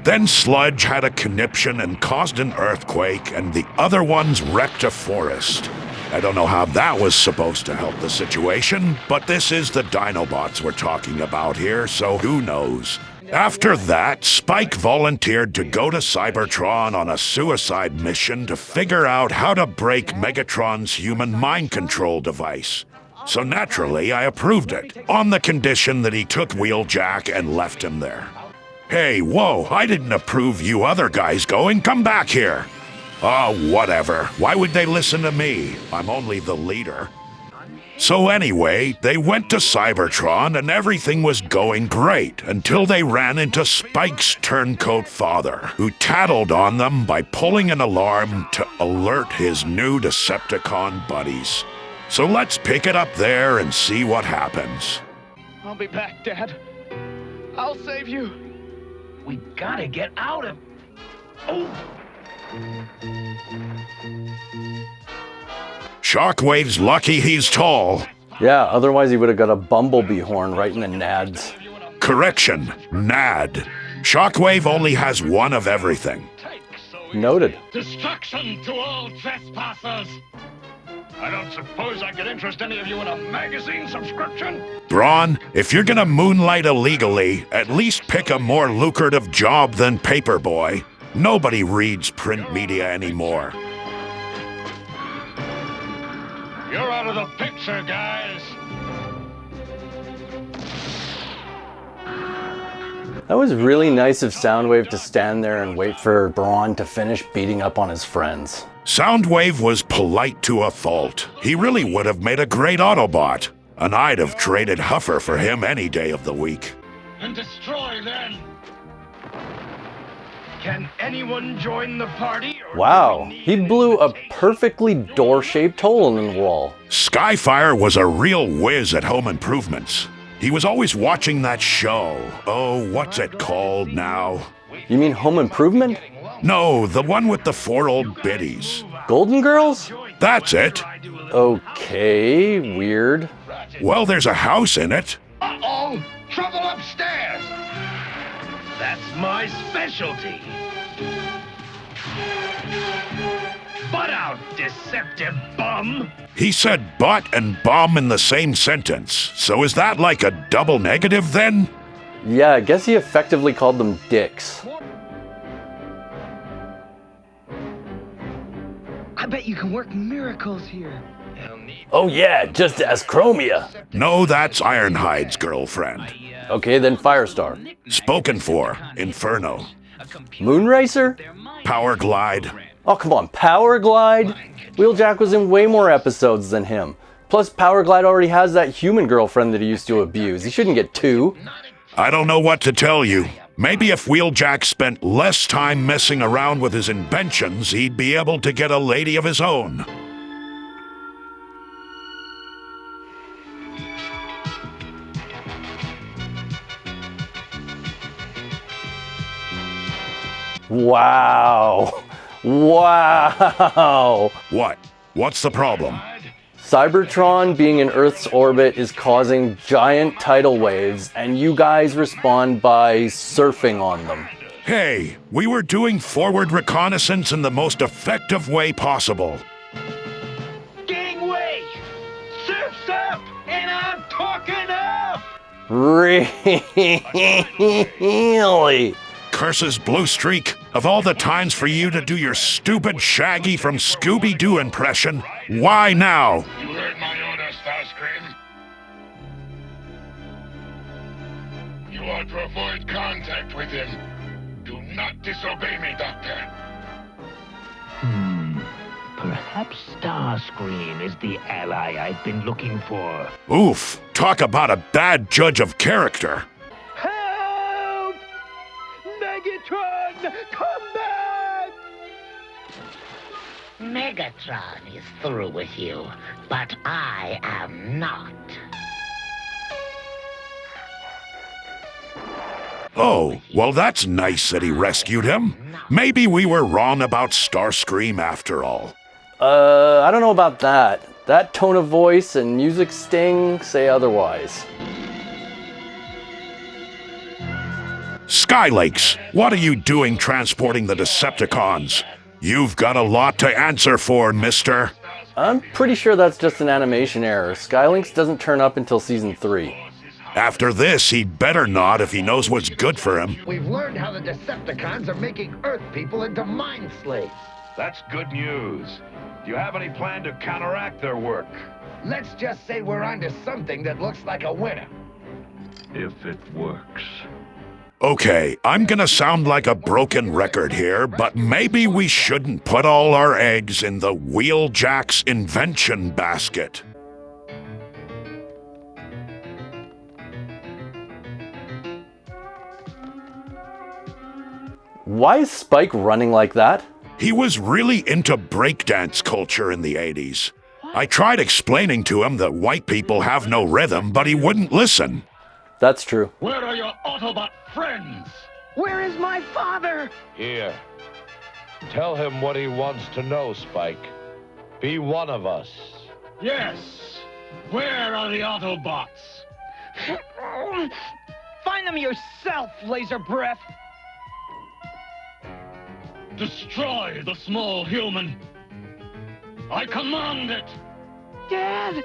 Then Sludge had a conniption and caused an earthquake, and the other ones wrecked a forest. I don't know how that was supposed to help the situation, but this is the Dinobots we're talking about here, so who knows? After that, Spike volunteered to go to Cybertron on a suicide mission to figure out how to break Megatron's human mind control device. So naturally, I approved it, on the condition that he took Wheeljack and left him there. Hey, whoa, I didn't approve you other guys going. Come back here. Oh, whatever. Why would they listen to me? I'm only the leader. So anyway, they went to Cybertron and everything was going great until they ran into Spike's turncoat father, who tattled on them by pulling an alarm to alert his new Decepticon buddies. So let's pick it up there and see what happens. I'll be back, Dad. I'll save you. We gotta get out of... Oh! Shockwave's lucky he's tall. Yeah, otherwise he would have got a bumblebee horn right in the nads. Correction, nad. Shockwave only has one of everything. Noted. Destruction to all trespassers! I don't suppose I could interest any of you in a magazine subscription? Braun, if you're gonna moonlight illegally, at least pick a more lucrative job than Paperboy. Nobody reads print media anymore. You're out of the picture, guys. That was really nice of Soundwave to stand there and wait for Braun to finish beating up on his friends. Soundwave was polite to a fault. He really would have made a great Autobot. And I'd have traded Huffer for him any day of the week. And destroy then. Can anyone join the party? Wow, he blew a perfectly door-shaped hole in the wall. Skyfire was a real whiz at home improvements. He was always watching that show. Oh, what's it called now? You mean Home Improvement? No, the one with the 4 old biddies. Golden Girls? That's it. Okay, weird. Well, there's a house in it. Uh-oh! Trouble upstairs! That's my specialty. Butt out, deceptive bum! He said butt and bum in the same sentence. So is that like a double negative then? Yeah, I guess he effectively called them dicks. I bet you can work miracles here. Oh yeah, just ask Chromia. No, that's Ironhide's girlfriend. Okay, then Firestar. Spoken for, Inferno. Moonracer? Power Glide. Oh, come on, Power Glide? Wheeljack was in way more episodes than him. Plus, Power Glide already has that human girlfriend that he used to abuse. He shouldn't get 2. I don't know what to tell you. Maybe if Wheeljack spent less time messing around with his inventions, he'd be able to get a lady of his own. Wow. Wow. What? What's the problem? Cybertron being in Earth's orbit is causing giant tidal waves, and you guys respond by surfing on them. Hey, we were doing forward reconnaissance in the most effective way possible. Gangway! Surf's up! And I'm talking up! Really? Curses, Blue Streak. Of all the times for you to do your stupid Shaggy from Scooby-Doo impression, why now? You heard my order, Starscream. You are to avoid contact with him. Do not disobey me, Doctor. Perhaps Starscream is the ally I've been looking for. Oof, talk about a bad judge of character. Help! Megatron, come back! Megatron is through with you, but I am not. Oh, well that's nice that he rescued him. Maybe we were wrong about Starscream after all. I don't know about that. That tone of voice and music sting say otherwise. Skylakes, what are you doing transporting the Decepticons? You've got a lot to answer for, mister. I'm pretty sure that's just an animation error. Skylinks doesn't turn up until season 3. After this, he'd better not if he knows what's good for him. We've learned how the Decepticons are making Earth people into mind slaves. That's good news. Do you have any plan to counteract their work? Let's just say we're onto something that looks like a winner. If it works. Okay, I'm gonna sound like a broken record here, but maybe we shouldn't put all our eggs in the Wheeljack's invention basket. Why is Spike running like that? He was really into breakdance culture in the 80s. I tried explaining to him that white people have no rhythm, but he wouldn't listen. That's true. Where are your Autobot friends? Where is my father? Here. Tell him what he wants to know, Spike. Be one of us. Yes. Where are the Autobots? Find them yourself, Laser Breath. Destroy the small human. I command it. Dad!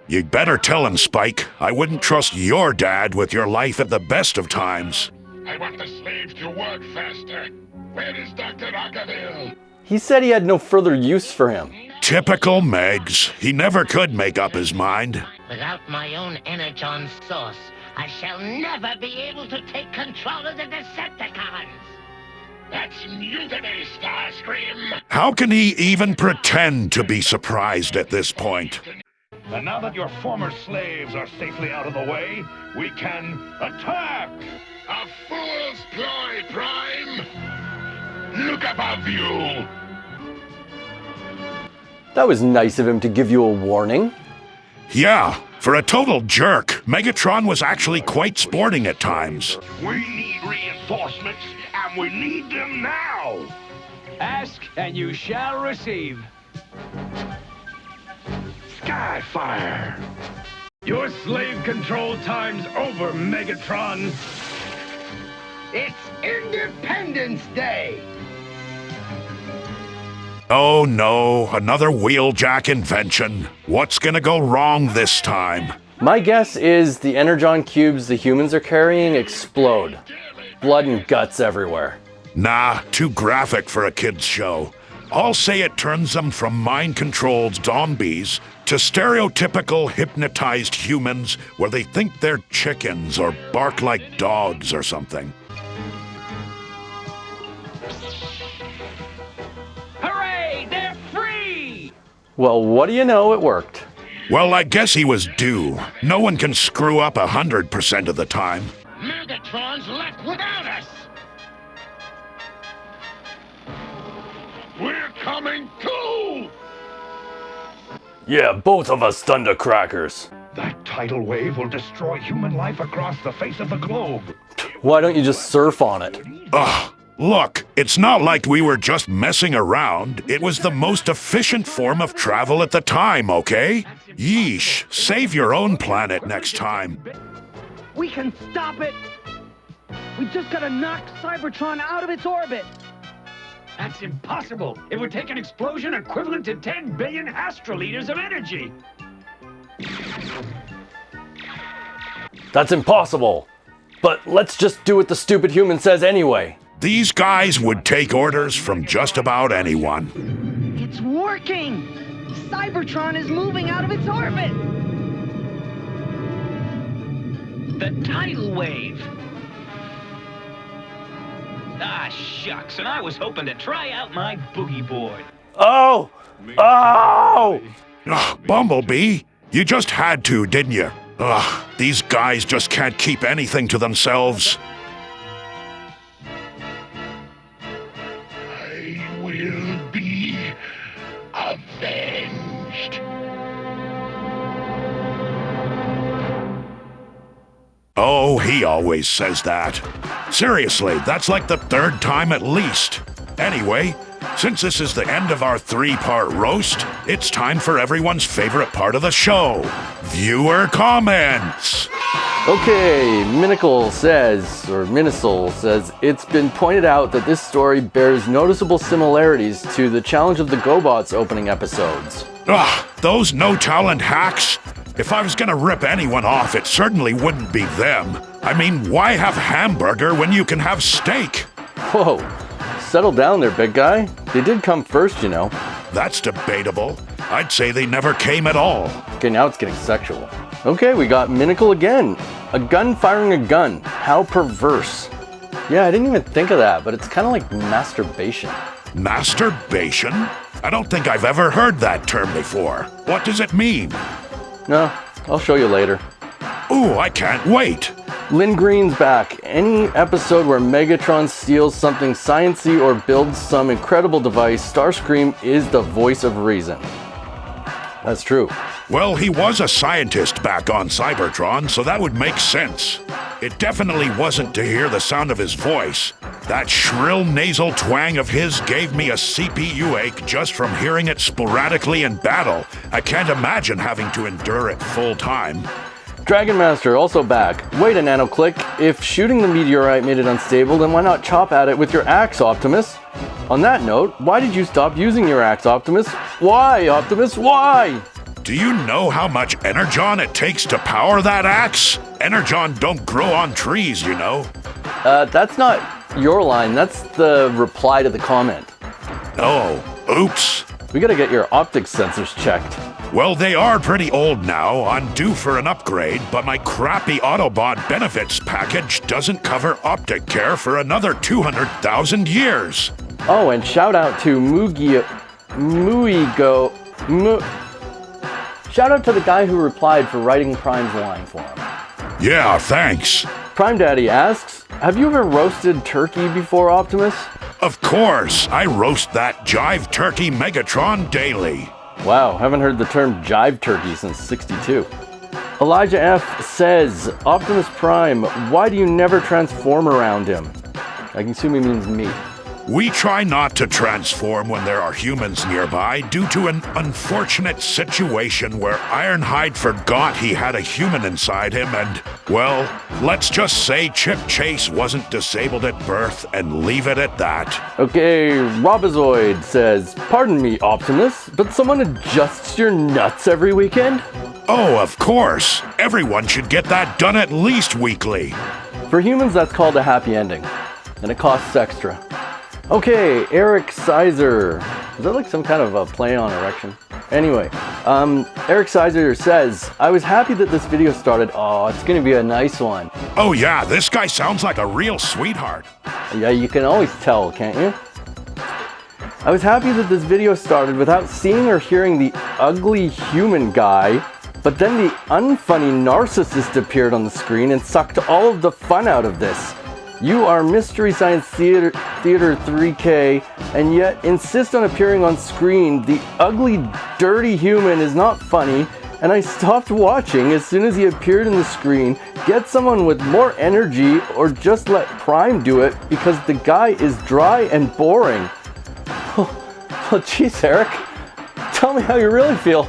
You'd better tell him, Spike. I wouldn't trust your dad with your life at the best of times. I want the slaves to work faster. Where is Dr. Rockaville? He said he had no further use for him. Typical Megs. He never could make up his mind. Without my own energon source, I shall never be able to take control of the Decepticons. That's mutiny, Starscream. How can he even pretend to be surprised at this point? And now that your former slaves are safely out of the way, we can attack! A fool's ploy, Prime! Look above you! That was nice of him to give you a warning. Yeah, for a total jerk, Megatron was actually quite sporting at times. We need reinforcements, and we need them now. Ask, and you shall receive. Skyfire! Your slave control time's over, Megatron. It's Independence Day! Oh no, another Wheeljack invention. What's gonna go wrong this time? My guess is the energon cubes the humans are carrying explode. Blood and guts everywhere. Nah, too graphic for a kid's show. I'll say it turns them from mind-controlled zombies to stereotypical hypnotized humans where they think they're chickens or bark like dogs or something. Hooray! They're free! Well, what do you know? It worked. Well, I guess he was due. No one can screw up 100% of the time. Megatron's left without us! We're coming too! Yeah, both of us thundercrackers. That tidal wave will destroy human life across the face of the globe. Why don't you just surf on it? Ugh, look, it's not like we were just messing around. It was the most efficient form of travel at the time, okay? Yeesh, save your own planet next time. We can stop it! We just gotta knock Cybertron out of its orbit! That's impossible. It would take an explosion equivalent to 10 billion astroliters of energy. That's impossible! But let's just do what the stupid human says anyway. These guys would take orders from just about anyone. It's working! Cybertron is moving out of its orbit! The tidal wave. Ah, shucks, and I was hoping to try out my boogie board. Oh! Oh! Ugh, Bumblebee, you just had to, didn't you? Ugh, these guys just can't keep anything to themselves. I will be avenged. Oh, he always says that. Seriously, that's like the third time at least. Anyway, since this is the end of our 3-part roast, it's time for everyone's favorite part of the show, viewer comments. Okay, Minicle says, it's been pointed out that this story bears noticeable similarities to the Challenge of the GoBots opening episodes. Ugh, those no-talent hacks. If I was gonna rip anyone off, it certainly wouldn't be them. I mean, why have hamburger when you can have steak? Whoa, settle down there, big guy. They did come first, you know. That's debatable. I'd say they never came at all. Okay, now it's getting sexual. Okay, we got Minicle again. A gun firing a gun. How perverse. Yeah, I didn't even think of that, but it's kind of like masturbation. Masturbation? I don't think I've ever heard that term before. What does it mean? No, I'll show you later. Ooh, I can't wait. Lynn Green's back. Any episode where Megatron steals something sciencey or builds some incredible device, Starscream is the voice of reason. That's true. Well, he was a scientist back on Cybertron, so that would make sense. It definitely wasn't to hear the sound of his voice. That shrill nasal twang of his gave me a CPU ache just from hearing it sporadically in battle. I can't imagine having to endure it full time. Dragon Master also back. Wait a nanoclick. If shooting the meteorite made it unstable, then why not chop at it with your axe, Optimus? On that note, why did you stop using your axe, Optimus? Why, Optimus, why? Do you know how much energon it takes to power that axe? Energon don't grow on trees, you know. That's not your line. That's the reply to the comment. Oh, oops. We gotta get your optics sensors checked. Well, they are pretty old now. I'm due for an upgrade, but my crappy Autobot benefits package doesn't cover optic care for another 200,000 years. Oh, and shout out to Shout out to the guy who replied for writing Prime's line for him. Yeah, thanks. Prime Daddy asks, have you ever roasted turkey before, Optimus? Of course, I roast that jive turkey Megatron daily. Wow, haven't heard the term jive turkey since '62. Elijah F. says, Optimus Prime, why do you never transform around him? I assume he means me. We try not to transform when there are humans nearby due to an unfortunate situation where Ironhide forgot he had a human inside him and, well, let's just say Chip Chase wasn't disabled at birth and leave it at that. Okay, Robozoid says, pardon me, Optimus, but someone adjusts your nuts every weekend? Oh, of course. Everyone should get that done at least weekly. For humans, that's called a happy ending, and it costs extra. Okay, Eric Sizer. Is that like some kind of a play on erection? Anyway, Eric Sizer says, I was happy that this video started. Oh, it's gonna be a nice one. Oh yeah, this guy sounds like a real sweetheart. Yeah, you can always tell, can't you? I was happy that this video started without seeing or hearing the ugly human guy, but then the unfunny narcissist appeared on the screen and sucked all of the fun out of this. You are Mystery Science Theater 3K, and yet insist on appearing on screen. The ugly, dirty human is not funny, and I stopped watching as soon as he appeared in the screen. Get someone with more energy, or just let Prime do it, because the guy is dry and boring. Oh, geez, Eric. Tell me how you really feel.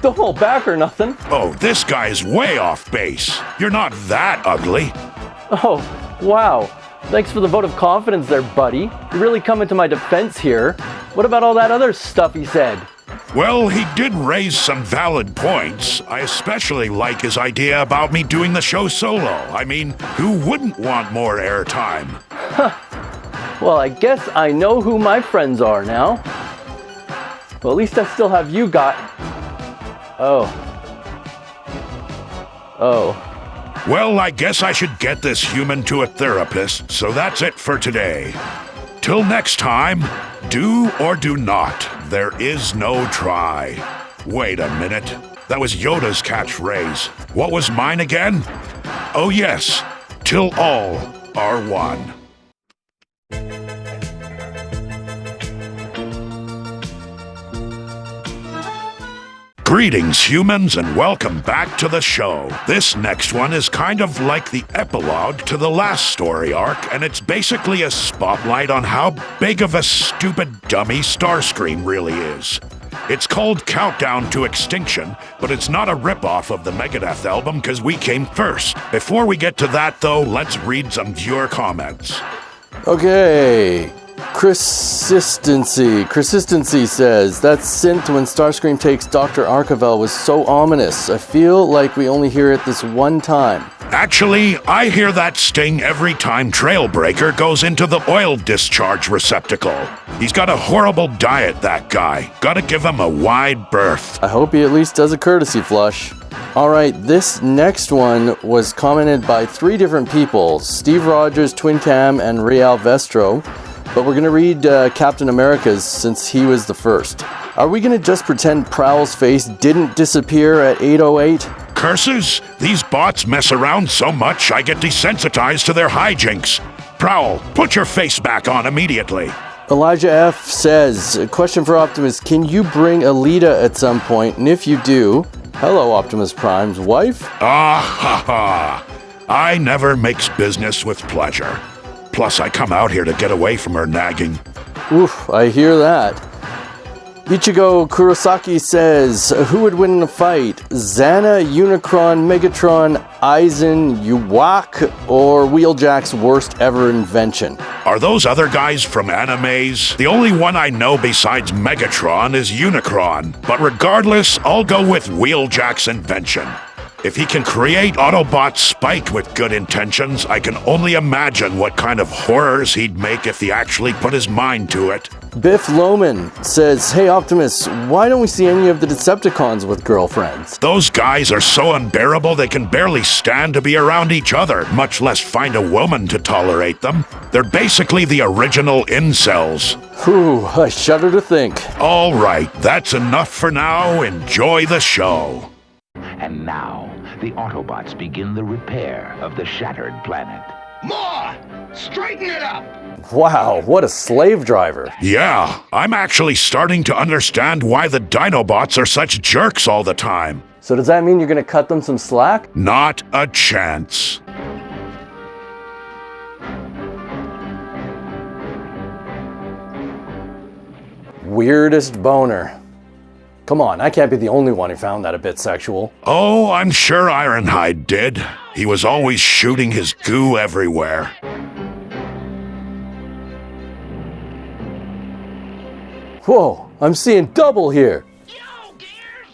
Don't hold back or nothing. Oh, this guy's way off base. You're not that ugly. Oh, wow. Thanks for the vote of confidence there, buddy. You're really coming to my defense here. What about all that other stuff he said? Well, he did raise some valid points. I especially like his idea about me doing the show solo. I mean, who wouldn't want more airtime? Well, I guess I know who my friends are now. Well, at least I still have you got... Oh. Well, I guess I should get this human to a therapist, so that's it for today. Till next time, do or do not. There is no try. Wait a minute. That was Yoda's catchphrase. What was mine again? Oh yes, till all are one. Greetings, humans, and welcome back to the show. This next one is kind of like the epilogue to the last story arc, and it's basically a spotlight on how big of a stupid dummy Starscream really is. It's called Countdown to Extinction, but it's not a ripoff of the Megadeth album because we came first. Before we get to that, though, let's read some viewer comments. Okay. Consistency says, that synth when Starscream takes Dr. Archivel was so ominous. I feel like we only hear it this one time. Actually, I hear that sting every time Trailbreaker goes into the oil discharge receptacle. He's got a horrible diet, that guy. Gotta give him a wide berth. I hope he at least does a courtesy flush. Alright, this next one was commented by 3 different people. Steve Rogers, Twin Cam, and Real Vestro. But we're gonna read Captain America's since he was the first. Are we gonna just pretend Prowl's face didn't disappear at 8:08? Curses! These bots mess around so much I get desensitized to their hijinks. Prowl, put your face back on immediately. Elijah F. says, a question for Optimus, can you bring Alita at some point? And if you do, hello Optimus Prime's wife? Ah ha ha! I never mix business with pleasure. Plus I come out here to get away from her nagging. Oof, I hear that. Ichigo Kurosaki says, who would win in a fight? Xana, Unicron, Megatron, Aizen, Uwak, or Wheeljack's worst ever invention? Are those other guys from animes? The only one I know besides Megatron is Unicron. But regardless, I'll go with Wheeljack's invention. If he can create Autobots spiked with good intentions, I can only imagine what kind of horrors he'd make if he actually put his mind to it. Biff Loman says, hey Optimus, why don't we see any of the Decepticons with girlfriends? Those guys are so unbearable they can barely stand to be around each other, much less find a woman to tolerate them. They're basically the original incels. Whew, I shudder to think. All right, that's enough for now. Enjoy the show. And now, the Autobots begin the repair of the shattered planet. More! Straighten it up! Wow, what a slave driver. Yeah, I'm actually starting to understand why the Dinobots are such jerks all the time. So does that mean you're gonna cut them some slack? Not a chance. Weirdest boner. Come on, I can't be the only one who found that a bit sexual. Oh, I'm sure Ironhide did. He was always shooting his goo everywhere. Whoa, I'm seeing double here.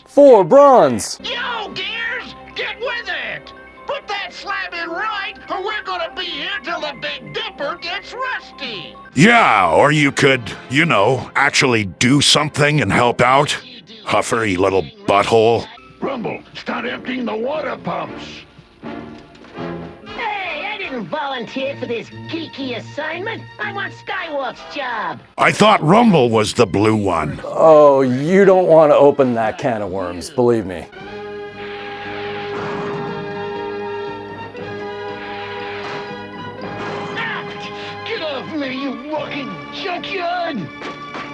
4 bronze. Yo, Gears! Get with it! Put that slab in right, or we're gonna be here till the Big Dipper gets rusty! Yeah, or you could, you know, actually do something and help out. Huffery little butthole. Rumble, start emptying the water pumps. Hey, I didn't volunteer for this geeky assignment. I want Skywalk's job. I thought Rumble was the blue one. Oh, you don't want to open that can of worms, believe me. Get off me, you walking junkyard!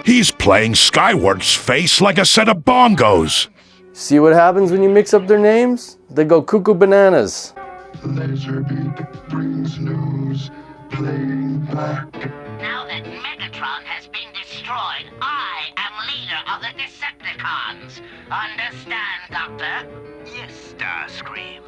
He's playing Skyward's face like a set of bongos. See what happens when you mix up their names? They go cuckoo bananas. Laserbeak brings news, playing back. Now that Megatron has been destroyed, I am leader of the Decepticons. Understand, Doctor? Yes, Starscream.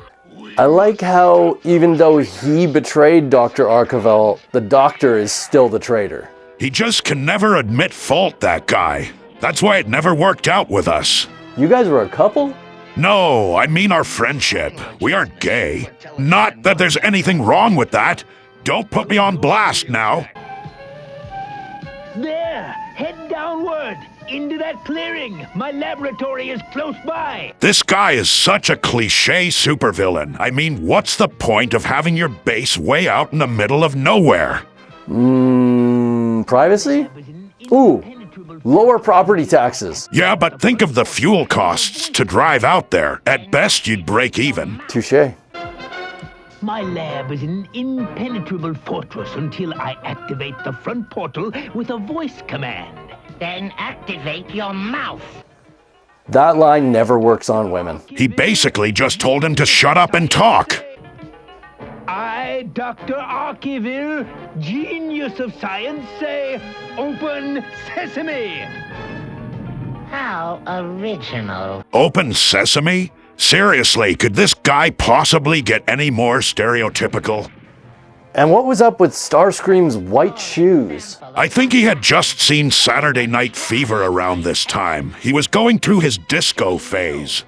I like how, even though he betrayed Dr. Archivel, the Doctor is still the traitor. He just can never admit fault, that guy. That's why it never worked out with us. You guys were a couple? No, I mean our friendship. We aren't gay. Not that there's anything wrong with that. Don't put me on blast now. There! Head downward! Into that clearing! My laboratory is close by! This guy is such a cliché supervillain. I mean, what's the point of having your base way out in the middle of nowhere? Privacy? Ooh, lower property taxes. Yeah, but think of the fuel costs to drive out there. At best, you'd break even. Touché. My lab is an impenetrable fortress until I activate the front portal with a voice command. Then activate your mouth. That line never works on women. He basically just told him to shut up and talk. I, Dr. Archivel, genius of science, say, open sesame! How original. Open sesame? Seriously, could this guy possibly get any more stereotypical? And what was up with Starscream's white shoes? I think he had just seen Saturday Night Fever around this time. He was going through his disco phase.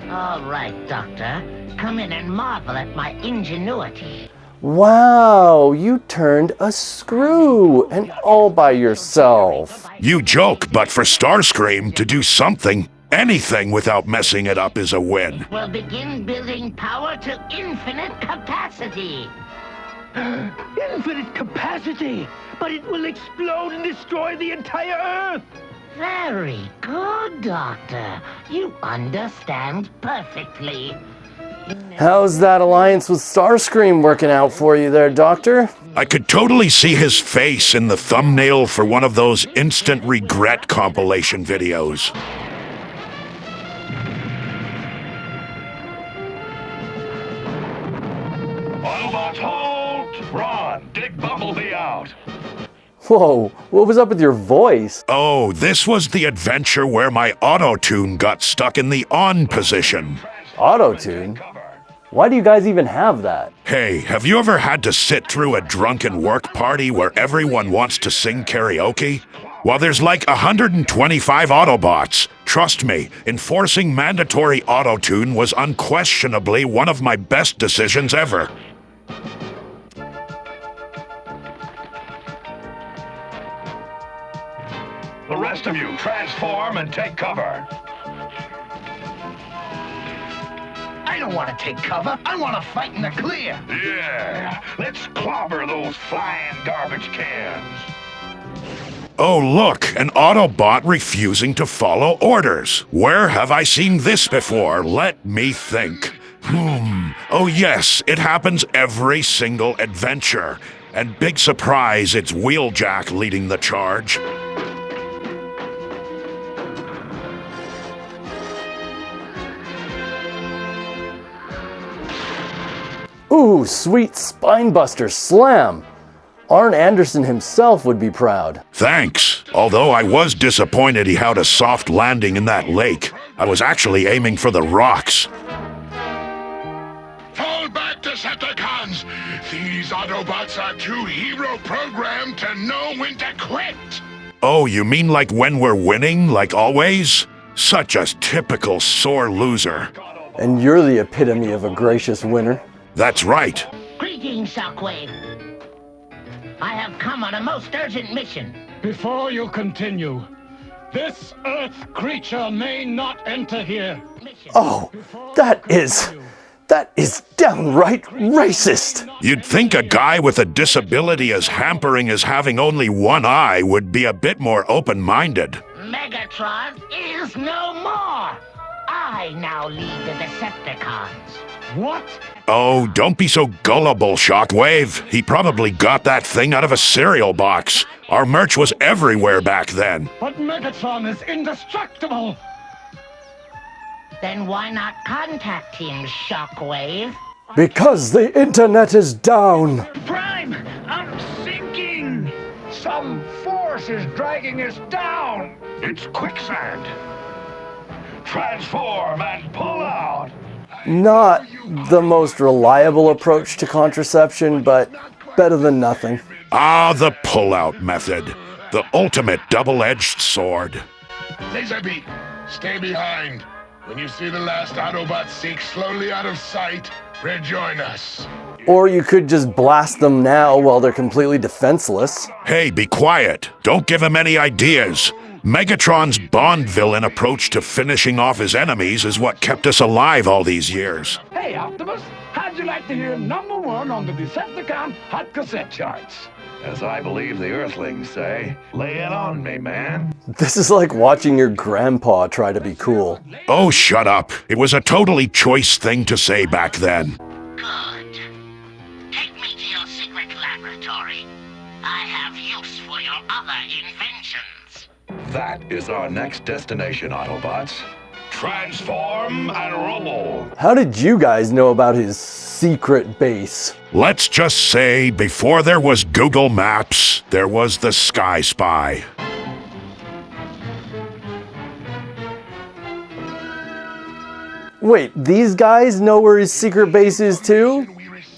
All right, Doctor. Come in and marvel at my ingenuity. Wow, you turned a screw, and all by yourself. You joke, but for Starscream to do something, anything without messing it up is a win. We'll begin building power to infinite capacity. Infinite capacity! But it will explode and destroy the entire Earth! Very good, Doctor. You understand perfectly. How's that alliance with Starscream working out for you there, Doctor? I could totally see his face in the thumbnail for one of those instant regret compilation videos. Autobots, hold! Ron, dig Bumblebee out! Whoa, what was up with your voice? Oh, this was the adventure where my auto-tune got stuck in the on position. Auto-tune? Why do you guys even have that? Hey, have you ever had to sit through a drunken work party where everyone wants to sing karaoke? Well, there's like 125 Autobots. Trust me, enforcing mandatory auto-tune was unquestionably one of my best decisions ever. The rest of you, transform and take cover. I don't want to take cover. I want to fight in the clear. Yeah, let's clobber those flying garbage cans. Oh, look, an Autobot refusing to follow orders. Where have I seen this before? Let me think. Oh yes, it happens every single adventure. And big surprise, it's Wheeljack leading the charge. Ooh, sweet spinebuster slam! Arn Anderson himself would be proud. Thanks. Although I was disappointed he had a soft landing in that lake. I was actually aiming for the rocks. Fall back, Decepticons! These Autobots are too hero-programmed to know when to quit! Oh, you mean like when we're winning, like always? Such a typical sore loser. And you're the epitome of a gracious winner. That's right. Greetings, Shockwave. I have come on a most urgent mission. Before you continue, this Earth creature may not enter here. Oh, that is downright racist. You'd think a guy with a disability as hampering as having only one eye would be a bit more open-minded. Megatron is no more. I now lead the Decepticons. What? Oh, don't be so gullible, Shockwave. He probably got that thing out of a cereal box. Our merch was everywhere back then. But Megatron is indestructible! Then why not contact him, Shockwave? Because the internet is down. Prime, I'm sinking! Some force is dragging us down! It's quicksand! Transform and pull out! Not the most reliable approach to contraception, but better than nothing. Ah, the pull-out method. The ultimate double-edged sword. Laserbeak, stay behind. When you see the last Autobot sink slowly out of sight, rejoin us. Or you could just blast them now while they're completely defenseless. Hey, be quiet. Don't give him any ideas. Megatron's Bond villain approach to finishing off his enemies is what kept us alive all these years. Hey, Optimus, how'd you like to hear #1 on the Decepticon Hot Cassette charts? As I believe the Earthlings say, lay it on me, man. This is like watching your grandpa try to be cool. Oh, shut up. It was a totally choice thing to say back then. Good. Take me to your secret laboratory. I have use for your other inventions. That is our next destination, Autobots. Transform and roll. How did you guys know about his secret base? Let's just say, before there was Google Maps, there was the Sky Spy. Wait, these guys know where his secret base is too?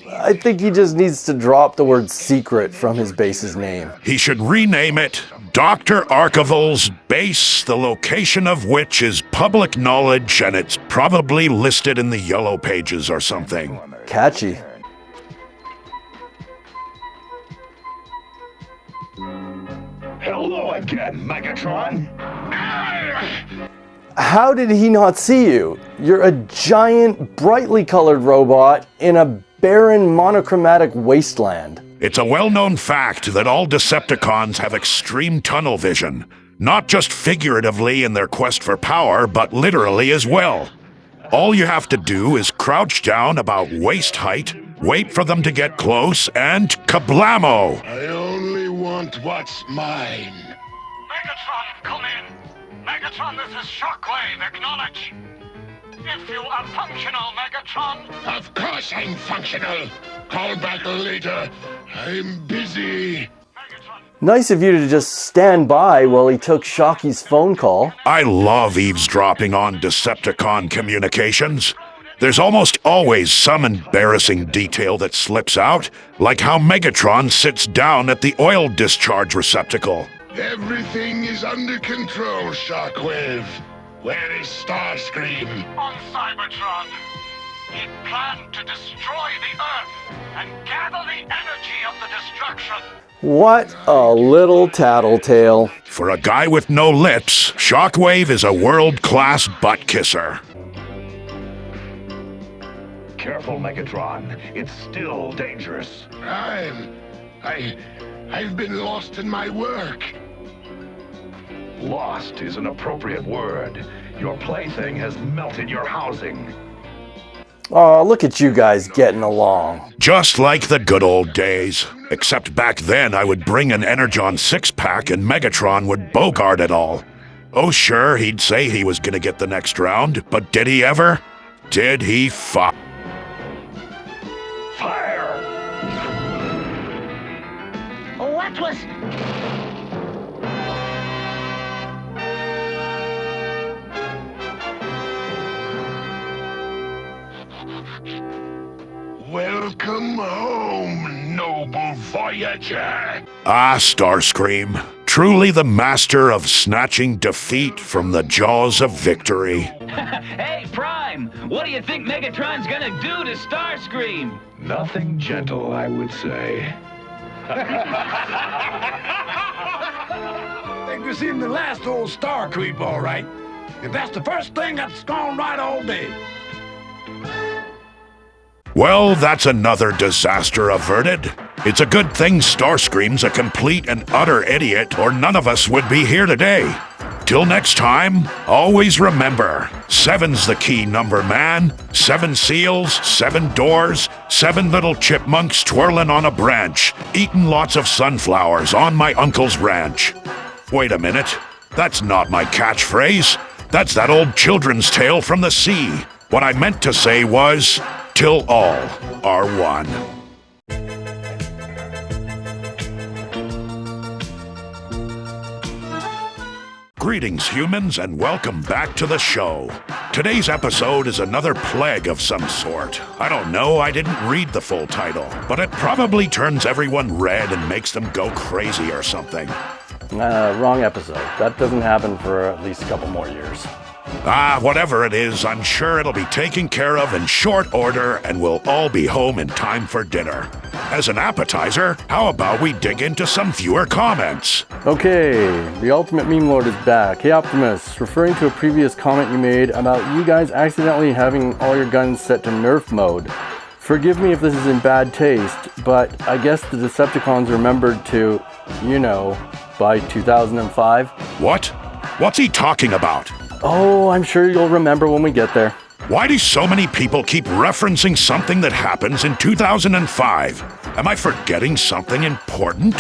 I think he just needs to drop the word secret from his base's name. He should rename it Dr. Archival's Base, the location of which is public knowledge, and it's probably listed in the yellow pages or something. Catchy. Hello again, Megatron. How did he not see you? You're a giant, brightly colored robot in a barren, monochromatic wasteland. It's a well-known fact that all Decepticons have extreme tunnel vision, not just figuratively in their quest for power, but literally as well. All you have to do is crouch down about waist height, wait for them to get close, and kablamo! I only want what's mine. Megatron, come in. Megatron, this is Shockwave, acknowledge. If you are functional, Megatron. Of course I'm functional. Call back later. I'm busy. Nice of you to just stand by while he took Shocky's phone call. I love eavesdropping on Decepticon communications. There's almost always some embarrassing detail that slips out, like how Megatron sits down at the oil discharge receptacle. Everything is under control, Shockwave. Where is Starscream? On Cybertron. He planned to destroy the Earth and gather the energy of the destruction. What a little tattletale. For a guy with no lips, Shockwave is a world-class butt kisser. Careful, Megatron. It's still dangerous. I've been lost in my work. Lost is an appropriate word. Your plaything has melted your housing. Aw, look at you guys getting along. Just like the good old days. Except back then I would bring an Energon six-pack and Megatron would bogart it all. Oh sure, he'd say he was gonna get the next round, but did he ever? Did he Fire! What was... Welcome home, noble Voyager. Ah, Starscream. Truly the master of snatching defeat from the jaws of victory. Hey, Prime! What do you think Megatron's gonna do to Starscream? Nothing gentle, I would say. Think we seen the last old star creep, all right. If that's the first thing that's gone right all day. Well, that's another disaster averted. It's a good thing Starscream's a complete and utter idiot, or none of us would be here today. Till next time, always remember, 7's the key number, man. 7 seals, 7 doors, 7 little chipmunks twirling on a branch, eating lots of sunflowers on my uncle's ranch. Wait a minute, that's not my catchphrase. That's that old children's tale from the sea. What I meant to say was, till all are one. Greetings, humans, and welcome back to the show. Today's episode is another plague of some sort. I don't know, I didn't read the full title, but it probably turns everyone red and makes them go crazy or something. Wrong episode. That doesn't happen for at least a couple more years. Ah, whatever it is, I'm sure it'll be taken care of in short order and we'll all be home in time for dinner. As an appetizer, how about we dig into some viewer comments? Okay, the Ultimate Meme Lord is back. Hey Optimus, referring to a previous comment you made about you guys accidentally having all your guns set to Nerf mode. Forgive me if this is in bad taste, but I guess the Decepticons remembered to, you know, by 2005. What? What's he talking about? Oh, I'm sure you'll remember when we get there. Why do so many people keep referencing something that happens in 2005? Am I forgetting something important?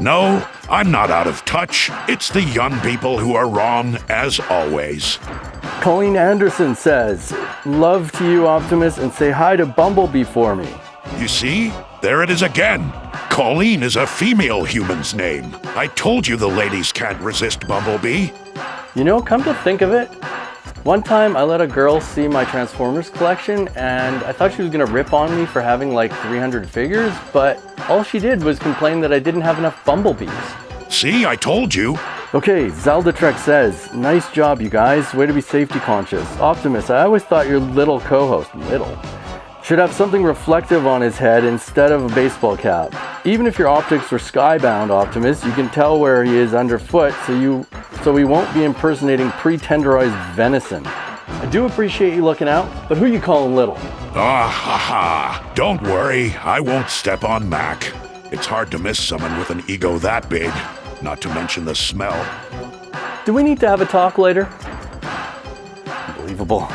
No, I'm not out of touch. It's the young people who are wrong, as always. Colleen Anderson says, love to you, Optimus, and say hi to Bumblebee for me. You see? There it is again. Colleen is a female human's name. I told you the ladies can't resist Bumblebee. You know, come to think of it, One time I let a girl see my Transformers collection and I thought she was gonna rip on me for having like 300 figures, but all she did was complain that I didn't have enough Bumblebees. See, I told you. Okay, Zelda Trek says, nice job you guys, way to be safety conscious. Optimus, I always thought your little co-host, should have something reflective on his head instead of a baseball cap. Even if your optics were skybound, Optimus, you can tell where he is underfoot so he won't be impersonating pre-tenderized venison. I do appreciate you looking out, but who you calling little? Ah ha ha. Don't worry, I won't step on Mac. It's hard to miss someone with an ego that big, not to mention the smell. Do we need to have a talk later? Unbelievable.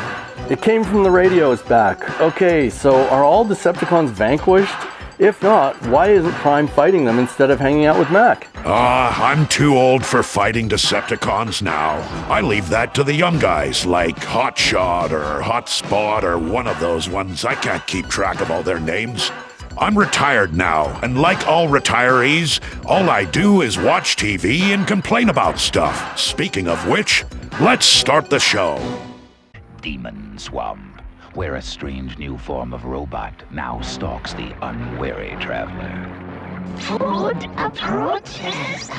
It came from the radios back. Okay, so are all Decepticons vanquished? If not, why isn't Prime fighting them instead of hanging out with Mac? I'm too old for fighting Decepticons now. I leave that to the young guys like Hotshot or Hotspot or one of those ones. I can't keep track of all their names. I'm retired now, and like all retirees, all I do is watch TV and complain about stuff. Speaking of which, let's start the show. Demon Swamp, where a strange new form of robot now stalks the unwary traveler. Food approaches.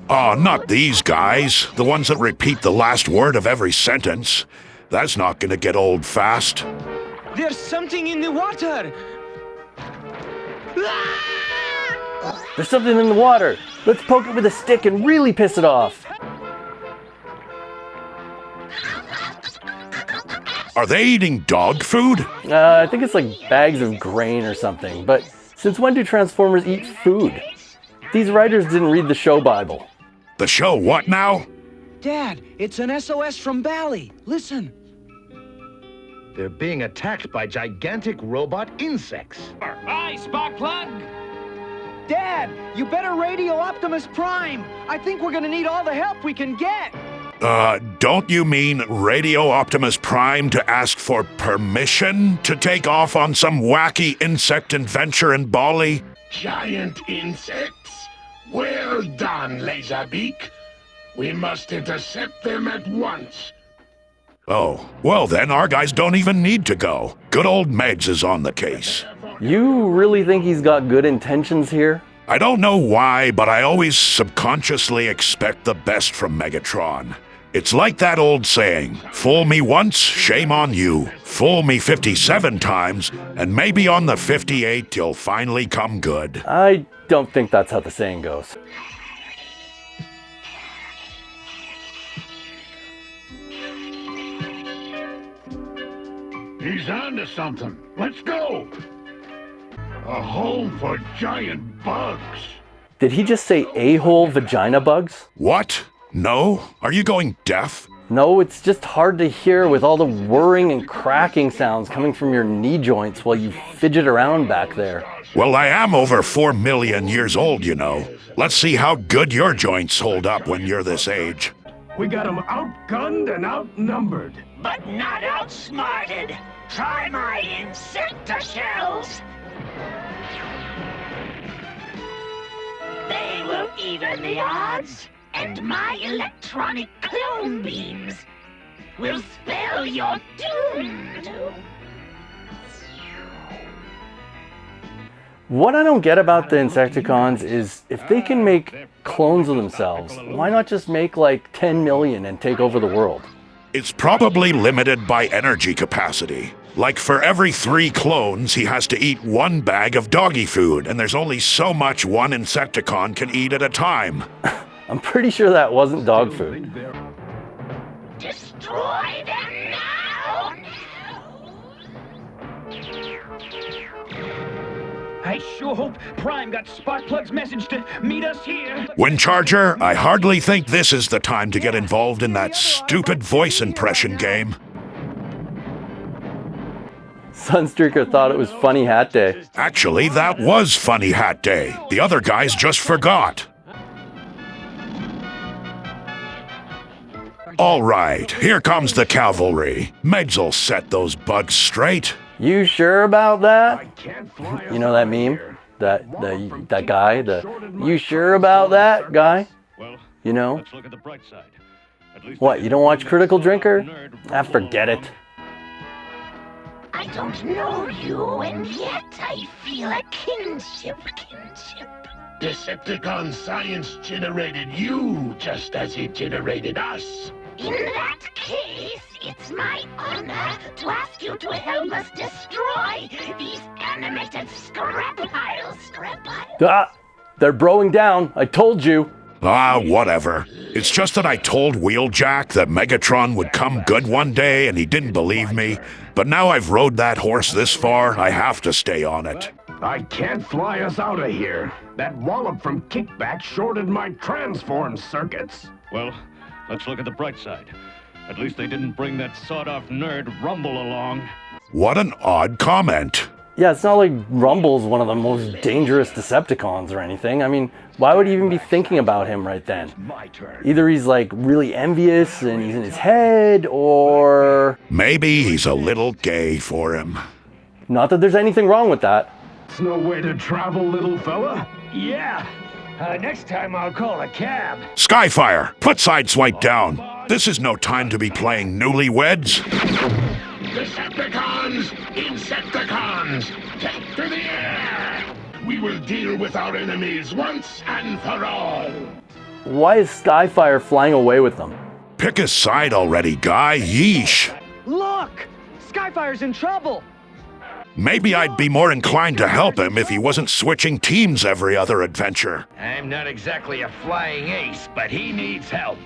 Not these guys, the ones that repeat the last word of every sentence. That's not gonna get old fast. There's something in the water! There's something in the water. Let's poke it with a stick and really piss it off. Are they eating dog food? I think it's like bags of grain or something, but since when do Transformers eat food? These writers didn't read the show Bible. The show what now? Dad, it's an SOS from Bally. Listen. They're being attacked by gigantic robot insects. Hi, Sparkplug! Dad, you better radio Optimus Prime. I think we're gonna need all the help we can get. Don't you mean radio Optimus Prime to ask for permission to take off on some wacky insect adventure in Bali? Giant insects? Well done, Laserbeak. We must intercept them at once. Oh, well then our guys don't even need to go. Good old Megs is on the case. You really think he's got good intentions here? I don't know why, but I always subconsciously expect the best from Megatron. It's like that old saying, fool me once, shame on you. Fool me 57 times, and maybe on the 58th you'll finally come good. I don't think that's how the saying goes. He's onto something. Let's go. A home for giant bugs. Did he just say a-hole vagina bugs? What? No? Are you going deaf? No, it's just hard to hear with all the whirring and cracking sounds coming from your knee joints while you fidget around back there. Well, I am over 4 million years old, you know. Let's see how good your joints hold up when you're this age. We got them outgunned and outnumbered. But not outsmarted. Try my insectishells. They will even the odds, and my electronic clone beams will spell your doom. What I don't get about the Insecticons is if they can make clones of themselves, why not just make like 10 million and take over the world? It's probably limited by energy capacity. Like for every 3 clones, he has to eat 1 bag of doggy food, and there's only so much one Insecticon can eat at a time. I'm pretty sure that wasn't dog food. Destroy them now! I sure hope Prime got Sparkplug's message to meet us here. Windcharger, I hardly think this is the time to get involved in that stupid voice impression game. Sunstreaker thought it was Funny Hat Day. Actually, that was Funny Hat Day. The other guys just forgot. All right, here comes the cavalry. Megs'll set those bugs straight. You sure about that? You know that meme? That guy? You sure about that guy? You know? Let's look at the bright side. What, you don't watch Critical Drinker? Ah, forget it. I don't know you, and yet I feel a kinship. Decepticon science generated you just as it generated us. In that case, it's my honor to ask you to help us destroy these animated scrap piles. Ah, they're broing down. I told you. Ah, whatever. It's just that I told Wheeljack that Megatron would come good one day and he didn't believe me. But now I've rode that horse this far, I have to stay on it. I can't fly us out of here. That wallop from Kickback shorted my transform circuits. Well, let's look at the bright side. At least they didn't bring that sawed-off nerd Rumble along. What an odd comment. Yeah, it's not like Rumble's one of the most dangerous Decepticons or anything. I mean, why would he even be thinking about him right then? Either he's like really envious and he's in his head, or... maybe he's a little gay for him. Not that there's anything wrong with that. It's no way to travel, little fella. Yeah. Next time I'll call a cab. Skyfire, put Sideswipe down. This is no time to be playing newlyweds. Decepticons! Insecticons! Take to the air! We will deal with our enemies once and for all! Why is Skyfire flying away with them? Pick a side already, guy. Yeesh. Look! Skyfire's in trouble! Maybe I'd be more inclined to help him if he wasn't switching teams every other adventure. I'm not exactly a flying ace, but he needs help.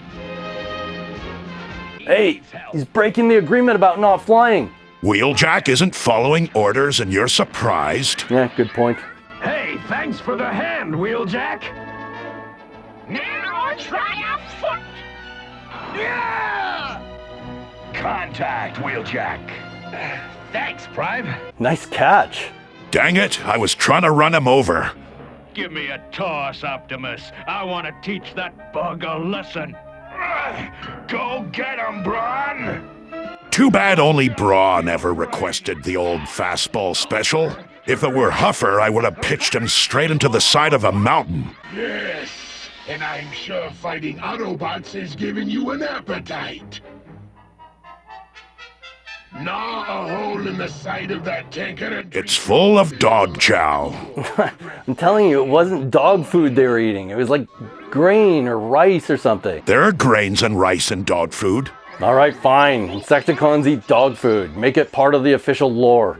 Hey, he's breaking the agreement about not flying. Wheeljack isn't following orders and you're surprised. Yeah, good point. Hey, thanks for the hand, Wheeljack. Now try a foot. Yeah! Contact, Wheeljack. Thanks, Prime. Nice catch. Dang it, I was trying to run him over. Give me a toss, Optimus. I want to teach that bug a lesson. Go get him, Brawn! Too bad only Brawn ever requested the old fastball special. If it were Huffer, I would have pitched him straight into the side of a mountain. Yes, and I'm sure fighting Autobots is giving you an appetite. Gnaw a hole in the side of that tanker and... It's full of dog chow. I'm telling you, it wasn't dog food they were eating. It was like grain or rice or something. There are grains and rice in dog food. All right, fine. Insecticons eat dog food. Make it part of the official lore.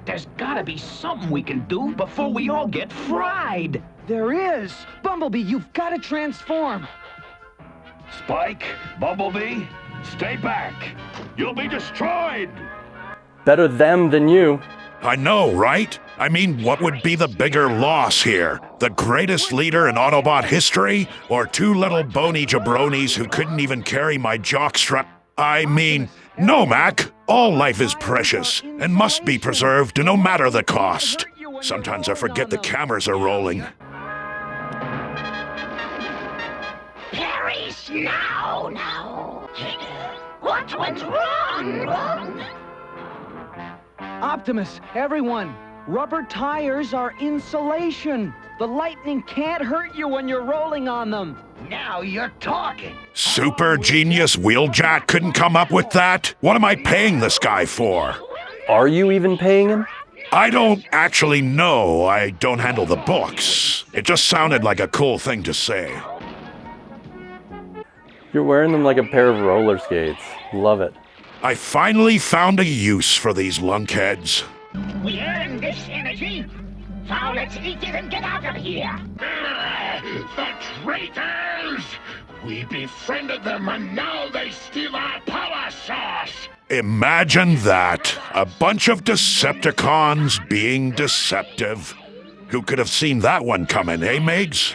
There's gotta be something we can do before we all get fried. There is! Bumblebee, you've got to transform! Spike, Bumblebee, stay back. You'll be destroyed. Better them than you. I know, right? I mean, what would be the bigger loss here? The greatest leader in Autobot history? Or two little bony jabronis who couldn't even carry my jockstrap? I mean, no, Mac. All life is precious and must be preserved no matter the cost. Sometimes I forget the cameras are rolling. Perish now. What went wrong? Optimus, everyone, rubber tires are insulation. The lightning can't hurt you when you're rolling on them. Now you're talking. Super genius Wheeljack couldn't come up with that? What am I paying this guy for? Are you even paying him? I don't actually know. I don't handle the books. It just sounded like a cool thing to say. You're wearing them like a pair of roller skates. Love it. I finally found a use for these lunkheads. We earned this energy. Now let's eat it and get out of here. The traitors! We befriended them and now they steal our power source! Imagine that. A bunch of Decepticons being deceptive. Who could have seen that one coming, eh, Megs?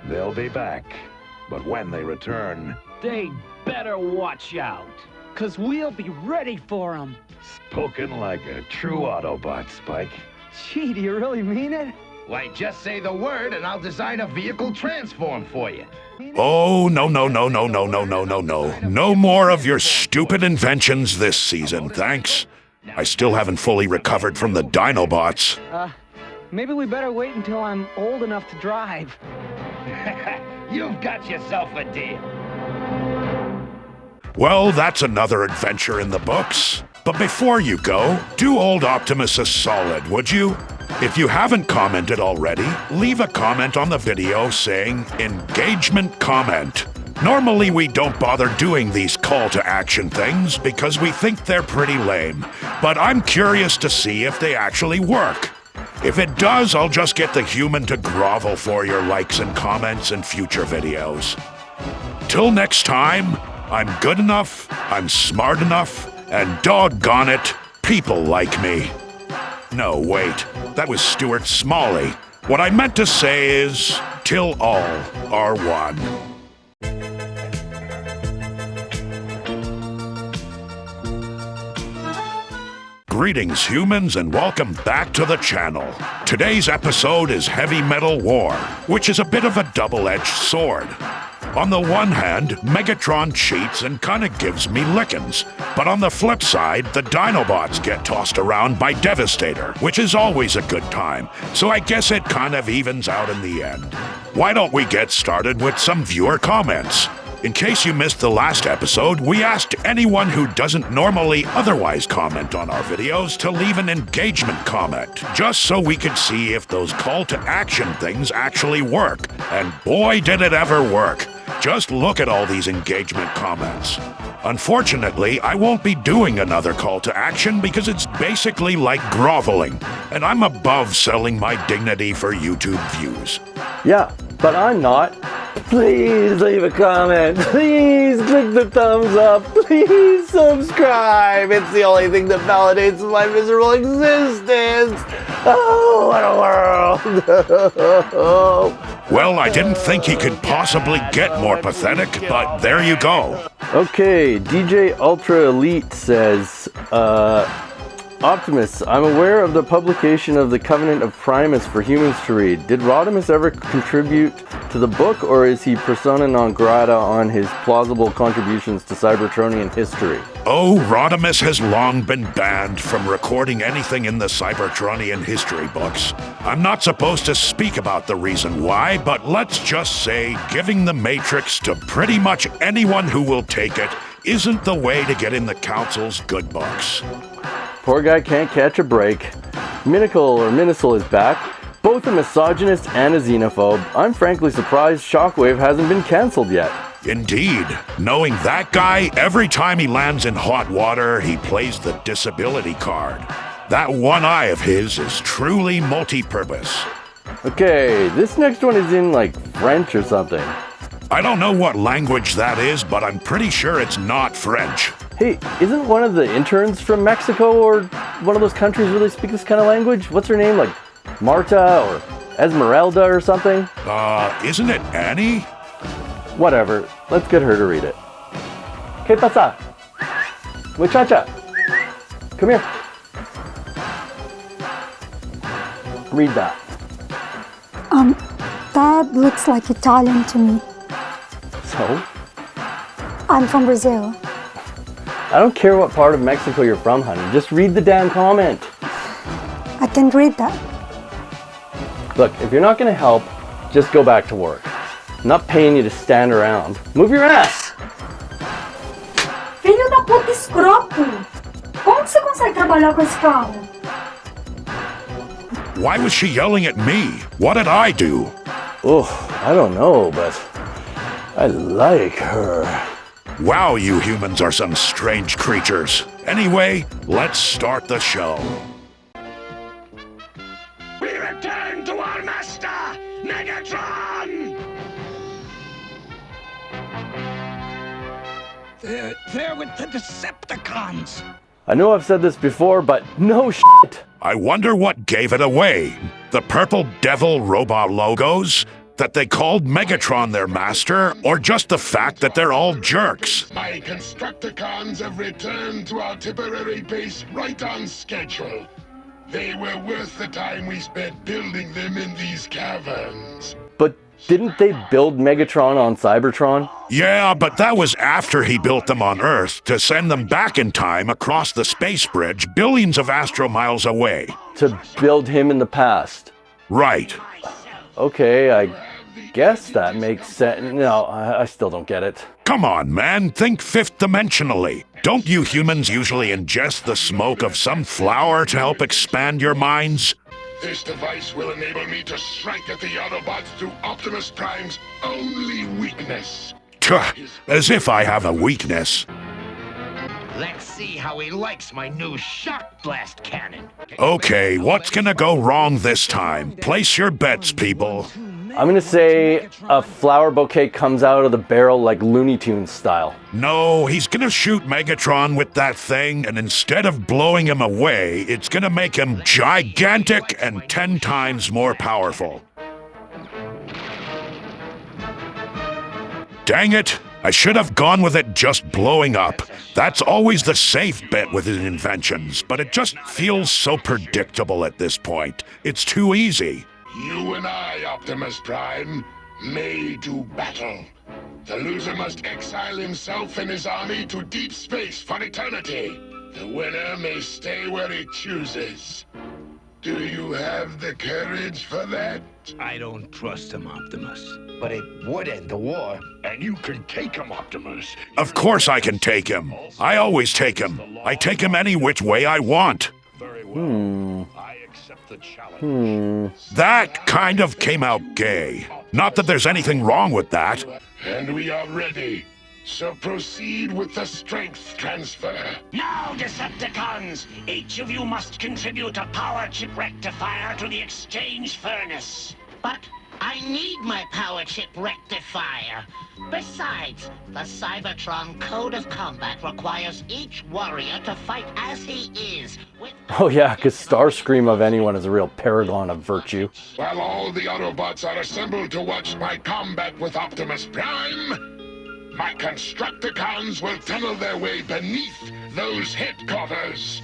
They'll be back. But when they return... They better watch out. 'Cause we'll be ready for them. Spoken like a true Autobot, Spike. Gee, do you really mean it? Why, just say the word and I'll design a vehicle transform for you. Oh, no. No more of your stupid inventions this season, thanks. I still haven't fully recovered from the Dinobots. Maybe we better wait until I'm old enough to drive. You've got yourself a deal. Well, that's another adventure in the books. But before you go, do old Optimus a solid, would you? If you haven't commented already, leave a comment on the video saying engagement comment. Normally we don't bother doing these call to action things because we think they're pretty lame, but I'm curious to see if they actually work. If it does, I'll just get the human to grovel for your likes and comments in future videos. Till next time, I'm good enough, I'm smart enough, and doggone it, people like me. No, wait, that was Stuart Smalley. What I meant to say is, till all are one. Greetings, humans, and welcome back to the channel. Today's episode is Heavy Metal War, which is a bit of a double-edged sword. On the one hand, Megatron cheats and kinda gives me lickings. But on the flip side, the Dinobots get tossed around by Devastator, which is always a good time. So I guess it kind of evens out in the end. Why don't we get started with some viewer comments? In case you missed the last episode, we asked anyone who doesn't normally otherwise comment on our videos to leave an engagement comment, just so we could see if those call to action things actually work. And boy, did it ever work. Just look at all these engagement comments. Unfortunately, I won't be doing another call to action because it's basically like groveling, and I'm above selling my dignity for YouTube views. Yeah, but I'm not. Please leave a comment. Please click the thumbs up. Please subscribe. It's the only thing that validates my miserable existence. Oh, what a world. Well, I didn't think he could possibly get more pathetic, but there you go. Okay, DJ Ultra Elite says, Optimus, I'm aware of the publication of the Covenant of Primus for humans to read. Did Rodimus ever contribute to the book, or is he persona non grata on his plausible contributions to Cybertronian history? Oh, Rodimus has long been banned from recording anything in the Cybertronian history books. I'm not supposed to speak about the reason why, but let's just say giving the Matrix to pretty much anyone who will take it isn't the way to get in the Council's good books. Poor guy can't catch a break. Minicle is back. Both a misogynist and a xenophobe. I'm frankly surprised Shockwave hasn't been cancelled yet. Indeed. Knowing that guy, every time he lands in hot water, he plays the disability card. That one eye of his is truly multi-purpose. Okay, this next one is in, like, French or something. I don't know what language that is, but I'm pretty sure it's not French. Hey, isn't one of the interns from Mexico or one of those countries where they speak this kind of language? What's her name, like Marta or Esmeralda or something? Isn't it Annie? Whatever, let's get her to read it. ¿Qué pasa? Muchacha, come here. Read that. That looks like Italian to me. So? I'm from Brazil. I don't care what part of Mexico you're from, honey. Just read the damn comment. I can read that. Look, if you're not gonna help, just go back to work. I'm not paying you to stand around. Move your ass! Filho da puta escroto! Como que você consegue trabalhar com esse carro? Why was she yelling at me? What did I do? Oh, I don't know, but I like her. Wow, you humans are some strange creatures. Anyway, let's start the show. We return to our master, Megatron! They're with the Decepticons. I know I've said this before, but no shit. I wonder what gave it away. The purple devil robot logos? That they called Megatron their master, or just the fact that they're all jerks? My Constructicons have returned to our temporary base right on schedule. They were worth the time we spent building them in these caverns. But didn't they build Megatron on Cybertron? Yeah, but that was after he built them on Earth to send them back in time across the space bridge billions of astromiles away. To build him in the past? Right. Okay, I guess that makes sense. No, I still don't get it. Come on, man, think fifth dimensionally. Don't you humans usually ingest the smoke of some flower to help expand your minds? This device will enable me to strike at the Autobots through Optimus Prime's only weakness. Tuh, as if I have a weakness. Let's see how he likes my new shock blast cannon. Okay, what's gonna go wrong this time? Place your bets, people. I'm gonna say a flower bouquet comes out of the barrel like Looney Tunes style. No, he's gonna shoot Megatron with that thing, and instead of blowing him away, it's gonna make him gigantic and 10 times more powerful. Dang it! I should have gone with it just blowing up. That's always the safe bet with his inventions, but it just feels so predictable at this point. It's too easy. You and I, Optimus Prime, may do battle. The loser must exile himself and his army to deep space for eternity. The winner may stay where he chooses. Do you have the courage for that? I don't trust him, Optimus. But it would end the war. And you can take him, Optimus. Of course I can take him. I always take him. I take him any which way I want. Very well. I accept the challenge. That kind of came out gay. Not that there's anything wrong with that. And we are ready. So proceed with the strength transfer. Now, Decepticons, each of you must contribute a power chip rectifier to the exchange furnace. But I need my power chip rectifier. Besides, the Cybertron Code of Combat requires each warrior to fight as he is. Oh yeah, because Starscream of anyone is a real paragon of virtue. While all the Autobots are assembled to watch my combat with Optimus Prime, my Constructicons will tunnel their way beneath those headquarters.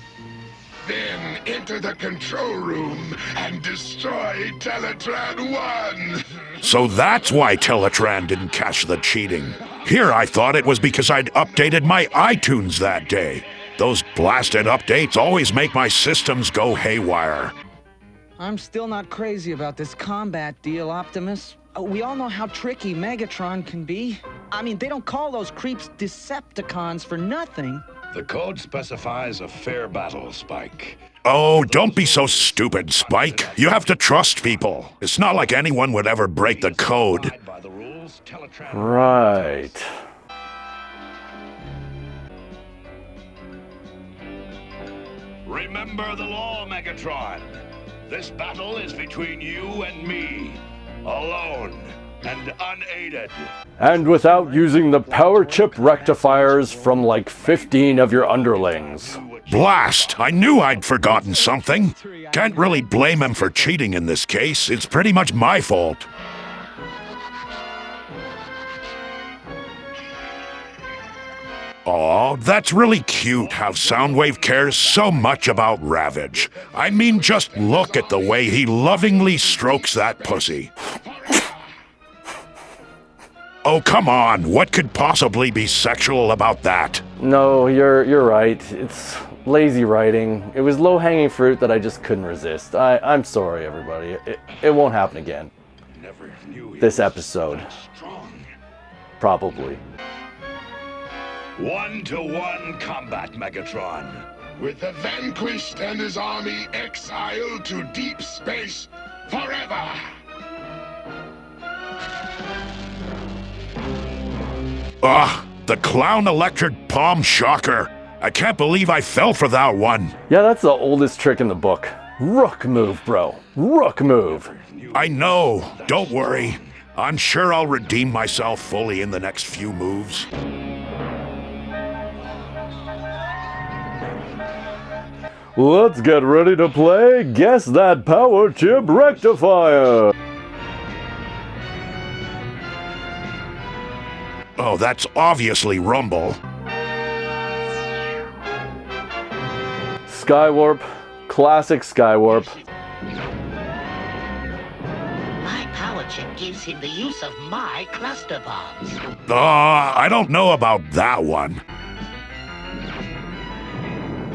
Then enter the control room and destroy Teletran 1. So that's why Teletran didn't catch the cheating. Here I thought it was because I'd updated my iTunes that day. Those blasted updates always make my systems go haywire. I'm still not crazy about this combat deal, Optimus. We all know how tricky Megatron can be. I mean, they don't call those creeps Decepticons for nothing. The code specifies a fair battle, Spike. Oh, don't be so stupid, Spike. You have to trust people. It's not like anyone would ever break the code. Right. Remember the law, Megatron. This battle is between you and me. Alone and unaided. And without using the power chip rectifiers from like 15 of your underlings. Blast! I knew I'd forgotten something. Can't really blame him for cheating in this case. It's pretty much my fault. Aw, that's really cute how Soundwave cares so much about Ravage. I mean, just look at the way he lovingly strokes that pussy. Oh, come on. What could possibly be sexual about that? No, you're right. It's lazy writing. It was low-hanging fruit that I just couldn't resist. I'm sorry, everybody. It won't happen again. This episode. Probably. 1-to-1 combat, Megatron. With the vanquished and his army exiled to deep space forever. Ugh, the clown electric palm shocker. I can't believe I fell for that one. Yeah, that's the oldest trick in the book. Rook move, bro. Rook move. I know. Don't worry. I'm sure I'll redeem myself fully in the next few moves. Let's get ready to play Guess That Power Chip Rectifier. Oh, that's obviously Rumble. Skywarp. Classic Skywarp. My power chip gives him the use of my cluster bombs. I don't know about that one.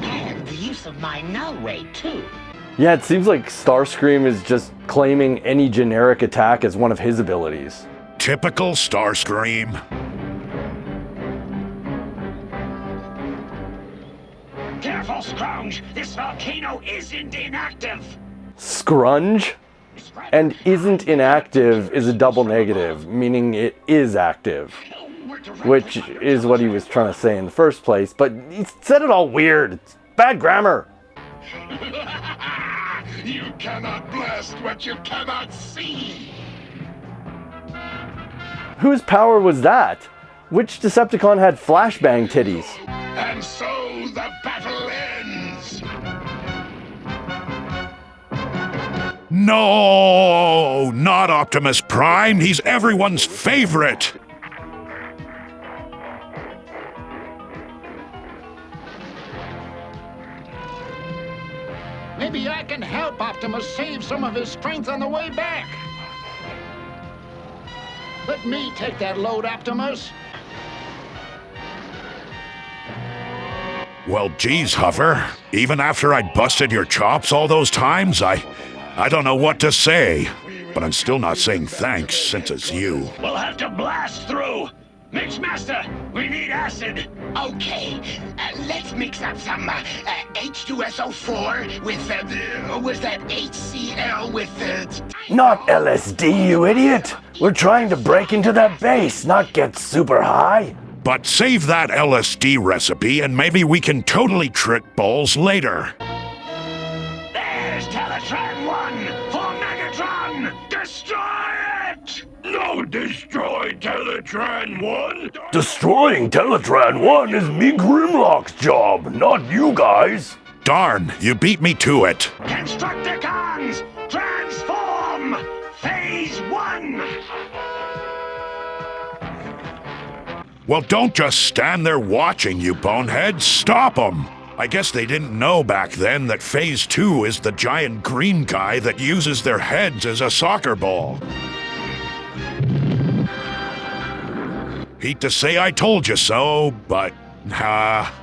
And the use of my null ray, too. Yeah, it seems like Starscream is just claiming any generic attack as one of his abilities. Typical Starscream. Careful, Scrounge! This volcano isn't inactive! Scrunge? And isn't inactive is a double negative, meaning it is active. Which is what he was trying to say in the first place, but he said it all weird. It's bad grammar. You cannot blast what you cannot see! Whose power was that? Which Decepticon had flashbang titties? And so the battle ends! No, not Optimus Prime. He's everyone's favorite. Maybe I can help Optimus save some of his strength on the way back. Let me take that load, Optimus. Well, geez, Huffer. Even after I busted your chops all those times, I don't know what to say. But I'm still not saying thanks, since it's you. We'll have to blast through! Mixmaster, we need acid! Okay, let's mix up some H2SO4 with, was that HCl with, Not LSD, you idiot! We're trying to break into that base, not get super high. But save that LSD recipe and maybe we can totally trick Balls later. There's Teletran 1 for Megatron! Destroy it! No, destroy Teletran 1! Destroying Teletran 1 is me Grimlock's job, not you guys. Darn, you beat me to it. Constructicons! Transform! Phase 1! Well, don't just stand there watching, you boneheads. Stop them! I guess they didn't know back then that Phase 2 is the giant green guy that uses their heads as a soccer ball. Hate to say I told you so, but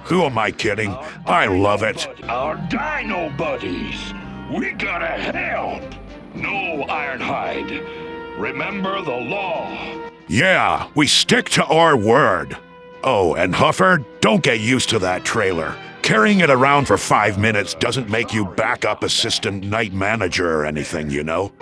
who am I kidding? I love it. Our Dino buddies! We gotta help! No, Ironhide. Remember the law. Yeah, we stick to our word. Oh, and Huffer, don't get used to that trailer. Carrying it around for 5 minutes doesn't make you backup assistant night manager or anything, you know?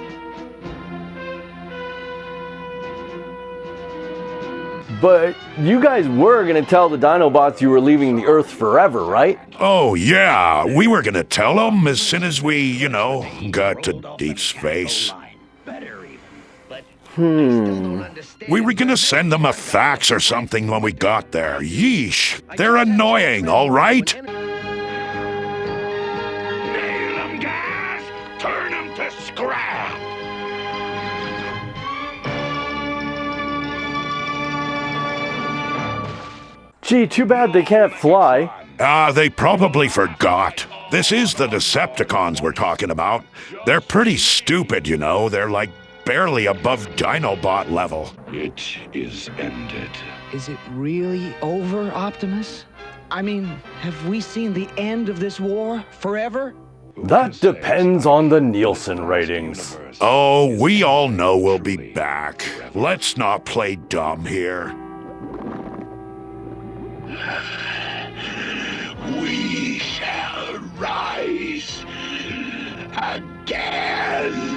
But you guys were gonna tell the Dinobots you were leaving the Earth forever, right? Oh, yeah, we were gonna tell them as soon as we, got to deep space. We were gonna send them a fax or something when we got there. Yeesh, they're annoying, all right? Nail them, guys! Turn them to scrap! Gee, too bad they can't fly. They probably forgot. This is the Decepticons we're talking about. They're pretty stupid, you know. They're like barely above Dinobot level. It is ended. Is it really over, Optimus? I mean, have we seen the end of this war forever? That depends on the Nielsen ratings. Oh, we all know we'll be back. Let's not play dumb here. We shall rise again.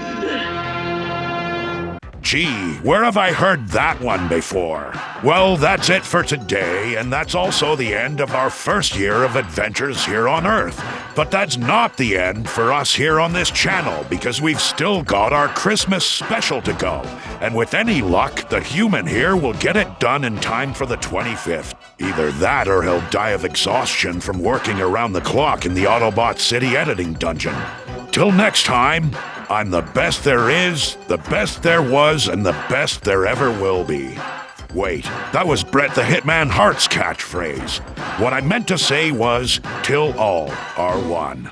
Gee, where have I heard that one before? Well, that's it for today, and that's also the end of our first year of adventures here on Earth. But that's not the end for us here on this channel, because we've still got our Christmas special to go. And with any luck, the human here will get it done in time for the 25th. Either that or he'll die of exhaustion from working around the clock in the Autobot City editing dungeon. Till next time, I'm the best there is, the best there was, and the best there ever will be. Wait, that was Bret the Hitman Hart's catchphrase. What I meant to say was, till all are one.